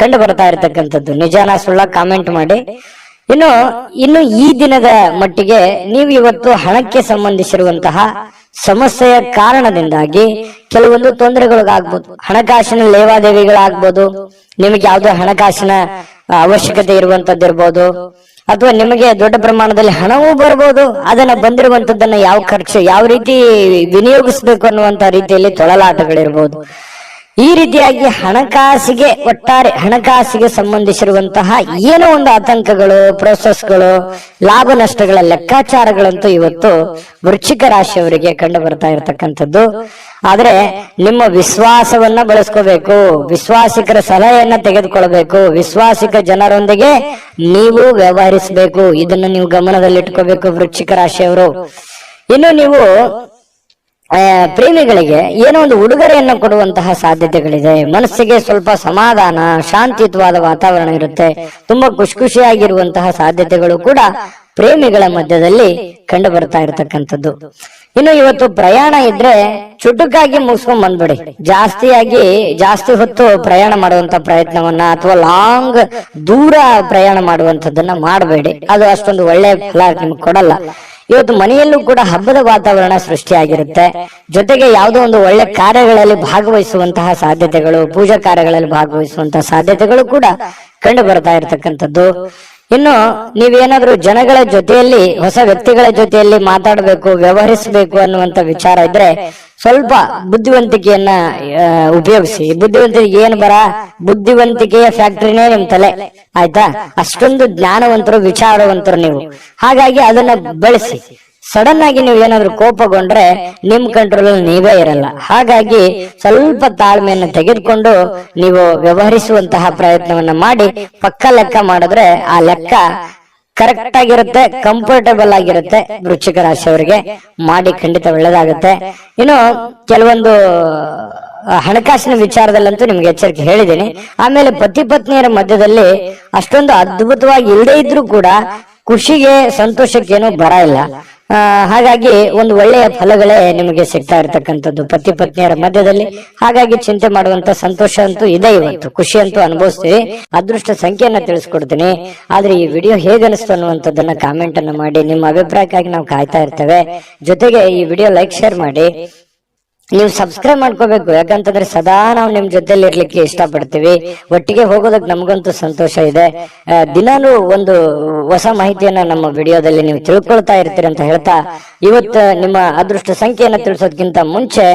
ಕಂಡು ಬರ್ತಾ ಇರತಕ್ಕಂಥದ್ದು. ನಿಜಾನ ಸುಳ್ಳ ಕಾಮೆಂಟ್ ಮಾಡಿ. ಇನ್ನು ಈ ದಿನದ ಮಟ್ಟಿಗೆ ನೀವು ಇವತ್ತು ಹಣಕ್ಕೆ ಸಂಬಂಧಿಸಿರುವಂತಹ ಸಮಸ್ಯೆಯ ಕಾರಣದಿಂದಾಗಿ ಕೆಲವೊಂದು ತೊಂದರೆಗಳಿಗಾಗ್ಬೋದು, ಹಣಕಾಸಿನ ಲೇವಾದೇವಿಗಳಾಗ್ಬೋದು, ನಿಮಗೆ ಯಾವುದೋ ಹಣಕಾಸಿನ ಅವಶ್ಯಕತೆ ಇರುವಂತದ್ದಿರ್ಬೋದು, ಅಥವಾ ನಿಮಗೆ ದೊಡ್ಡ ಪ್ರಮಾಣದಲ್ಲಿ ಹಣವೂ ಬರ್ಬೋದು. ಅದನ್ನ ಬಂದಿರುವಂತದ್ದನ್ನ ಯಾವ ರೀತಿ ವಿನಿಯೋಗಿಸ್ಬೇಕು ಅನ್ನುವಂತ ರೀತಿಯಲ್ಲಿ ತೊಳಲಾಟಗಳಿರ್ಬೋದು. ಈ ರೀತಿಯಾಗಿ ಒಟ್ಟಾರೆ ಹಣಕಾಸಿಗೆ ಸಂಬಂಧಿಸಿರುವಂತಹ ಏನೋ ಒಂದು ಆತಂಕಗಳು, ಪ್ರೋಸೆಸ್ಗಳು, ಲಾಭ ನಷ್ಟಗಳ ಲೆಕ್ಕಾಚಾರಗಳಂತೂ ಇವತ್ತು ವೃಶ್ಚಿಕ ರಾಶಿಯವರಿಗೆ ಕಂಡು ಬರ್ತಾ ಇರತಕ್ಕಂಥದ್ದು. ಆದ್ರೆ ನಿಮ್ಮ ವಿಶ್ವಾಸವನ್ನ ಬಳಸ್ಕೋಬೇಕು, ವಿಶ್ವಾಸಿಕರ ಸಲಹೆಯನ್ನ ತೆಗೆದುಕೊಳ್ಬೇಕು, ವಿಶ್ವಾಸಿಕ ಜನರೊಂದಿಗೆ ನೀವು ವ್ಯವಹರಿಸಬೇಕು. ಇದನ್ನ ನೀವು ಗಮನದಲ್ಲಿಟ್ಕೋಬೇಕು ವೃಶ್ಚಿಕ ರಾಶಿಯವರು. ಇನ್ನು ನೀವು ಪ್ರೇಮಿಗಳಿಗೆ ಏನೋ ಒಂದು ಉಡುಗೊರೆಯನ್ನು ಕೊಡುವಂತಹ ಸಾಧ್ಯತೆಗಳಿದೆ. ಮನಸ್ಸಿಗೆ ಸ್ವಲ್ಪ ಸಮಾಧಾನ, ಶಾಂತಿಯುತವಾದ ವಾತಾವರಣ ಇರುತ್ತೆ. ತುಂಬಾ ಖುಷಿಯಾಗಿರುವಂತಹ ಸಾಧ್ಯತೆಗಳು ಕೂಡ ಪ್ರೇಮಿಗಳ ಮಧ್ಯದಲ್ಲಿ ಕಂಡು ಬರ್ತಾ ಇರತಕ್ಕಂಥದ್ದು. ಇನ್ನು ಇವತ್ತು ಪ್ರಯಾಣ ಇದ್ರೆ ಚುಟುಕಾಗಿ ಮುಗಿಸ್ಕೊಂಡ್ ಬಂದ್ಬಿಡಿ. ಜಾಸ್ತಿ ಹೊತ್ತು ಪ್ರಯಾಣ ಮಾಡುವಂತ ಪ್ರಯತ್ನವನ್ನ ಅಥವಾ ಲಾಂಗ್ ದೂರ ಪ್ರಯಾಣ ಮಾಡುವಂತದ್ದನ್ನ ಮಾಡಬೇಡಿ. ಅದು ಅಷ್ಟೊಂದು ಒಳ್ಳೆ ಫಲ ನಿಮ್ಗೆ ಕೊಡಲ್ಲ. ಇವತ್ತು ಮನೆಯಲ್ಲೂ ಕೂಡ ಹಬ್ಬದ ವಾತಾವರಣ ಸೃಷ್ಟಿಯಾಗಿರುತ್ತೆ. ಜೊತೆಗೆ ಯಾವುದೋ ಒಂದು ಒಳ್ಳೆ ಕಾರ್ಯಗಳಲ್ಲಿ ಭಾಗವಹಿಸುವಂತಹ ಸಾಧ್ಯತೆಗಳು, ಪೂಜಾ ಕಾರ್ಯಗಳಲ್ಲಿ ಭಾಗವಹಿಸುವಂತಹ ಸಾಧ್ಯತೆಗಳು ಕೂಡ ಕಂಡು ಬರ್ತಾ ಇರತಕ್ಕಂಥದ್ದು. ಇನ್ನು ನೀವೇನಾದ್ರೂ ಜನಗಳ ಜೊತೆಯಲ್ಲಿ, ಹೊಸ ವ್ಯಕ್ತಿಗಳ ಜೊತೆಯಲ್ಲಿ ಮಾತಾಡಬೇಕು, ವ್ಯವಹರಿಸಬೇಕು ಅನ್ನುವಂತ ವಿಚಾರ ಇದ್ರೆ ಸ್ವಲ್ಪ ಬುದ್ಧಿವಂತಿಕೆಯನ್ನ ಉಪಯೋಗಿಸಿ. ಬುದ್ಧಿವಂತಿಕೆ ಬುದ್ಧಿವಂತಿಕೆಯ ಫ್ಯಾಕ್ಟ್ರಿನೇ ನಿಮ್ ತಲೆ, ಆಯ್ತಾ? ಅಷ್ಟೊಂದು ಜ್ಞಾನವಂತರು, ವಿಚಾರವಂತರು ನೀವು. ಹಾಗಾಗಿ ಅದನ್ನ ಬಳಸಿ. ಸಡನ್ ಆಗಿ ನೀವು ಏನಾದ್ರು ಕೋಪಗೊಂಡ್ರೆ ನಿಮ್ ಕಂಟ್ರೋಲ್ ನೀವೇ ಇರಲ್ಲ. ಹಾಗಾಗಿ ಸ್ವಲ್ಪ ತಾಳ್ಮೆಯನ್ನು ತೆಗೆದುಕೊಂಡು ನೀವು ವ್ಯವಹರಿಸುವಂತಹ ಪ್ರಯತ್ನವನ್ನ ಮಾಡಿ. ಪಕ್ಕ ಲೆಕ್ಕ ಮಾಡಿದ್ರೆ ಆ ಲೆಕ್ಕ ಕರೆಕ್ಟ್ ಆಗಿರುತ್ತೆ, ಕಂಫರ್ಟಬಲ್ ಆಗಿರುತ್ತೆ. ವೃಶ್ಚಿಕ ರಾಶಿಯವರಿಗೆ ಮಾಡಿ ಖಂಡಿತ ಒಳ್ಳೇದಾಗುತ್ತೆ. ಇನ್ನು ಕೆಲವೊಂದು ಹಣಕಾಸಿನ ವಿಚಾರದಲ್ಲಂತೂ ನಿಮ್ಗೆ ಎಚ್ಚರಿಕೆ ಹೇಳಿದ್ದೀನಿ. ಆಮೇಲೆ ಪತಿ ಪತ್ನಿಯರ ಮಧ್ಯದಲ್ಲಿ ಅಷ್ಟೊಂದು ಅದ್ಭುತವಾಗಿ ಇಲ್ಲದೆ ಇದ್ರೂ ಕೂಡ ಖುಷಿಗೆ, ಸಂತೋಷಕ್ಕೇನು ಬರ ಇಲ್ಲ. ಹಾಗಾಗಿ ಒಂದು ಒಳ್ಳೆಯ ಫಲಗಳೇ ನಿಮಗೆ ಸಿಗ್ತಾ ಇರ್ತಕ್ಕಂಥದ್ದು ಪತಿ ಪತ್ನಿಯರ ಮಧ್ಯದಲ್ಲಿ. ಹಾಗಾಗಿ ಚಿಂತೆ ಮಾಡುವಂತ ಸಂತೋಷ ಅಂತೂ ಇದೆ. ಇವತ್ತು ಖುಷಿ ಅಂತೂ ಅನುಭವಿಸ್ತೀವಿ. ಅದೃಷ್ಟ ಸಂಖ್ಯೆಯನ್ನ ತಿಳಿಸ್ಕೊಡ್ತೀನಿ. ಆದ್ರೆ ಈ ವಿಡಿಯೋ ಹೇಗನಿಸ್ತು ಅನ್ನುವಂಥದ್ದನ್ನ ಕಾಮೆಂಟ್ ಅನ್ನ ಮಾಡಿ. ನಿಮ್ಮ ಅಭಿಪ್ರಾಯಕ್ಕಾಗಿ ನಾವು ಕಾಯ್ತಾ ಇರ್ತೇವೆ. ಜೊತೆಗೆ ಈ ವಿಡಿಯೋ ಲೈಕ್, ಶೇರ್ ಮಾಡಿ. ನೀವು ಸಬ್ಸ್ಕ್ರೈಬ್ ಮಾಡ್ಕೋಬೇಕು. ಯಾಕಂತಂದ್ರೆ ಸದಾ ನಾವು ನಿಮ್ ಜೊತೆಲಿ ಇರ್ಲಿಕ್ಕೆ ಇಷ್ಟಪಡ್ತೀವಿ. ಒಟ್ಟಿಗೆ ಹೋಗೋದಕ್ಕೆ ನಮಗಂತೂ ಸಂತೋಷ ಇದೆ. ದಿನಾನು ಒಂದು ಹೊಸ ಮಾಹಿತಿಯನ್ನ ನಮ್ಮ ವಿಡಿಯೋದಲ್ಲಿ ನೀವು ತಿಳ್ಕೊಳ್ತಾ ಇರ್ತೀರಿ ಅಂತ ಹೇಳ್ತಾ, ಇವತ್ತು ನಿಮ್ಮ ಅದೃಷ್ಟ ಸಂಖ್ಯೆಯನ್ನ ತಿಳಿಸೋದಕ್ಕಿಂತ ಮುಂಚೆ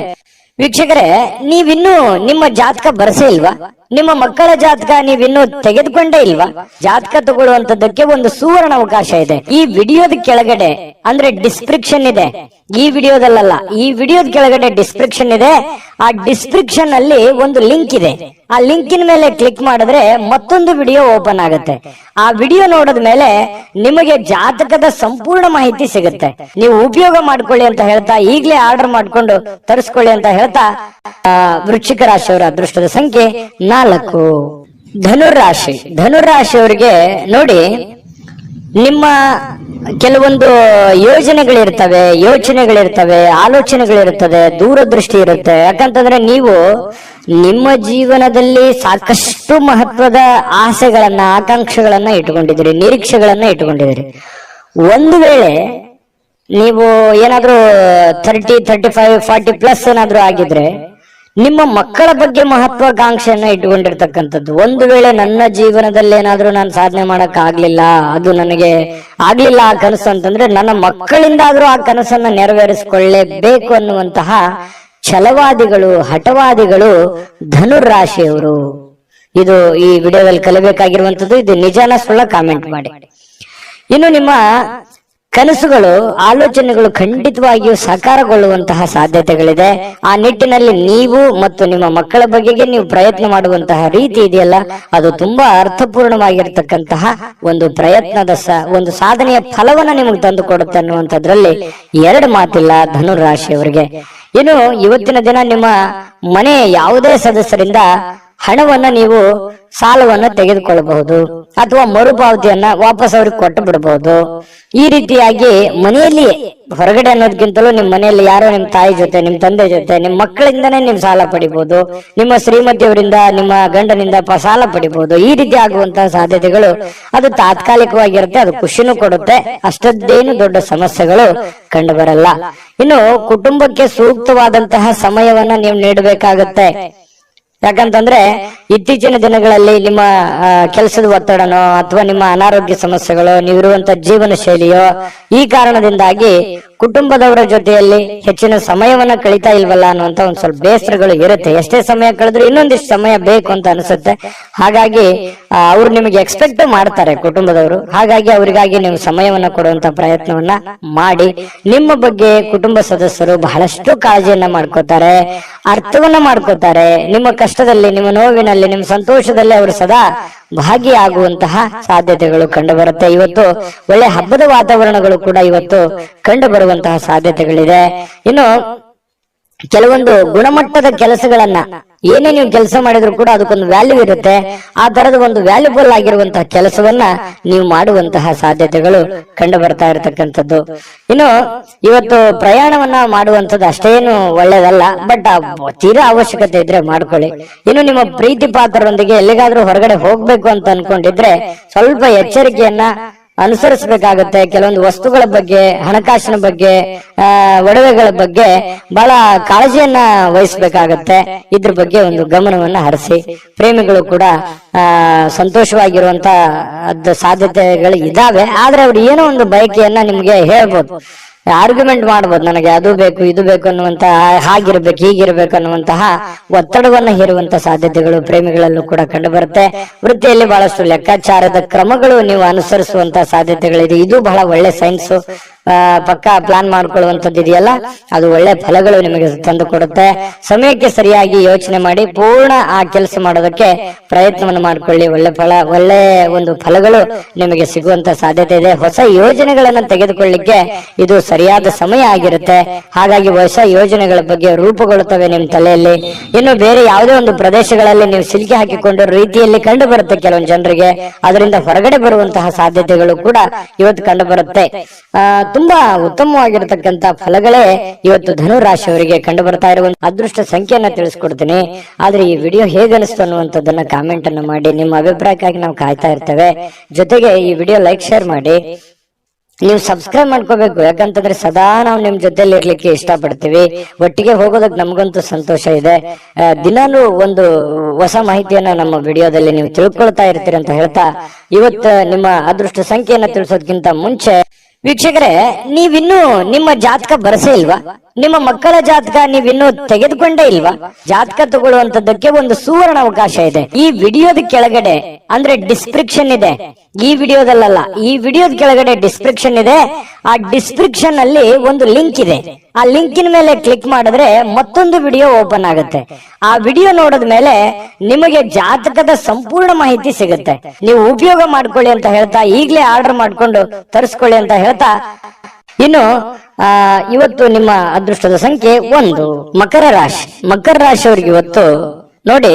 ವೀಕ್ಷಕರೇ, ನೀವಿನ್ನೂ ನಿಮ್ಮ ಜಾತಕ ಬರಸೇ ಇಲ್ವಾ? ನಿಮ್ಮ ಮಕ್ಕಳ ಜಾತಕ ನೀವಿನ್ನೂ ತೆಗೆದುಕೊಂಡೇ ಇಲ್ವಾ? ಜಾತಕ ತಗೊಳ್ಳುವಂತದ್ದಕ್ಕೆ ಒಂದು ಸುವರ್ಣ ಅವಕಾಶ ಇದೆ. ಈ ವಿಡಿಯೋದ ಕೆಳಗಡೆ ಅಂದ್ರೆ ಡಿಸ್ಕ್ರಿಪ್ಷನ್ ಇದೆ. ಈ ವಿಡಿಯೋದಲ್ಲ, ಈ ವಿಡಿಯೋದ ಕೆಳಗಡೆ ಡಿಸ್ಕ್ರಿಪ್ಷನ್ ಇದೆ. ಆ ಡಿಸ್ಕ್ರಿಪ್ಷನ್ ಅಲ್ಲಿ ಒಂದು ಲಿಂಕ್ ಇದೆ. ಆ ಲಿಂಕಿನ ಮೇಲೆ ಕ್ಲಿಕ್ ಮಾಡಿದ್ರೆ ಮತ್ತೊಂದು ವಿಡಿಯೋ ಓಪನ್ ಆಗುತ್ತೆ. ಆ ವಿಡಿಯೋ ನೋಡಿದ ಮೇಲೆ ನಿಮಗೆ ಜಾತಕದ ಸಂಪೂರ್ಣ ಮಾಹಿತಿ ಸಿಗುತ್ತೆ. ನೀವು ಉಪಯೋಗ ಮಾಡ್ಕೊಳ್ಳಿ ಅಂತ ಹೇಳ್ತಾ, ಈಗಲೇ ಆರ್ಡರ್ ಮಾಡ್ಕೊಂಡು ತರಿಸ್ಕೊಳ್ಳಿ ಅಂತ ಹೇಳ್ತಾ, ವೃಶ್ಚಿಕ ರಾಶಿಯವರ ಅದೃಷ್ಟದ ಸಂಖ್ಯೆ 4. ಧನುರಾಶಿಯವರಿಗೆ ನೋಡಿ, ನಿಮ್ಮ ಕೆಲವೊಂದು ಯೋಚನೆಗಳಿರ್ತವೆ, ಆಲೋಚನೆಗಳಿರ್ತದೆ, ದೂರದೃಷ್ಟಿ ಇರುತ್ತೆ. ಯಾಕಂತಂದ್ರೆ ನೀವು ನಿಮ್ಮ ಜೀವನದಲ್ಲಿ ಸಾಕಷ್ಟು ಮಹತ್ವದ ಆಸೆಗಳನ್ನ, ಆಕಾಂಕ್ಷೆಗಳನ್ನ ಇಟ್ಕೊಂಡಿದ್ದೀರಿ, ನಿರೀಕ್ಷೆಗಳನ್ನ ಇಟ್ಕೊಂಡಿದ್ದೀರಿ. ಒಂದು ವೇಳೆ ನೀವು ಏನಾದ್ರೂ 30, 35, 40 ಪ್ಲಸ್ ಏನಾದ್ರೂ ಆಗಿದ್ರೆ ನಿಮ್ಮ ಮಕ್ಕಳ ಬಗ್ಗೆ ಮಹತ್ವಾಕಾಂಕ್ಷೆಯನ್ನ ಇಟ್ಟುಕೊಂಡಿರ್ತಕ್ಕಂಥದ್ದು. ಒಂದು ವೇಳೆ ನನ್ನ ಜೀವನದಲ್ಲಿ ಏನಾದ್ರೂ ನಾನು ಸಾಧನೆ ಮಾಡಕ್ ಆಗ್ಲಿಲ್ಲ, ಅದು ನನಗೆ ಆಗ್ಲಿಲ್ಲ ಆ ಕನಸು ಅಂತಂದ್ರೆ, ನನ್ನ ಮಕ್ಕಳಿಂದಾದ್ರೂ ಆ ಕನಸನ್ನ ನೆರವೇರಿಸಿಕೊಳ್ಳೇಬೇಕು ಅನ್ನುವಂತಹ ಛಲವಾದಿಗಳು, ಹಠವಾದಿಗಳು ಧನುರಾಶಿಯವರು. ಇದು ಈ ವಿಡಿಯೋದಲ್ಲಿ ಕಲಿಬೇಕಾಗಿರುವಂತದ್ದು. ಇದು ನಿಜಾನ ಸುಳ್ಳ ಕಾಮೆಂಟ್ ಮಾಡಿ. ಇನ್ನು ನಿಮ್ಮ ಕನಸುಗಳು, ಆಲೋಚನೆಗಳು ಖಂಡಿತವಾಗಿಯೂ ಸಾಕಾರಗೊಳ್ಳುವಂತಹ ಸಾಧ್ಯತೆಗಳಿದೆ. ಆ ನಿಟ್ಟಿನಲ್ಲಿ ನೀವು ಮತ್ತು ನಿಮ್ಮ ಮಕ್ಕಳ ಬಗೆಗೆ ನೀವು ಪ್ರಯತ್ನ ಮಾಡುವಂತಹ ರೀತಿ ಇದೆಯಲ್ಲ, ಅದು ತುಂಬಾ ಅರ್ಥಪೂರ್ಣವಾಗಿರ್ತಕ್ಕಂತಹ ಒಂದು ಪ್ರಯತ್ನದ ಒಂದು ಸಾಧನೆಯ ಫಲವನ್ನ ನಿಮಗೆ ತಂದು ಕೊಡುತ್ತೆ ಅನ್ನುವಂಥದ್ರಲ್ಲಿ ಎರಡು ಮಾತಿಲ್ಲ ಧನುರಾಶಿಯವರಿಗೆ. ಇನ್ನು ಇವತ್ತಿನ ದಿನ ನಿಮ್ಮ ಮನೆ ಯಾವುದೇ ಸದಸ್ಯರಿಂದ ಹಣವನ್ನ ನೀವು ಸಾಲವನ್ನು ತೆಗೆದುಕೊಳ್ಳಬಹುದು ಅಥವಾ ಮರುಪಾವತಿಯನ್ನ ವಾಪಸ್ ಅವ್ರಿಗೆ ಕೊಟ್ಟು ಬಿಡಬಹುದು. ಈ ರೀತಿಯಾಗಿ ಮನೆಯಲ್ಲಿ ಹೊರಗಡೆ ಅನ್ನೋದಕ್ಕಿಂತಲೂ ನಿಮ್ ಮನೆಯಲ್ಲಿ ಯಾರೋ ನಿಮ್ ತಾಯಿ ಜೊತೆ, ನಿಮ್ ತಂದೆ ಜೊತೆ, ನಿಮ್ ಮಕ್ಕಳಿಂದನೇ ನೀವು ಸಾಲ ಪಡಿಬಹುದು, ನಿಮ್ಮ ಶ್ರೀಮತಿಯವರಿಂದ, ನಿಮ್ಮ ಗಂಡನಿಂದ ಸಾಲ ಪಡಿಬಹುದು. ಈ ರೀತಿ ಆಗುವಂತಹ ಸಾಧ್ಯತೆಗಳು ಅದು ತಾತ್ಕಾಲಿಕವಾಗಿರುತ್ತೆ, ಅದು ಖುಷಿನೂ ಕೊಡುತ್ತೆ, ಅಷ್ಟದ್ದೇನು ದೊಡ್ಡ ಸಮಸ್ಯೆಗಳು ಕಂಡು ಬರಲ್ಲ. ಇನ್ನು ಕುಟುಂಬಕ್ಕೆ ಸೂಕ್ತವಾದಂತಹ ಸಮಯವನ್ನ ನೀವು ನೀಡಬೇಕಾಗತ್ತೆ. ಯಾಕಂತಂದ್ರೆ ಇತ್ತೀಚಿನ ದಿನಗಳಲ್ಲಿ ನಿಮ್ಮ ಕೆಲಸದ ಒತ್ತಡನೋ ಅಥವಾ ನಿಮ್ಮ ಅನಾರೋಗ್ಯ ಸಮಸ್ಯೆಗಳು, ನೀವಿರುವಂತ ಜೀವನ ಶೈಲಿಯೋ, ಈ ಕಾರಣದಿಂದಾಗಿ ಕುಟುಂಬದವರ ಜೊತೆಯಲ್ಲಿ ಹೆಚ್ಚಿನ ಸಮಯವನ್ನ ಕಳೀತಾ ಇಲ್ವಲ್ಲ ಅನ್ನುವಂತ ಒಂದ್ ಸ್ವಲ್ಪ ಬೇಸರಗಳು ಇರುತ್ತೆ. ಎಷ್ಟೇ ಸಮಯ ಕಳೆದ್ರು ಇನ್ನೊಂದಿಷ್ಟು ಸಮಯ ಬೇಕು ಅಂತ ಅನಿಸುತ್ತೆ. ಹಾಗಾಗಿ ಅವ್ರು ನಿಮಗೆ ಎಕ್ಸ್ಪೆಕ್ಟ್ ಮಾಡ್ತಾರೆ ಕುಟುಂಬದವರು. ಹಾಗಾಗಿ ಅವರಿಗಾಗಿ ನೀವು ಸಮಯವನ್ನ ಕೊಡುವಂತ ಪ್ರಯತ್ನವನ್ನ ಮಾಡಿ. ನಿಮ್ಮ ಬಗ್ಗೆ ಕುಟುಂಬ ಸದಸ್ಯರು ಬಹಳಷ್ಟು ಕಾಳಜಿಯನ್ನ ಮಾಡ್ಕೋತಾರೆ, ಅರ್ಥವನ್ನ ಮಾಡ್ಕೋತಾರೆ. ನಿಮ್ಮ ಕಷ್ಟದಲ್ಲಿ, ನಿಮ್ಮ ನೋವಿನಲ್ಲಿ, ನಿಮ್ಮ ಸಂತೋಷದಲ್ಲಿ ಅವರು ಸದಾ ಭಾಗಿಯಾಗುವಂತಹ ಸಾಧ್ಯತೆಗಳು ಕಂಡು ಬರುತ್ತೆ. ಇವತ್ತು ಒಳ್ಳೆ ಹಬ್ಬದ ವಾತಾವರಣಗಳು ಕೂಡ ಇವತ್ತು ಕಂಡು ಬರುವಂತಹ ಸಾಧ್ಯತೆಗಳಿದೆ. ಇನ್ನು ಕೆಲವೊಂದು ಗುಣಮಟ್ಟದ ಕೆಲಸಗಳನ್ನ ಏನೇ ನೀವು ಕೆಲಸ ಮಾಡಿದ್ರು ಕೂಡ ಅದಕ್ಕೊಂದು ವ್ಯಾಲ್ಯೂ ಇರುತ್ತೆ. ಆ ತರದ ಒಂದು ವ್ಯಾಲ್ಯೂಬಲ್ ಆಗಿರುವಂತಹ ಕೆಲಸವನ್ನ ನೀವು ಮಾಡುವಂತಹ ಸಾಧ್ಯತೆಗಳು ಕಂಡು ಬರ್ತಾ ಇರತಕ್ಕಂಥದ್ದು. ಇನ್ನು ಇವತ್ತು ಪ್ರಯಾಣವನ್ನ ಮಾಡುವಂಥದ್ದು ಅಷ್ಟೇನು ಒಳ್ಳೇದಲ್ಲ, ಬಟ್ ತೀರಾ ಅವಶ್ಯಕತೆ ಇದ್ರೆ ಮಾಡ್ಕೊಳ್ಳಿ. ಇನ್ನು ನಿಮ್ಮ ಪ್ರೀತಿ ಪಾತ್ರರೊಂದಿಗೆ ಎಲ್ಲಿಗಾದ್ರೂ ಹೊರಗಡೆ ಹೋಗ್ಬೇಕು ಅಂತ ಅನ್ಕೊಂಡಿದ್ರೆ ಸ್ವಲ್ಪ ಎಚ್ಚರಿಕೆಯನ್ನ ಅನುಸರಿಸಬೇಕಾಗತ್ತೆ. ಕೆಲವೊಂದು ವಸ್ತುಗಳ ಬಗ್ಗೆ, ಹಣಕಾಸಿನ ಬಗ್ಗೆ, ಒಡವೆಗಳ ಬಗ್ಗೆ ಬಹಳ ಕಾಳಜಿಯನ್ನ ವಹಿಸಬೇಕಾಗತ್ತೆ. ಇದ್ರ ಬಗ್ಗೆ ಒಂದು ಗಮನವನ್ನ ಹರಿಸಿ. ಪ್ರೇಮಿಗಳು ಕೂಡ ಸಂತೋಷವಾಗಿರುವಂತ ಸಾಧ್ಯತೆಗಳು ಇದಾವೆ. ಆದ್ರೆ ಅವ್ರು ಏನೋ ಒಂದು ಬಯಕೆಯನ್ನ ನಿಮ್ಗೆ ಹೇಳ್ಬೋದು, ಆರ್ಗ್ಯುಮೆಂಟ್ ಮಾಡ್ಬೋದು, ನನಗೆ ಅದು ಬೇಕು ಇದು ಬೇಕು ಅನ್ನುವಂತ, ಹಾಗಿರ್ಬೇಕು ಹೀಗಿರ್ಬೇಕು ಅನ್ನುವಂತಹ ಒತ್ತಡವನ್ನ ಹೇರುವಂತ ಸಾಧ್ಯತೆಗಳು ಪ್ರೇಮಿಗಳಲ್ಲೂ ಕೂಡ ಕಂಡು ಬರುತ್ತೆ. ವೃತ್ತಿಯಲ್ಲಿ ಬಹಳಷ್ಟು ಲೆಕ್ಕಾಚಾರದ ಕ್ರಮಗಳು ನೀವು ಅನುಸರಿಸುವಂತ ಸಾಧ್ಯತೆಗಳಿದೆ. ಇದು ಬಹಳ ಒಳ್ಳೆ ಸೈನ್ಸ್. ಪಕ್ಕ ಪ್ಲಾನ್ ಮಾಡ್ಕೊಳ್ಳುವಂಥದ್ದು ಇದೆಯಲ್ಲ, ಅದು ಒಳ್ಳೆ ಫಲಗಳು ನಿಮಗೆ ತಂದು ಕೊಡುತ್ತೆ. ಸಮಯಕ್ಕೆ ಸರಿಯಾಗಿ ಯೋಚನೆ ಮಾಡಿ ಪೂರ್ಣ ಆ ಕೆಲಸ ಮಾಡೋದಕ್ಕೆ ಪ್ರಯತ್ನವನ್ನು ಮಾಡ್ಕೊಳ್ಳಿ. ಒಳ್ಳೆ ಒಂದು ಫಲಗಳು ನಿಮಗೆ ಸಿಗುವಂತ ಸಾಧ್ಯತೆ ಇದೆ. ಹೊಸ ಯೋಜನೆಗಳನ್ನ ತೆಗೆದುಕೊಳ್ಳಿಕ್ಕೆ ಇದು ಸರಿಯಾದ ಸಮಯ ಆಗಿರುತ್ತೆ. ಹಾಗಾಗಿ ಹೊಸ ಯೋಜನೆಗಳ ಬಗ್ಗೆ ರೂಪುಗೊಳ್ಳುತ್ತವೆ ನಿಮ್ಮ ತಲೆಯಲ್ಲಿ. ಇನ್ನು ಬೇರೆ ಯಾವುದೇ ಒಂದು ಪ್ರದೇಶಗಳಲ್ಲಿ ನೀವು ಸಿಲುಕಿ ಹಾಕಿಕೊಂಡಿರೋ ರೀತಿಯಲ್ಲಿ ಕಂಡು ಬರುತ್ತೆ ಕೆಲವೊಂದು ಜನರಿಗೆ. ಅದರಿಂದ ಹೊರಗಡೆ ಬರುವಂತಹ ಸಾಧ್ಯತೆಗಳು ಕೂಡ ಇವತ್ತು ಕಂಡು ಬರುತ್ತೆ. ತುಂಬಾ ಉತ್ತಮವಾಗಿರತಕ್ಕಂತ ಫಲಗಳೇ ಇವತ್ತು ಧನು ರಾಶಿಯವರಿಗೆ ಕಂಡು ಬರ್ತಾ ಇರುವ ಅದೃಷ್ಟ ಸಂಖ್ಯೆಯನ್ನ ತಿಳಿಸ್ಕೊಡ್ತೀನಿ. ಆದ್ರೆ ಈ ವಿಡಿಯೋ ಹೇಗನಿಸ್ತು ಅನ್ನುವಂಥದ್ದನ್ನ ಕಾಮೆಂಟ್ ಅನ್ನು ಮಾಡಿ. ನಿಮ್ಮ ಅಭಿಪ್ರಾಯಕ್ಕಾಗಿ ನಾವು ಕಾಯ್ತಾ ಇರ್ತೇವೆ. ಜೊತೆಗೆ ಈ ವಿಡಿಯೋ ಲೈಕ್, ಶೇರ್ ಮಾಡಿ. ನೀವು ಸಬ್ಸ್ಕ್ರೈಬ್ ಮಾಡ್ಕೋಬೇಕು. ಯಾಕಂತಂದ್ರೆ ಸದಾ ನಾವು ನಿಮ್ ಜೊತೆಲಿ ಇರ್ಲಿಕ್ಕೆ ಇಷ್ಟಪಡ್ತೀವಿ. ಒಟ್ಟಿಗೆ ಹೋಗೋದಕ್ಕೆ ನಮಗಂತೂ ಸಂತೋಷ ಇದೆ. ದಿನಾಲೂ ಒಂದು ಹೊಸ ಮಾಹಿತಿಯನ್ನ ನಮ್ಮ ವಿಡಿಯೋದಲ್ಲಿ ನೀವು ತಿಳ್ಕೊಳ್ತಾ ಇರ್ತೀರಿ ಅಂತ ಹೇಳ್ತಾ, ಇವತ್ತು ನಿಮ್ಮ ಅದೃಷ್ಟ ಸಂಖ್ಯೆಯನ್ನ ತಿಳಿಸೋದಕ್ಕಿಂತ ಮುಂಚೆ ವೀಕ್ಷಕರೇ, ನೀವಿನ್ನೂ ನಿಮ್ಮ ಜಾತಕ ಬರಸೇ ಇಲ್ವಾ? ನಿಮ್ಮ ಮಕ್ಕಳ ಜಾತಕ ನೀವಿನ್ನೂ ತೆಗೆದುಕೊಂಡೇ ಇಲ್ವಾ? ಜಾತಕ ತಗೊಳ್ಳುವಂತದ್ದಕ್ಕೆ ಒಂದು ಸುವರ್ಣ ಅವಕಾಶ ಇದೆ. ಈ ವಿಡಿಯೋದ ಕೆಳಗಡೆ ಅಂದ್ರೆ ಡಿಸ್ಕ್ರಿಪ್ಷನ್ ಇದೆ. ಈ ವಿಡಿಯೋದಲ್ಲ, ಈ ವಿಡಿಯೋದ ಕೆಳಗಡೆ ಡಿಸ್ಕ್ರಿಪ್ಷನ್ ಇದೆ. ಆ ಡಿಸ್ಕ್ರಿಪ್ಷನ್ ಅಲ್ಲಿ ಒಂದು ಲಿಂಕ್ ಇದೆ. ಆ ಲಿಂಕಿನ ಮೇಲೆ ಕ್ಲಿಕ್ ಮಾಡಿದ್ರೆ ಮತ್ತೊಂದು ವಿಡಿಯೋ ಓಪನ್ ಆಗುತ್ತೆ. ಆ ವಿಡಿಯೋ ನೋಡಿದ ಮೇಲೆ ನಿಮಗೆ ಜಾತಕದ ಸಂಪೂರ್ಣ ಮಾಹಿತಿ ಸಿಗುತ್ತೆ. ನೀವು ಉಪಯೋಗ ಮಾಡ್ಕೊಳ್ಳಿ ಅಂತ ಹೇಳ್ತಾ, ಈಗಲೇ ಆರ್ಡರ್ ಮಾಡ್ಕೊಂಡು ತರಿಸ್ಕೊಳ್ಳಿ ಅಂತ ಹೇಳ್ತಾ, ಇನ್ನು ಇವತ್ತು ನಿಮ್ಮ ಅದೃಷ್ಟದ ಸಂಖ್ಯೆ 1 ಮಕರ ರಾಶಿ. ಮಕರ ರಾಶಿಯವರಿಗೆ ಇವತ್ತು ನೋಡಿ,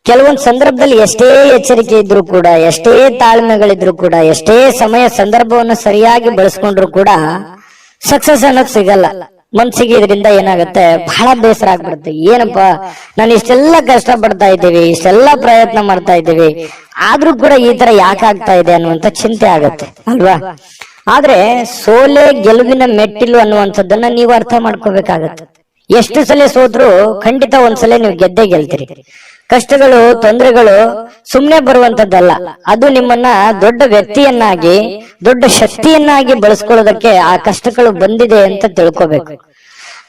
ಕೆಲವೊಂದು ಸಂದರ್ಭದಲ್ಲಿ ಎಷ್ಟೇ ಎಚ್ಚರಿಕೆ ಇದ್ರೂ ಕೂಡ, ಎಷ್ಟೇ ತಾಳ್ಮೆಗಳಿದ್ರು ಕೂಡ, ಎಷ್ಟೇ ಸಮಯ ಸಂದರ್ಭವನ್ನು ಸರಿಯಾಗಿ ಬಳಸ್ಕೊಂಡ್ರು ಕೂಡ ಸಕ್ಸಸ್ ಅನ್ನೋದು ಸಿಗಲ್ಲ. ಮನ್ಸಿಗೆ ಇದರಿಂದ ಏನಾಗುತ್ತೆ, ಬಹಳ ಬೇಸರ ಆಗ್ಬಿಡುತ್ತೆ. ಏನಪ್ಪಾ, ನಾನು ಇಷ್ಟೆಲ್ಲ ಕಷ್ಟ ಪಡ್ತಾ ಇದ್ದೀವಿ, ಇಷ್ಟೆಲ್ಲ ಪ್ರಯತ್ನ ಮಾಡ್ತಾ ಇದ್ದೀವಿ, ಆದ್ರೂ ಕೂಡ ಈ ತರ ಯಾಕಾಗ್ತಾ ಇದೆ ಅನ್ನುವಂತ ಚಿಂತೆ ಆಗತ್ತೆ ಅಲ್ವಾ? ಆದ್ರೆ ಸೋಲೆ ಗೆಲುವಿನ ಮೆಟ್ಟಿಲು ಅನ್ನುವಂಥದ್ದನ್ನ ನೀವು ಅರ್ಥ ಮಾಡ್ಕೋಬೇಕಾಗತ್ತೆ. ಎಷ್ಟು ಸಲ ಸೋತ್ರು ಖಂಡಿತ ಒಂದ್ಸಲ ನೀವು ಗೆದ್ದೇ ಗೆಲ್ತೀರಿ. ಕಷ್ಟಗಳು, ತೊಂದರೆಗಳು ಸುಮ್ನೆ ಬರುವಂತದ್ದಲ್ಲ. ಅದು ನಿಮ್ಮನ್ನ ದೊಡ್ಡ ವ್ಯಕ್ತಿಯನ್ನಾಗಿ, ದೊಡ್ಡ ಶಕ್ತಿಯನ್ನಾಗಿ ಬಳಸ್ಕೊಳ್ಳೋದಕ್ಕೆ ಆ ಕಷ್ಟಗಳು ಬಂದಿದೆ ಅಂತ ತಿಳ್ಕೋಬೇಕು.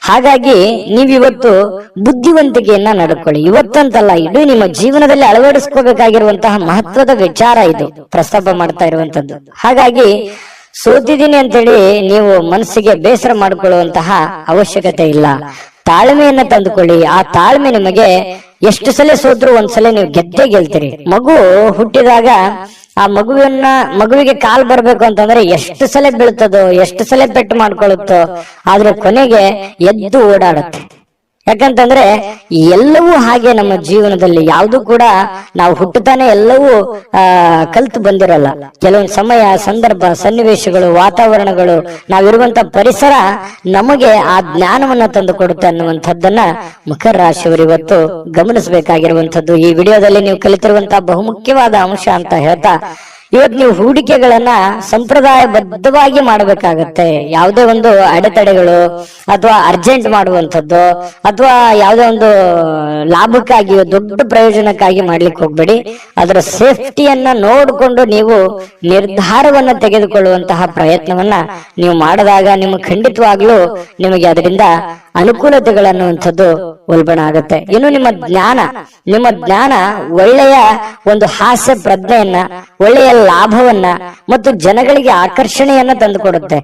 ಹಾಗಾಗಿ ನೀವಿವತ್ತು ಬುದ್ಧಿವಂತಿಕೆಯನ್ನ ನಡ್ಕೊಳ್ಳಿ. ಇವತ್ತಂತಲ್ಲ, ಇಡೀ ನಿಮ್ಮ ಜೀವನದಲ್ಲಿ ಅಳವಡಿಸ್ಕೋಬೇಕಾಗಿರುವಂತಹ ಮಹತ್ವದ ವಿಚಾರ ಇದು ಪ್ರಸ್ತಾಪ ಮಾಡ್ತಾ ಇರುವಂತದ್ದು. ಹಾಗಾಗಿ ಸೋತಿದ್ದೀನಿ ಅಂತೇಳಿ ನೀವು ಮನಸ್ಸಿಗೆ ಬೇಸರ ಮಾಡಿಕೊಳ್ಳುವಂತಹ ಅವಶ್ಯಕತೆ ಇಲ್ಲ. ತಾಳ್ಮೆಯನ್ನ ತಂದುಕೊಳ್ಳಿ. ಆ ತಾಳ್ಮೆ ನಿಮಗೆ ಎಷ್ಟು ಸಲ ಸೋತ್ರು ಒಂದ್ಸಲ ನೀವು ಗೆದ್ದೇ ಗೆಲ್ತೀರಿ. ಮಗು ಹುಟ್ಟಿದಾಗ ಆ ಮಗುವಿಗೆ ಕಾಲ್ ಬರ್ಬೇಕು ಅಂತಂದ್ರೆ ಎಷ್ಟು ಸಲ ಬೀಳ್ತದೋ, ಎಷ್ಟು ಸಲ ಪೆಟ್ಟು ಮಾಡ್ಕೊಳ್ಳುತ್ತೋ, ಆದ್ರೆ ಕೊನೆಗೆ ಎದ್ದು ಓಡಾಡುತ್ತೆ. ಯಾಕಂತಂದ್ರೆ ಎಲ್ಲವೂ ಹಾಗೆ ನಮ್ಮ ಜೀವನದಲ್ಲಿ ಯಾವುದು ಕೂಡ ನಾವು ಹುಟ್ಟುತ್ತಾನೆ ಎಲ್ಲವೂ ಕಲ್ತು ಬಂದಿರಲ್ಲ. ಕೆಲವೊಂದು ಸಮಯ, ಸಂದರ್ಭ, ಸನ್ನಿವೇಶಗಳು, ವಾತಾವರಣಗಳು, ನಾವಿರುವಂತ ಪರಿಸರ ನಮಗೆ ಆ ಜ್ಞಾನವನ್ನ ತಂದು ಕೊಡುತ್ತೆ ಅನ್ನುವಂಥದ್ದನ್ನ ಮಕರ ರಾಶಿಯವರು ಇವತ್ತು ಗಮನಿಸಬೇಕಾಗಿರುವಂತದ್ದು. ಈ ವಿಡಿಯೋದಲ್ಲಿ ನೀವು ಕಲಿತಿರುವಂತಹ ಬಹುಮುಖ್ಯವಾದ ಅಂಶ ಅಂತ ಹೇಳ್ತಾ, ಇವತ್ತು ನೀವು ಹೂಡಿಕೆಗಳನ್ನ ಸಂಪ್ರದಾಯಬದ್ಧವಾಗಿ ಮಾಡಬೇಕಾಗತ್ತೆ. ಯಾವುದೇ ಒಂದು ಅಡೆತಡೆಗಳು ಅಥವಾ ಅರ್ಜೆಂಟ್ ಮಾಡುವಂಥದ್ದು ಅಥವಾ ಯಾವುದೇ ಒಂದು ಲಾಭಕ್ಕಾಗಿ ದೊಡ್ಡ ಪ್ರಯೋಜನಕ್ಕಾಗಿ ಮಾಡ್ಲಿಕ್ಕೆ ಹೋಗ್ಬೇಡಿ. ಅದರ ಸೇಫ್ಟಿಯನ್ನ ನೋಡಿಕೊಂಡು ನೀವು ನಿರ್ಧಾರವನ್ನ ತೆಗೆದುಕೊಳ್ಳುವಂತಹ ಪ್ರಯತ್ನವನ್ನ ನೀವು ಮಾಡಿದಾಗ ನಿಮಗೆ ಖಂಡಿತವಾಗ್ಲೂ ನಿಮಗೆ ಅದರಿಂದ ಅನುಕೂಲತೆಗಳನ್ನುವಂಥದ್ದು ಉಲ್ಬಣ ಆಗುತ್ತೆ. ಇನ್ನು ನಿಮ್ಮ ಜ್ಞಾನ ಒಳ್ಳೆಯ ಒಂದು ಹಾಸ್ಯ ಪ್ರಜ್ಞೆಯನ್ನ, ಒಳ್ಳೆಯ ಲಾಭವನ್ನ ಮತ್ತು ಜನಗಳಿಗೆ ಆಕರ್ಷಣೆಯನ್ನ ತಂದುಕೊಡುತ್ತೆ.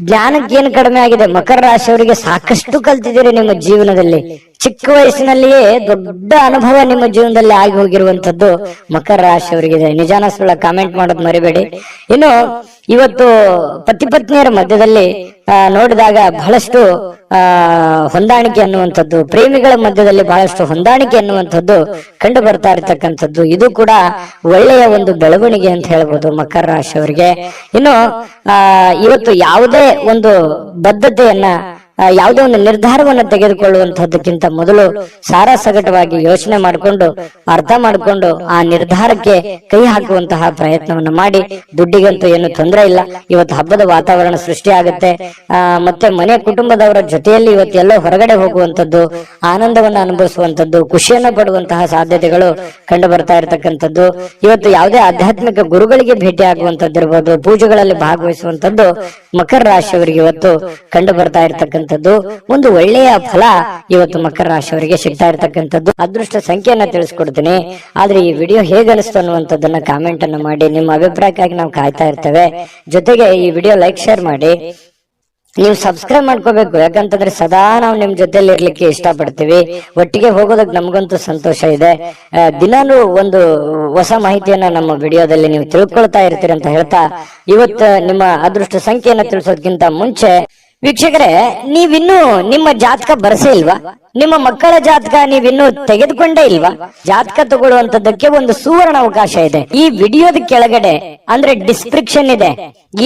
ಜ್ಞಾನಕ್ಕೇನು ಕಡಿಮೆ ಆಗಿದೆ? ಮಕರ ರಾಶಿಯವರಿಗೆ ಸಾಕಷ್ಟು ಕಲ್ತಿದ್ದೀರಿ ನಿಮ್ಮ ಜೀವನದಲ್ಲಿ. ಚಿಕ್ಕ ವಯಸ್ಸಿನಲ್ಲಿಯೇ ದೊಡ್ಡ ಅನುಭವ ನಿಮ್ಮ ಜೀವನದಲ್ಲಿ ಆಗಿ ಹೋಗಿರುವಂತದ್ದು ಮಕರ ರಾಶಿಯವರಿಗಿದೆ. ನಿಜಾನ ಸುಳ್ಳ ಕಾಮೆಂಟ್ ಮಾಡೋದು ಮರಿಬೇಡಿ. ಇನ್ನು ಇವತ್ತು ಪತಿ ಪತ್ನಿಯರ ಮಧ್ಯದಲ್ಲಿ ನೋಡಿದಾಗ ಬಹಳಷ್ಟು ಹೊಂದಾಣಿಕೆ ಅನ್ನುವಂಥದ್ದು, ಪ್ರೇಮಿಗಳ ಮಧ್ಯದಲ್ಲಿ ಬಹಳಷ್ಟು ಹೊಂದಾಣಿಕೆ ಅನ್ನುವಂಥದ್ದು ಕಂಡು ಬರ್ತಾ ಇರತಕ್ಕಂಥದ್ದು. ಇದು ಕೂಡ ಒಳ್ಳೆಯ ಒಂದು ಬೆಳವಣಿಗೆ ಅಂತ ಹೇಳ್ಬೋದು ಮಕರ ರಾಶಿಯವರಿಗೆ. ಇನ್ನು ಇವತ್ತು ಯಾವುದೇ ಒಂದು ಬದ್ಧತೆಯನ್ನ, ಯಾವುದೇ ಒಂದು ನಿರ್ಧಾರವನ್ನು ತೆಗೆದುಕೊಳ್ಳುವಂತಹದ್ದಕ್ಕಿಂತ ಮೊದಲು ಸಾರಾಸಗಟವಾಗಿ ಯೋಚನೆ ಮಾಡಿಕೊಂಡು, ಅರ್ಥ ಮಾಡಿಕೊಂಡು ಆ ನಿರ್ಧಾರಕ್ಕೆ ಕೈ ಹಾಕುವಂತಹ ಪ್ರಯತ್ನವನ್ನು ಮಾಡಿ. ದುಡ್ಡಿಗಂತೂ ಏನು ತೊಂದರೆ ಇಲ್ಲ. ಇವತ್ತು ಹಬ್ಬದ ವಾತಾವರಣ ಸೃಷ್ಟಿ ಆಗುತ್ತೆ. ಮತ್ತೆ ಮನೆ ಕುಟುಂಬದವರ ಜೊತೆಯಲ್ಲಿ ಇವತ್ತು ಎಲ್ಲೋ ಹೊರಗಡೆ ಹೋಗುವಂತದ್ದು, ಆನಂದವನ್ನು ಅನುಭವಿಸುವಂತದ್ದು, ಖುಷಿಯನ್ನ ಪಡುವಂತಹ ಸಾಧ್ಯತೆಗಳು ಕಂಡು ಬರ್ತಾ ಇರತಕ್ಕಂಥದ್ದು. ಇವತ್ತು ಯಾವುದೇ ಆಧ್ಯಾತ್ಮಿಕ ಗುರುಗಳಿಗೆ ಭೇಟಿ ಆಗುವಂತದ್ದಿರ್ಬೋದು, ಪೂಜೆಗಳಲ್ಲಿ ಭಾಗವಹಿಸುವಂತದ್ದು ಮಕರ ರಾಶಿಯವರಿಗೆ ಇವತ್ತು ಕಂಡು ಬರ್ತಾ ಇರತಕ್ಕಂಥ ಒಂದು ಒಳ್ಳೆಯ ಫಲ ಇವತ್ತು ಮಕರ ರಾಶಿಯವರಿಗೆ ಸಿಗ್ತಾ ಇರತಕ್ಕಂಥದ್ದು. ಅದೃಷ್ಟ ಸಂಖ್ಯೆಯನ್ನ ತಿಳಿಸ್ಕೊಡ್ತೀನಿ. ಆದ್ರೆ ಈ ವಿಡಿಯೋ ಹೇಗೆ ಅನಿಸ್ತು ಅನ್ನುವಂಥದ್ದನ್ನ ಕಾಮೆಂಟ್ ಅನ್ನು ಮಾಡಿ. ನಿಮ್ಮ ಅಭಿಪ್ರಾಯಕ್ಕಾಗಿ ನಾವು ಕಾಯ್ತಾ ಇರ್ತೇವೆ. ಜೊತೆಗೆ ಈ ವಿಡಿಯೋ ಲೈಕ್, ಶೇರ್ ಮಾಡಿ. ನೀವು ಸಬ್ಸ್ಕ್ರೈಬ್ ಮಾಡ್ಕೋಬೇಕು. ಯಾಕಂತಂದ್ರೆ ಸದಾ ನಾವು ನಿಮ್ ಜೊತೆಲಿ ಇರ್ಲಿಕ್ಕೆ ಇಷ್ಟಪಡ್ತೀವಿ. ಒಟ್ಟಿಗೆ ಹೋಗೋದಕ್ಕೆ ನಮಗಂತೂ ಸಂತೋಷ ಇದೆ. ದಿನಾನು ಒಂದು ಹೊಸ ಮಾಹಿತಿಯನ್ನ ನಮ್ಮ ವಿಡಿಯೋದಲ್ಲಿ ನೀವು ತಿಳ್ಕೊಳ್ತಾ ಇರ್ತೀರಿ ಅಂತ ಹೇಳ್ತಾ, ಇವತ್ತು ನಿಮ್ಮ ಅದೃಷ್ಟ ಸಂಖ್ಯೆಯನ್ನ ತಿಳಿಸೋದಕ್ಕಿಂತ ಮುಂಚೆ ವೀಕ್ಷಕರೇ, ನೀವಿನ್ನೂ ನಿಮ್ಮ ಜಾತಕ ಬರಸೇ ಇಲ್ವಾ? ನಿಮ್ಮ ಮಕ್ಕಳ ಜಾತಕ ನೀವಿನ್ನೂ ತೆಗೆದುಕೊಂಡೇ ಇಲ್ವಾ? ಜಾತಕ ತಗೊಳ್ಳುವಂತದ್ದಕ್ಕೆ ಒಂದು ಸುವರ್ಣ ಅವಕಾಶ ಇದೆ. ಈ ವಿಡಿಯೋದ ಕೆಳಗಡೆ ಅಂದ್ರೆ ಡಿಸ್ಕ್ರಿಪ್ಷನ್ ಇದೆ.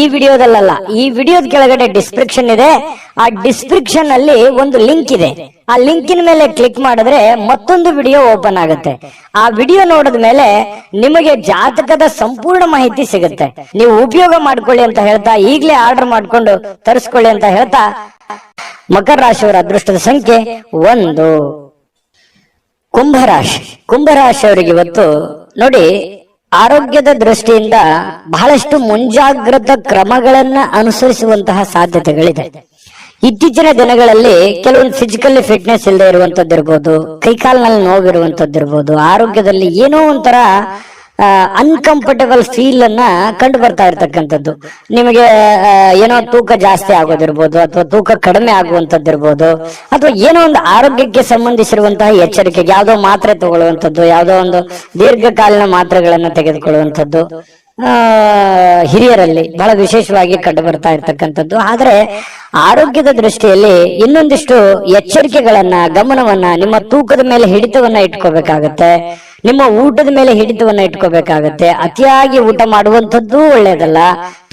ಈ ವಿಡಿಯೋದಲ್ಲ, ಈ ವಿಡಿಯೋದ ಕೆಳಗಡೆ ಡಿಸ್ಕ್ರಿಪ್ಷನ್ ಇದೆ. ಆ ಡಿಸ್ಕ್ರಿಪ್ಷನ್ ಅಲ್ಲಿ ಒಂದು ಲಿಂಕ್ ಇದೆ. ಆ ಲಿಂಕಿನ ಮೇಲೆ ಕ್ಲಿಕ್ ಮಾಡಿದ್ರೆ ಮತ್ತೊಂದು ವಿಡಿಯೋ ಓಪನ್ ಆಗುತ್ತೆ. ಆ ವಿಡಿಯೋ ನೋಡಿದ ಮೇಲೆ ನಿಮಗೆ ಜಾತಕದ ಸಂಪೂರ್ಣ ಮಾಹಿತಿ ಸಿಗುತ್ತೆ. ನೀವು ಉಪಯೋಗ ಮಾಡ್ಕೊಳ್ಳಿ ಅಂತ ಹೇಳ್ತಾ, ಈಗಲೇ ಆರ್ಡರ್ ಮಾಡ್ಕೊಂಡು ತರಿಸ್ಕೊಳ್ಳಿ ಅಂತ ಹೇಳ್ತಾ, ಮಕರ ರಾಶಿಯವರ ಅದೃಷ್ಟದ ಸಂಖ್ಯೆ 1. ಕುಂಭರಾಶಿಯವರಿಗೆ ಇವತ್ತು ನೋಡಿ, ಆರೋಗ್ಯದ ದೃಷ್ಟಿಯಿಂದ ಬಹಳಷ್ಟು ಮುಂಜಾಗ್ರತಾ ಕ್ರಮಗಳನ್ನ ಅನುಸರಿಸುವಂತಹ ಸಾಧ್ಯತೆಗಳಿದೆ. ಇತ್ತೀಚಿನ ದಿನಗಳಲ್ಲಿ ಕೆಲವೊಂದು ಫಿಸಿಕಲಿ ಫಿಟ್ನೆಸ್ ಇಲ್ಲದೆ ಇರುವಂತದ್ದಿರ್ಬೋದು, ಕೈಕಾಲಿನಲ್ಲಿ ನೋವಿರುವಂತದ್ದಿರ್ಬೋದು, ಆರೋಗ್ಯದಲ್ಲಿ ಏನೋ ಒಂಥರ ಅನ್ಕಂಫರ್ಟೇಬಲ್ ಫೀಲ್ ಅನ್ನ ಕಂಡು ಬರ್ತಾ ಇರ್ತಕ್ಕಂಥದ್ದು. ನಿಮಗೆ ಏನೋ ತೂಕ ಜಾಸ್ತಿ ಆಗೋದಿರ್ಬೋದು, ಅಥವಾ ತೂಕ ಕಡಿಮೆ ಆಗುವಂತದ್ದಿರ್ಬೋದು, ಅಥವಾ ಏನೋ ಒಂದು ಆರೋಗ್ಯಕ್ಕೆ ಸಂಬಂಧಿಸಿರುವಂತಹ ಎಚ್ಚರಿಕೆಗೆ ಯಾವುದೋ ಮಾತ್ರೆ ತಗೊಳ್ಳುವಂಥದ್ದು, ಯಾವುದೋ ಒಂದು ದೀರ್ಘಕಾಲೀನ ಮಾತ್ರೆಗಳನ್ನ ತೆಗೆದುಕೊಳ್ಳುವಂಥದ್ದು ಹಿರಿಯರಲ್ಲಿ ಬಹಳ ವಿಶೇಷವಾಗಿ ಕಂಡು ಬರ್ತಾ ಇರ್ತಕ್ಕಂಥದ್ದು. ಆದ್ರೆ ಆರೋಗ್ಯದ ದೃಷ್ಟಿಯಲ್ಲಿ ಇನ್ನೊಂದಿಷ್ಟು ಎಚ್ಚರಿಕೆಗಳನ್ನ, ಗಮನವನ್ನ, ನಿಮ್ಮ ತೂಕದ ಮೇಲೆ ಹಿಡಿತವನ್ನ ಇಟ್ಕೋಬೇಕಾಗತ್ತೆ. ನಿಮ್ಮ ಊಟದ ಮೇಲೆ ಹಿಡಿತವನ್ನ ಇಟ್ಕೋಬೇಕಾಗತ್ತೆ. ಅತಿಯಾಗಿ ಊಟ ಮಾಡುವಂಥದ್ದು ಒಳ್ಳೇದಲ್ಲ,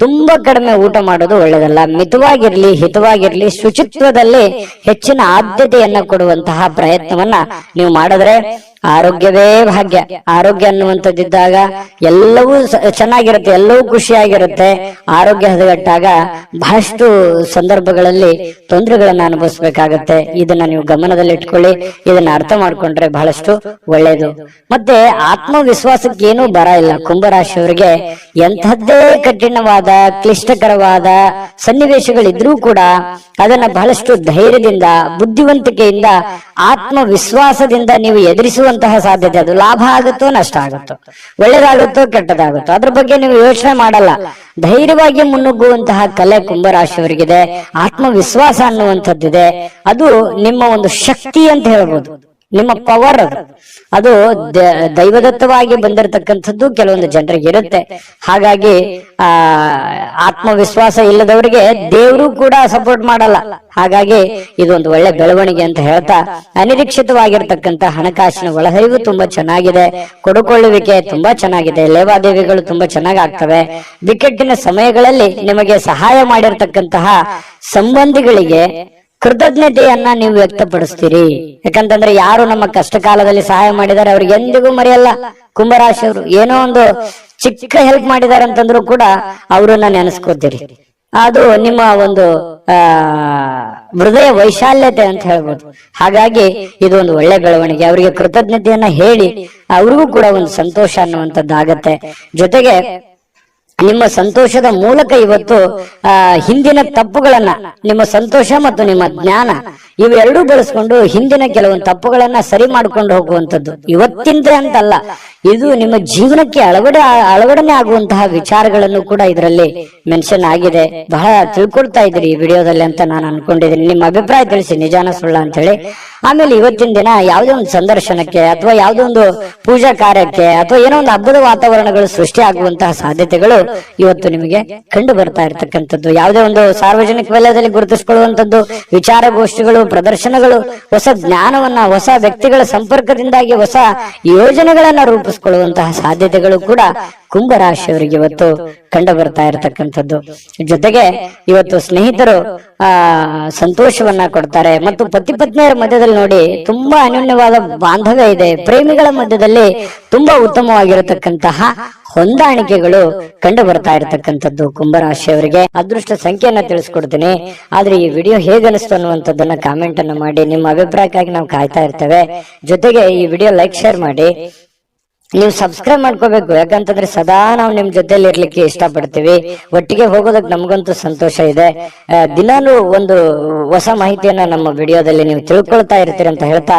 ತುಂಬಾ ಕಡಿಮೆ ಊಟ ಮಾಡೋದು ಒಳ್ಳೇದಲ್ಲ. ಮಿತವಾಗಿರ್ಲಿ, ಹಿತವಾಗಿರ್ಲಿ, ಶುಚಿತ್ವದಲ್ಲಿ ಹೆಚ್ಚಿನ ಆದ್ಯತೆಯನ್ನ ಕೊಡುವಂತಹ ಪ್ರಯತ್ನವನ್ನ ನೀವು ಮಾಡಿದ್ರೆ ಆರೋಗ್ಯವೇ ಭಾಗ್ಯ. ಆರೋಗ್ಯ ಅನ್ನುವಂಥದ್ದಿದ್ದಾಗ ಎಲ್ಲವೂ ಚೆನ್ನಾಗಿರುತ್ತೆ, ಎಲ್ಲವೂ ಖುಷಿಯಾಗಿರುತ್ತೆ. ಆರೋಗ್ಯ ಹದಗೆಟ್ಟಾಗ ಬಹಳಷ್ಟು ಸಂದರ್ಭಗಳಲ್ಲಿ ತೊಂದರೆಗಳನ್ನ ಅನುಭವಿಸ್ಬೇಕಾಗತ್ತೆ. ಇದನ್ನ ನೀವು ಗಮನದಲ್ಲಿ ಇಟ್ಕೊಳ್ಳಿ. ಇದನ್ನ ಅರ್ಥ ಮಾಡ್ಕೊಂಡ್ರೆ ಬಹಳಷ್ಟು ಒಳ್ಳೇದು. ಮತ್ತೆ ಆತ್ಮವಿಶ್ವಾಸಕ್ಕೆ ಏನೂ ಬರ ಇಲ್ಲ. ಕುಂಭರಾಶಿಯವರಿಗೆ ಎಂಥದ್ದೇ ಕಠಿಣವಾದ, ಕ್ಲಿಷ್ಟಕರವಾದ ಸನ್ನಿವೇಶಗಳಿದ್ರೂ ಕೂಡ ಅದನ್ನ ಬಹಳಷ್ಟು ಧೈರ್ಯದಿಂದ, ಬುದ್ಧಿವಂತಿಕೆಯಿಂದ, ಆತ್ಮವಿಶ್ವಾಸದಿಂದ ನೀವು ಎದುರಿಸುವಂತಹ ಸಾಧ್ಯತೆ. ಅದು ಲಾಭ ಆಗುತ್ತೋ ನಷ್ಟ ಆಗುತ್ತೋ, ಒಳ್ಳೇದಾಗುತ್ತೋ ಕೆಟ್ಟದಾಗುತ್ತೋ, ಅದ್ರ ಬಗ್ಗೆ ನೀವು ಯೋಚನೆ ಮಾಡಲ್ಲ. ಧೈರ್ಯವಾಗಿ ಮುನ್ನುಗ್ಗುವಂತಹ ಕಲೆ ಕುಂಭರಾಶಿಯವರಿಗಿದೆ. ಆತ್ಮವಿಶ್ವಾಸ ಅನ್ನುವಂಥದ್ದಿದೆ. ಅದು ನಿಮ್ಮ ಒಂದು ಶಕ್ತಿ ಅಂತ ಹೇಳ್ಬೋದು. ನಿಮ್ಮ ಪವರ್ ಅದು ದೈವದತ್ತವಾಗಿ ಬಂದಿರತಕ್ಕಂಥದ್ದು ಕೆಲವೊಂದು ಜನರಿಗೆ ಇರುತ್ತೆ. ಹಾಗಾಗಿ ಆತ್ಮವಿಶ್ವಾಸ ಇಲ್ಲದವರಿಗೆ ದೇವರು ಕೂಡ ಸಪೋರ್ಟ್ ಮಾಡಲ್ಲ. ಹಾಗಾಗಿ ಇದೊಂದು ಒಳ್ಳೆ ಬೆಳವಣಿಗೆ ಅಂತ ಹೇಳ್ತಾ, ಅನಿರೀಕ್ಷಿತವಾಗಿರ್ತಕ್ಕಂಥ ಹಣಕಾಸಿನ ಒಳಹರಿವು ತುಂಬಾ ಚೆನ್ನಾಗಿದೆ, ಕೊಡುಕೊಳ್ಳುವಿಕೆ ತುಂಬಾ ಚೆನ್ನಾಗಿದೆ, ಲೇವಾದೇವಿಗಳು ತುಂಬಾ ಚೆನ್ನಾಗಿ ಆಗ್ತವೆ. ಬಿಕ್ಕಟ್ಟಿನ ಸಮಯಗಳಲ್ಲಿ ನಿಮಗೆ ಸಹಾಯ ಮಾಡಿರ್ತಕ್ಕಂತಹ ಸಂಬಂಧಿಗಳಿಗೆ ಕೃತಜ್ಞತೆಯನ್ನ ನೀವು ವ್ಯಕ್ತಪಡಿಸ್ತೀರಿ. ಯಾಕಂತಂದ್ರೆ ಯಾರು ನಮ್ಮ ಕಷ್ಟ ಕಾಲದಲ್ಲಿ ಸಹಾಯ ಮಾಡಿದ್ದಾರೆ ಅವ್ರಿಗೆ ಎಂದಿಗೂ ಮರೆಯಲ್ಲ. ಕುಂಭರಾಶಿಯವರು ಏನೋ ಒಂದು ಚಿಕ್ಕ ಹೆಲ್ಪ್ ಮಾಡಿದ್ದಾರೆ ಅಂತಂದ್ರು ಕೂಡ ಅವರನ್ನ ನೆನೆಸ್ಕೋತೀರಿ. ಅದು ನಿಮ್ಮ ಒಂದು ಹೃದಯ ವೈಶಾಲ್ಯತೆ ಅಂತ ಹೇಳ್ಬೋದು. ಹಾಗಾಗಿ ಇದು ಒಂದು ಒಳ್ಳೆ ಬೆಳವಣಿಗೆ. ಅವರಿಗೆ ಕೃತಜ್ಞತೆಯನ್ನ ಹೇಳಿ ಅವ್ರಿಗೂ ಕೂಡ ಒಂದು ಸಂತೋಷ ಅನ್ನುವಂಥದ್ದಾಗತ್ತೆ. ಜೊತೆಗೆ ನಿಮ್ಮ ಸಂತೋಷದ ಮೂಲಕ ಇವತ್ತು ಹಿಂದಿನ ತಪ್ಪುಗಳನ್ನ, ನಿಮ್ಮ ಸಂತೋಷ ಮತ್ತು ನಿಮ್ಮ ಜ್ಞಾನ ಇವೆರಡೂ ಬಳಸ್ಕೊಂಡು ಹಿಂದಿನ ಕೆಲವೊಂದು ತಪ್ಪುಗಳನ್ನ ಸರಿ ಮಾಡ್ಕೊಂಡು ಹೋಗುವಂಥದ್ದು ಇವತ್ತಿಂದ ಅಂತಲ್ಲ, ಇದು ನಿಮ್ಮ ಜೀವನಕ್ಕೆ ಅಳವಡನೆ ಆಗುವಂತಹ ವಿಚಾರಗಳನ್ನು ಕೂಡ ಇದರಲ್ಲಿ ಮೆನ್ಷನ್ ಆಗಿದೆ. ಬಹಳ ತಿಳ್ಕೊಳ್ತಾ ಇದ್ರಿ ಈ ವಿಡಿಯೋದಲ್ಲಿ ಅಂತ ನಾನು ಅನ್ಕೊಂಡಿದ್ದೀನಿ. ನಿಮ್ಮ ಅಭಿಪ್ರಾಯ ತಿಳಿಸಿ, ನಿಜಾನ ಸುಳ್ಳ ಅಂತ ಹೇಳಿ. ಆಮೇಲೆ ಇವತ್ತಿನ ದಿನ ಯಾವುದೇ ಒಂದು ಸಂದರ್ಶನಕ್ಕೆ ಅಥವಾ ಯಾವುದೋ ಒಂದು ಪೂಜಾ ಕಾರ್ಯಕ್ಕೆ ಅಥವಾ ಏನೋ ಒಂದು ಹಬ್ಬದ ವಾತಾವರಣಗಳು ಸೃಷ್ಟಿ ಆಗುವಂತಹ ಸಾಧ್ಯತೆಗಳು ಇವತ್ತು ನಿಮಗೆ ಕಂಡು ಬರ್ತಾ ಇರತಕ್ಕಂಥದ್ದು. ಯಾವುದೇ ಒಂದು ಸಾರ್ವಜನಿಕ ವಲಯದಲ್ಲಿ ಗುರುತಿಸಿಕೊಳ್ಳುವಂತದ್ದು, ವಿಚಾರಗೋಷ್ಠಿಗಳು, ಪ್ರದರ್ಶನಗಳು, ಹೊಸ ಜ್ಞಾನವನ್ನ, ಹೊಸ ವ್ಯಕ್ತಿಗಳ ಸಂಪರ್ಕದಿಂದಾಗಿ ಹೊಸ ಯೋಜನೆಗಳನ್ನ ರೂಪಿಸಿಕೊಳ್ಳುವಂತಹ ಸಾಧ್ಯತೆಗಳು ಕೂಡ ಕುಂಭರಾಶಿಯವರಿಗೆ ಇವತ್ತು ಕಂಡು ಬರ್ತಾ ಇರತಕ್ಕಂಥದ್ದು. ಜೊತೆಗೆ ಇವತ್ತು ಸ್ನೇಹಿತರು ಸಂತೋಷವನ್ನ ಕೊಡ್ತಾರೆ ಮತ್ತು ಪತಿ ಪತ್ನಿಯರ ಮಧ್ಯದಲ್ಲಿ ನೋಡಿ ತುಂಬಾ ಅನ್ಯೋನ್ಯವಾದ ಬಾಂಧವ್ಯ ಇದೆ. ಪ್ರೇಮಿಗಳ ಮಧ್ಯದಲ್ಲಿ ತುಂಬಾ ಉತ್ತಮವಾಗಿರತಕ್ಕಂತಹ ಹೊಂದಾಣಿಕೆಗಳು ಕಂಡು ಬರ್ತಾ ಇರತಕ್ಕಂಥದ್ದು ಕುಂಭರಾಶಿಯವರಿಗೆ. ಅದೃಷ್ಟ ಸಂಖ್ಯೆಯನ್ನ ತಿಳಿಸ್ಕೊಡ್ತೀನಿ. ಆದ್ರೆ ಈ ವಿಡಿಯೋ ಹೇಗನಿಸ್ತು ಅನ್ನುವಂಥದ್ದನ್ನ ಕಾಮೆಂಟ್ ಅನ್ನ ಮಾಡಿ. ನಿಮ್ಮ ಅಭಿಪ್ರಾಯಕ್ಕಾಗಿ ನಾವು ಕಾಯ್ತಾ ಇರ್ತೇವೆ. ಜೊತೆಗೆ ಈ ವಿಡಿಯೋ ಲೈಕ್, ಶೇರ್ ಮಾಡಿ. ನೀವು ಸಬ್ಸ್ಕ್ರೈಬ್ ಮಾಡ್ಕೋಬೇಕು. ಯಾಕಂತಂದ್ರೆ ಸದಾ ನಾವು ನಿಮ್ ಜೊತೆಲಿ ಇರ್ಲಿಕ್ಕೆ ಇಷ್ಟಪಡ್ತೀವಿ. ಒಟ್ಟಿಗೆ ಹೋಗೋದಕ್ಕೆ ನಮಗಂತೂ ಸಂತೋಷ ಇದೆ. ದಿನಾಲೂ ಒಂದು ಹೊಸ ಮಾಹಿತಿಯನ್ನ ನಮ್ಮ ವಿಡಿಯೋದಲ್ಲಿ ನೀವು ತಿಳ್ಕೊಳ್ತಾ ಇರ್ತೀರಿ ಅಂತ ಹೇಳ್ತಾ,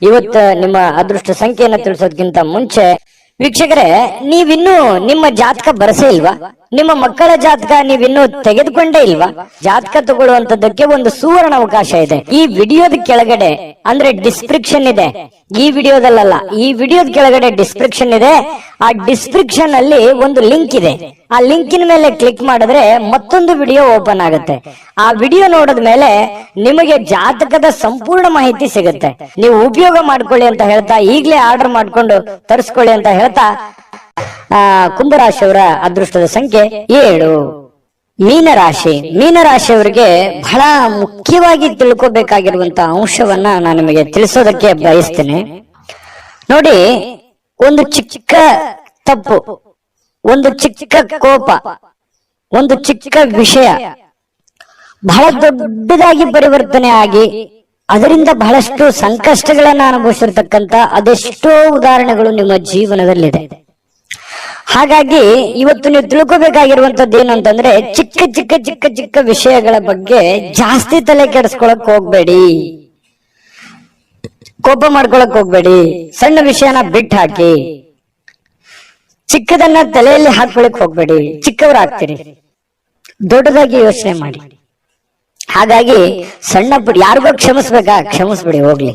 ಇವತ್ತು ನಿಮ್ಮ ಅದೃಷ್ಟ ಸಂಖ್ಯೆಯನ್ನ ತಿಳಿಸೋದಕ್ಕಿಂತ ಮುಂಚೆ ವೀಕ್ಷಕರೇ, ನೀವಿನ್ನೂ ನಿಮ್ಮ ಜಾತಕ ಬರಸೇ ಇಲ್ವಾ? ನಿಮ್ಮ ಮಕ್ಕಳ ಜಾತಕ ನೀವಿನ್ನೂ ತೆಗೆದುಕೊಂಡೇ ಇಲ್ವಾ? ಜಾತಕ ತಗೊಳ್ಳುವಂತದ್ದಕ್ಕೆ ಒಂದು ಸುವರ್ಣ ಅವಕಾಶ ಇದೆ. ಈ ವಿಡಿಯೋದ ಕೆಳಗಡೆ ಅಂದ್ರೆ ಡಿಸ್ಕ್ರಿಪ್ಷನ್ ಇದೆ. ಈ ವಿಡಿಯೋದಲ್ಲ, ಈ ವಿಡಿಯೋದ ಕೆಳಗಡೆ ಡಿಸ್ಕ್ರಿಪ್ಷನ್ ಇದೆ. ಆ ಡಿಸ್ಕ್ರಿಪ್ಷನ್ ಅಲ್ಲಿ ಒಂದು ಲಿಂಕ್ ಇದೆ. ಆ ಲಿಂಕಿನ ಮೇಲೆ ಕ್ಲಿಕ್ ಮಾಡಿದ್ರೆ ಮತ್ತೊಂದು ವಿಡಿಯೋ ಓಪನ್ ಆಗುತ್ತೆ. ಆ ವಿಡಿಯೋ ನೋಡಿದ ಮೇಲೆ ನಿಮಗೆ ಜಾತಕದ ಸಂಪೂರ್ಣ ಮಾಹಿತಿ ಸಿಗುತ್ತೆ. ನೀವು ಉಪಯೋಗ ಮಾಡ್ಕೊಳ್ಳಿ ಅಂತ ಹೇಳ್ತಾ, ಈಗಲೇ ಆರ್ಡರ್ ಮಾಡ್ಕೊಂಡು ತರಿಸ್ಕೊಳ್ಳಿ ಅಂತ ಹೇಳ್ತಾ, ಕುಂಭರಾಶಿಯವರ ಅದೃಷ್ಟದ ಸಂಖ್ಯೆ 7. ಮೀನರಾಶಿಯವರಿಗೆ ಬಹಳ ಮುಖ್ಯವಾಗಿ ತಿಳ್ಕೋಬೇಕಾಗಿರುವಂತಹ ಅಂಶವನ್ನ ನಾನು ನಿಮಗೆ ತಿಳಿಸೋದಕ್ಕೆ ಬಯಸ್ತೇನೆ. ನೋಡಿ, ಒಂದು ಚಿಕ್ಕ ತಪ್ಪು, ಒಂದು ಚಿಕ್ಕ ಕೋಪ, ಒಂದು ಚಿಕ್ಕ ವಿಷಯ ಬಹಳ ದೊಡ್ಡದಾಗಿ ಪರಿವರ್ತನೆ ಆಗಿ ಅದರಿಂದ ಬಹಳಷ್ಟು ಸಂಕಷ್ಟಗಳನ್ನ ಅನುಭವಿಸಿರ್ತಕ್ಕಂಥ ಅದೆಷ್ಟೋ ಉದಾಹರಣೆಗಳು ನಿಮ್ಮ ಜೀವನದಲ್ಲಿದೆ. ಹಾಗಾಗಿ ಇವತ್ತು ನೀವು ತಿಳ್ಕೋಬೇಕಾಗಿರುವಂತದ್ದು ಏನು ಅಂತಂದ್ರೆ, ಚಿಕ್ಕ ಚಿಕ್ಕ ಚಿಕ್ಕ ಚಿಕ್ಕ ವಿಷಯಗಳ ಬಗ್ಗೆ ಜಾಸ್ತಿ ತಲೆ ಕೆಡಿಸ್ಕೊಳಕ್ ಹೋಗ್ಬೇಡಿ, ಕೋಪ ಮಾಡ್ಕೊಳಕ್ ಹೋಗ್ಬೇಡಿ. ಸಣ್ಣ ವಿಷಯನ ಬಿಟ್ಟು ಹಾಕಿ, ಚಿಕ್ಕದನ್ನ ತಲೆಯಲ್ಲಿ ಹಾಕೊಳಕ್ ಹೋಗ್ಬೇಡಿ. ಚಿಕ್ಕವರಾಗ್ತೀರಿ, ದೊಡ್ಡದಾಗಿ ಯೋಚನೆ ಮಾಡಿ. ಹಾಗಾಗಿ ಸಣ್ಣ ಪುಟ್ಟ ಯಾರಿಗೋ ಕ್ಷಮಿಸ್ಬೇಕಾ, ಕ್ಷಮಿಸ್ಬಿಡಿ, ಹೋಗ್ಲಿ.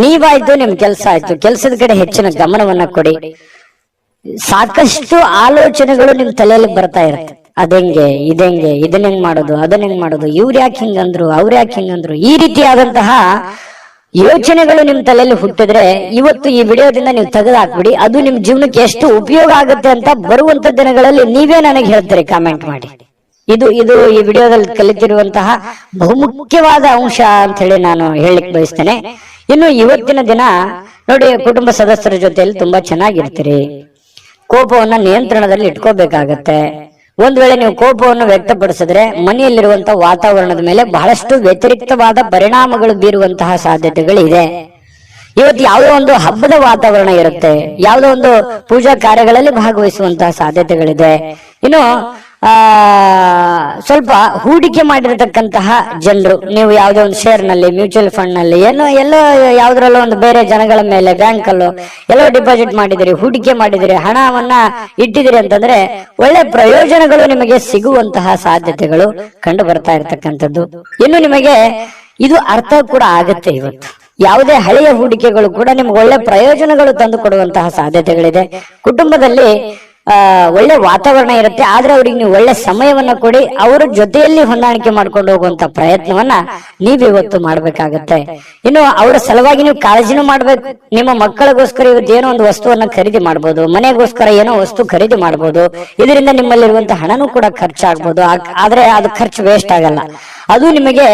ನೀವಾಯ್ತು, ನಿಮ್ ಕೆಲಸ ಆಯ್ತು, ಕೆಲಸದ ಕಡೆ ಹೆಚ್ಚಿನ ಗಮನವನ್ನ ಕೊಡಿ. ಸಾಕಷ್ಟು ಆಲೋಚನೆಗಳು ನಿಮ್ ತಲೆಯಲ್ಲಿ ಬರ್ತಾ ಇರುತ್ತೆ. ಅದೆಂಗೆ, ಇದೆಂಗೆ, ಇದನ್ನ ಹೆಂಗ್ ಮಾಡೋದು, ಅದನ್ನ ಹೆಂಗ್ ಮಾಡೋದು, ಇವ್ರು ಯಾಕೆ ಹಿಂಗಂದ್ರು, ಅವ್ರು ಯಾಕೆ ಹಿಂಗಂದ್ರು, ಈ ರೀತಿಯಾದಂತಹ ಯೋಚನೆಗಳು ನಿಮ್ ತಲೆಯಲ್ಲಿ ಹುಟ್ಟಿದ್ರೆ ಇವತ್ತು ಈ ವಿಡಿಯೋದಿಂದ ನೀವು ತೆಗೆದಾಕ್ಬಿಡಿ. ಅದು ನಿಮ್ ಜೀವನಕ್ಕೆ ಎಷ್ಟು ಉಪಯೋಗ ಆಗುತ್ತೆ ಅಂತ ಬರುವಂತ ದಿನಗಳಲ್ಲಿ ನೀವೇ ನನಗೆ ಹೇಳ್ತೀರಿ, ಕಾಮೆಂಟ್ ಮಾಡಿ. ಇದು ಈ ವಿಡಿಯೋದಲ್ಲಿ ಕಲಿತಿರುವಂತಹ ಬಹುಮುಖ್ಯವಾದ ಅಂಶ ಅಂತ ಹೇಳಿ ನಾನು ಹೇಳಲಿಕ್ಕೆ ಬಯಸ್ತೇನೆ. ಇನ್ನು ಇವತ್ತಿನ ದಿನ ನೋಡಿ, ಕುಟುಂಬ ಸದಸ್ಯರ ಜೊತೆಯಲ್ಲಿ ತುಂಬಾ ಚೆನ್ನಾಗಿರ್ತೀರಿ. ಕೋಪವನ್ನ ನಿಯಂತ್ರಣದಲ್ಲಿ ಇಟ್ಕೋಬೇಕಾಗತ್ತೆ. ಒಂದ್ ವೇಳೆ ನೀವು ಕೋಪವನ್ನು ವ್ಯಕ್ತಪಡಿಸಿದ್ರೆ ಮನೆಯಲ್ಲಿರುವಂತಹ ವಾತಾವರಣದ ಮೇಲೆ ಬಹಳಷ್ಟು ವ್ಯತಿರಿಕ್ತವಾದ ಪರಿಣಾಮಗಳು ಬೀರುವಂತಹ ಸಾಧ್ಯತೆಗಳಿದೆ. ಇವತ್ತು ಯಾವುದೋ ಒಂದು ಹಬ್ಬದ ವಾತಾವರಣ ಇರುತ್ತೆ, ಯಾವುದೋ ಒಂದು ಪೂಜಾ ಕಾರ್ಯಗಳಲ್ಲಿ ಭಾಗವಹಿಸುವಂತಹ ಸಾಧ್ಯತೆಗಳಿದೆ. ಇನ್ನು ಸ್ವಲ್ಪ ಹೂಡಿಕೆ ಮಾಡಿರತಕ್ಕಂತಹ ಜನರು, ನೀವು ಯಾವುದೋ ಒಂದು ಶೇರ್ ನಲ್ಲಿ, ಮ್ಯೂಚುವಲ್ ಫಂಡ್ ನಲ್ಲಿ, ಎಲ್ಲೋ ಯಾವ್ದ್ರಲ್ಲೋ ಒಂದು ಬೇರೆ ಜನಗಳ ಮೇಲೆ, ಬ್ಯಾಂಕ್ ಅಲ್ಲೋ ಎಲ್ಲೋ ಡಿಪಾಸಿಟ್ ಮಾಡಿದಿರಿ, ಹೂಡಿಕೆ ಮಾಡಿದಿರಿ, ಹಣವನ್ನ ಇಟ್ಟಿದಿರಿ ಅಂತಂದ್ರೆ ಒಳ್ಳೆ ಪ್ರಯೋಜನಗಳು ನಿಮಗೆ ಸಿಗುವಂತಹ ಸಾಧ್ಯತೆಗಳು ಕಂಡು ಬರ್ತಾ ಇರತಕ್ಕಂಥದ್ದು. ಇನ್ನು ನಿಮಗೆ ಇದು ಅರ್ಥ ಕೂಡ ಆಗತ್ತೆ. ಇವತ್ತು ಯಾವುದೇ ಹಳೆಯ ಹೂಡಿಕೆಗಳು ಕೂಡ ನಿಮ್ಗೆ ಒಳ್ಳೆ ಪ್ರಯೋಜನಗಳು ತಂದು ಕೊಡುವಂತಹ ಸಾಧ್ಯತೆಗಳಿದೆ. ಕುಟುಂಬದಲ್ಲಿ ಒಳ್ಳೆ ವಾತಾವರಣ ಇರುತ್ತೆ, ಆದ್ರೆ ಅವ್ರಿಗೆ ನೀವು ಒಳ್ಳೆ ಸಮಯವನ್ನ ಕೊಡಿ, ಅವರ ಜೊತೆಯಲ್ಲಿ ಹೊಂದಾಣಿಕೆ ಮಾಡ್ಕೊಂಡು ಹೋಗುವಂತ ಪ್ರಯತ್ನವನ್ನ ನೀವಿವತ್ತು ಮಾಡ್ಬೇಕಾಗತ್ತೆ. ಇನ್ನು ಅವರ ಸಲುವಾಗಿ ನೀವು ಕಾಳಜಿನೂ ಮಾಡ್ಬೇಕು. ನಿಮ್ಮ ಮಕ್ಕಳಿಗೋಸ್ಕರ ಇವತ್ತು ಏನೋ ಒಂದು ವಸ್ತುವನ್ನ ಖರೀದಿ ಮಾಡ್ಬೋದು, ಮನೆಗೋಸ್ಕರ ಏನೋ ವಸ್ತು ಖರೀದಿ ಮಾಡ್ಬೋದು, ಇದರಿಂದ ನಿಮ್ಮಲ್ಲಿರುವಂತಹ ಹಣನೂ ಕೂಡ ಖರ್ಚಾಗ್ಬೋದು. ಆದ್ರೆ ಅದು ಖರ್ಚು ವೇಸ್ಟ್ ಆಗಲ್ಲ, ಅದು ನಿಮಗೆ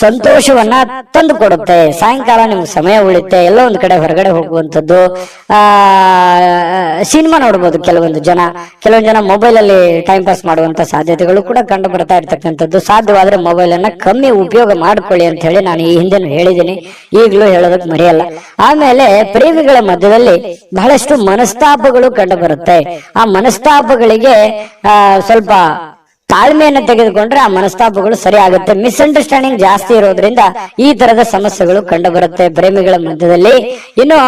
ಸಂತೋಷವನ್ನ ತಂದು ಕೊಡುತ್ತೆ. ಸಾಯಂಕಾಲ ನಿಮ್ಗೆ ಸಮಯ ಉಳಿತೆ, ಎಲ್ಲೋ ಒಂದ್ ಕಡೆ ಹೊರಗಡೆ ಹೋಗುವಂಥದ್ದು, ಸಿನಿಮಾ ನೋಡ್ಬೋದು. ಕೆಲವೊಂದು ಜನ ಮೊಬೈಲ್ ಅಲ್ಲಿ ಟೈಮ್ ಪಾಸ್ ಮಾಡುವಂತ ಸಾಧ್ಯತೆಗಳು ಕೂಡ ಕಂಡು ಬರ್ತಾ ಇರ್ತಕ್ಕಂಥದ್ದು. ಸಾಧ್ಯವಾದ್ರೆ ಮೊಬೈಲ್ ಅನ್ನ ಕಮ್ಮಿ ಉಪಯೋಗ ಮಾಡ್ಕೊಳ್ಳಿ ಅಂತ ಹೇಳಿ ನಾನು ಈ ಹಿಂದೆ ಹೇಳಿದ್ದೀನಿ, ಈಗಲೂ ಹೇಳೋದಕ್ಕೆ ಮರೆಯಲ್ಲ. ಆಮೇಲೆ ಪ್ರೇಮಿಗಳ ಮಧ್ಯದಲ್ಲಿ ಬಹಳಷ್ಟು ಮನಸ್ತಾಪಗಳು ಕಂಡು ಬರುತ್ತೆ. ಆ ಮನಸ್ತಾಪಗಳಿಗೆ ಸ್ವಲ್ಪ ತಾಳ್ಮೆಯನ್ನು ತೆಗೆದುಕೊಂಡ್ರೆ ಆ ಮನಸ್ತಾಪಗಳು ಸರಿ ಆಗುತ್ತೆ. ಮಿಸ್ಅಂಡರ್ಸ್ಟ್ಯಾಂಡಿಂಗ್ ಜಾಸ್ತಿ ಇರೋದ್ರಿಂದ ಈ ತರದ ಸಮಸ್ಯೆಗಳು ಕಂಡು ಬರುತ್ತೆ ಪ್ರೇಮಿಗಳ ಮಧ್ಯದಲ್ಲಿ. ಇನ್ನು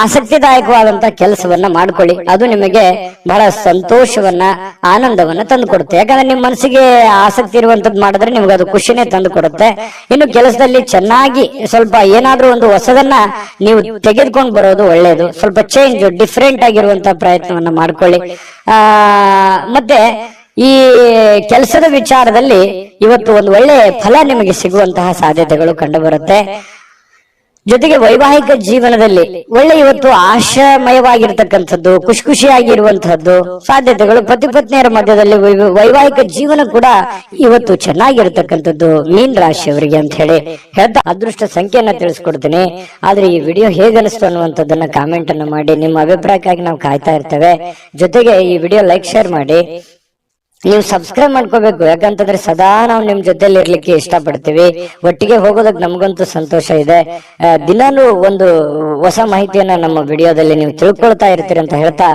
ಆಸಕ್ತಿದಾಯಕವಾದಂತ ಕೆಲಸವನ್ನ ಮಾಡ್ಕೊಳ್ಳಿ, ಅದು ನಿಮಗೆ ಬಹಳ ಸಂತೋಷವನ್ನ ಆನಂದವನ್ನ ತಂದು ಕೊಡುತ್ತೆ. ಯಾಕಂದ್ರೆ ನಿಮ್ ಮನಸ್ಸಿಗೆ ಆಸಕ್ತಿ ಇರುವಂತದ್ದು ಮಾಡಿದ್ರೆ ನಿಮ್ಗೆ ಅದು ಖುಷಿನೇ ತಂದು ಕೊಡುತ್ತೆ. ಇನ್ನು ಕೆಲಸದಲ್ಲಿ ಚೆನ್ನಾಗಿ ಸ್ವಲ್ಪ ಏನಾದ್ರೂ ಒಂದು ಹೊಸದನ್ನ ನೀವು ತೆಗೆದುಕೊಂಡು ಬರೋದು ಒಳ್ಳೇದು. ಸ್ವಲ್ಪ ಚೇಂಜ್, ಡಿಫ್ರೆಂಟ್ ಆಗಿರುವಂತ ಪ್ರಯತ್ನವನ್ನ ಮಾಡ್ಕೊಳ್ಳಿ. ಮತ್ತೆ ಈ ಕೆಲಸದ ವಿಚಾರದಲ್ಲಿ ಇವತ್ತು ಒಂದು ಒಳ್ಳೆ ಫಲ ನಿಮಗೆ ಸಿಗುವಂತಹ ಸಾಧ್ಯತೆಗಳು ಕಂಡು ಬರುತ್ತೆ. ಜೊತೆಗೆ ವೈವಾಹಿಕ ಜೀವನದಲ್ಲಿ ಒಳ್ಳೆ ಇವತ್ತು ಆಶಾಮಯವಾಗಿರ್ತಕ್ಕಂಥದ್ದು, ಖುಷಿಯಾಗಿರುವಂತಹದ್ದು ಸಾಧ್ಯತೆಗಳು. ಪತಿ ಪತ್ನಿಯರ ಮಧ್ಯದಲ್ಲಿ ವೈವಾಹಿಕ ಜೀವನ ಕೂಡ ಇವತ್ತು ಚೆನ್ನಾಗಿರ್ತಕ್ಕಂಥದ್ದು ಮೀನ್ ರಾಶಿಯವರಿಗೆ ಅಂತ ಹೇಳಿ ಹೇಳ್ತಾ ಅದೃಷ್ಟ ಸಂಖ್ಯೆಯನ್ನ ತಿಳಿಸ್ಕೊಡ್ತೀನಿ. ಆದ್ರೆ ಈ ವಿಡಿಯೋ ಹೇಗನಿಸ್ತು ಅನ್ನುವಂಥದ್ದನ್ನ ಕಾಮೆಂಟ್ ಅನ್ನು ಮಾಡಿ, ನಿಮ್ಮ ಅಭಿಪ್ರಾಯಕ್ಕಾಗಿ ನಾವು ಕಾಯ್ತಾ ಇರ್ತೇವೆ. ಜೊತೆಗೆ ಈ ವಿಡಿಯೋ ಲೈಕ್ ಶೇರ್ ಮಾಡಿ, ನೀವು ಸಬ್ಸ್ಕ್ರೈಬ್ ಮಾಡ್ಕೋಬೇಕು. ಯಾಕಂತಂದ್ರೆ ಸದಾ ನಾವು ನಿಮ್ ಜೊತೆಲಿ ಇರ್ಲಿಕ್ಕೆ ಇಷ್ಟಪಡ್ತೀವಿ, ಒಟ್ಟಿಗೆ ಹೋಗೋದಕ್ಕೆ ನಮಗಂತೂ ಸಂತೋಷ ಇದೆ. ದಿನಾನು ಒಂದು ಹೊಸ ಮಾಹಿತಿಯನ್ನ ನಮ್ಮ ವಿಡಿಯೋದಲ್ಲಿ ನೀವು ತಿಳ್ಕೊಳ್ತಾ ಇರ್ತೀರಿ ಅಂತ ಹೇಳ್ತಾ,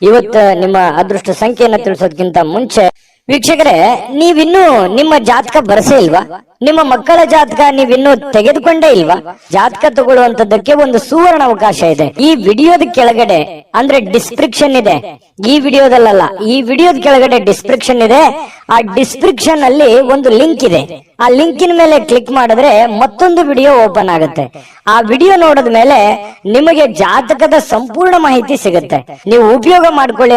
ಇವತ್ತು ನಿಮ್ಮ ಅದೃಷ್ಟ ಸಂಖ್ಯೆಯನ್ನ ತಿಳಿಸೋದಕ್ಕಿಂತ ಮುಂಚೆ ವೀಕ್ಷಕರೇ, ನೀವಿನ್ನೂ ನಿಮ್ಮ ಜಾತಕ ಬರಸೇ ಇಲ್ವಾ? ನಿಮ್ಮ ಮಕ್ಕಳ ಜಾತಕ ನೀವಿನ್ನೂ ತೆಗೆದುಕೊಂಡೇ ಇಲ್ವಾ? ಜಾತಕ ತಗೊಳ್ಳುವಂತದ್ದಕ್ಕೆ ಒಂದು ಸುವರ್ಣ ಅವಕಾಶ ಇದೆ. ಈ ವಿಡಿಯೋದ ಕೆಳಗಡೆ ಅಂದ್ರೆ ಡಿಸ್ಕ್ರಿಪ್ಷನ್ ಇದೆ, ಈ ವಿಡಿಯೋದಲ್ಲ, ಈ ವಿಡಿಯೋದ ಕೆಳಗಡೆ ಡಿಸ್ಕ್ರಿಪ್ಷನ್ ಇದೆ. ಆ ಡಿಸ್ಕ್ರಿಪ್ಷನ್ ಅಲ್ಲಿ ಒಂದು ಲಿಂಕ್ ಇದೆ. ಆ ಲಿಂಕಿನ ಮೇಲೆ ಕ್ಲಿಕ್ ಮಾಡಿದ್ರೆ ಮತ್ತೊಂದು ವಿಡಿಯೋ ಓಪನ್ ಆಗುತ್ತೆ. ಆ ವಿಡಿಯೋ ನೋಡಿದ ಮೇಲೆ ನಿಮಗೆ ಜಾತಕದ ಸಂಪೂರ್ಣ ಮಾಹಿತಿ ಸಿಗುತ್ತೆ. ನೀವು ಉಪಯೋಗ ಮಾಡ್ಕೊಳ್ಳಿ ಅಂತ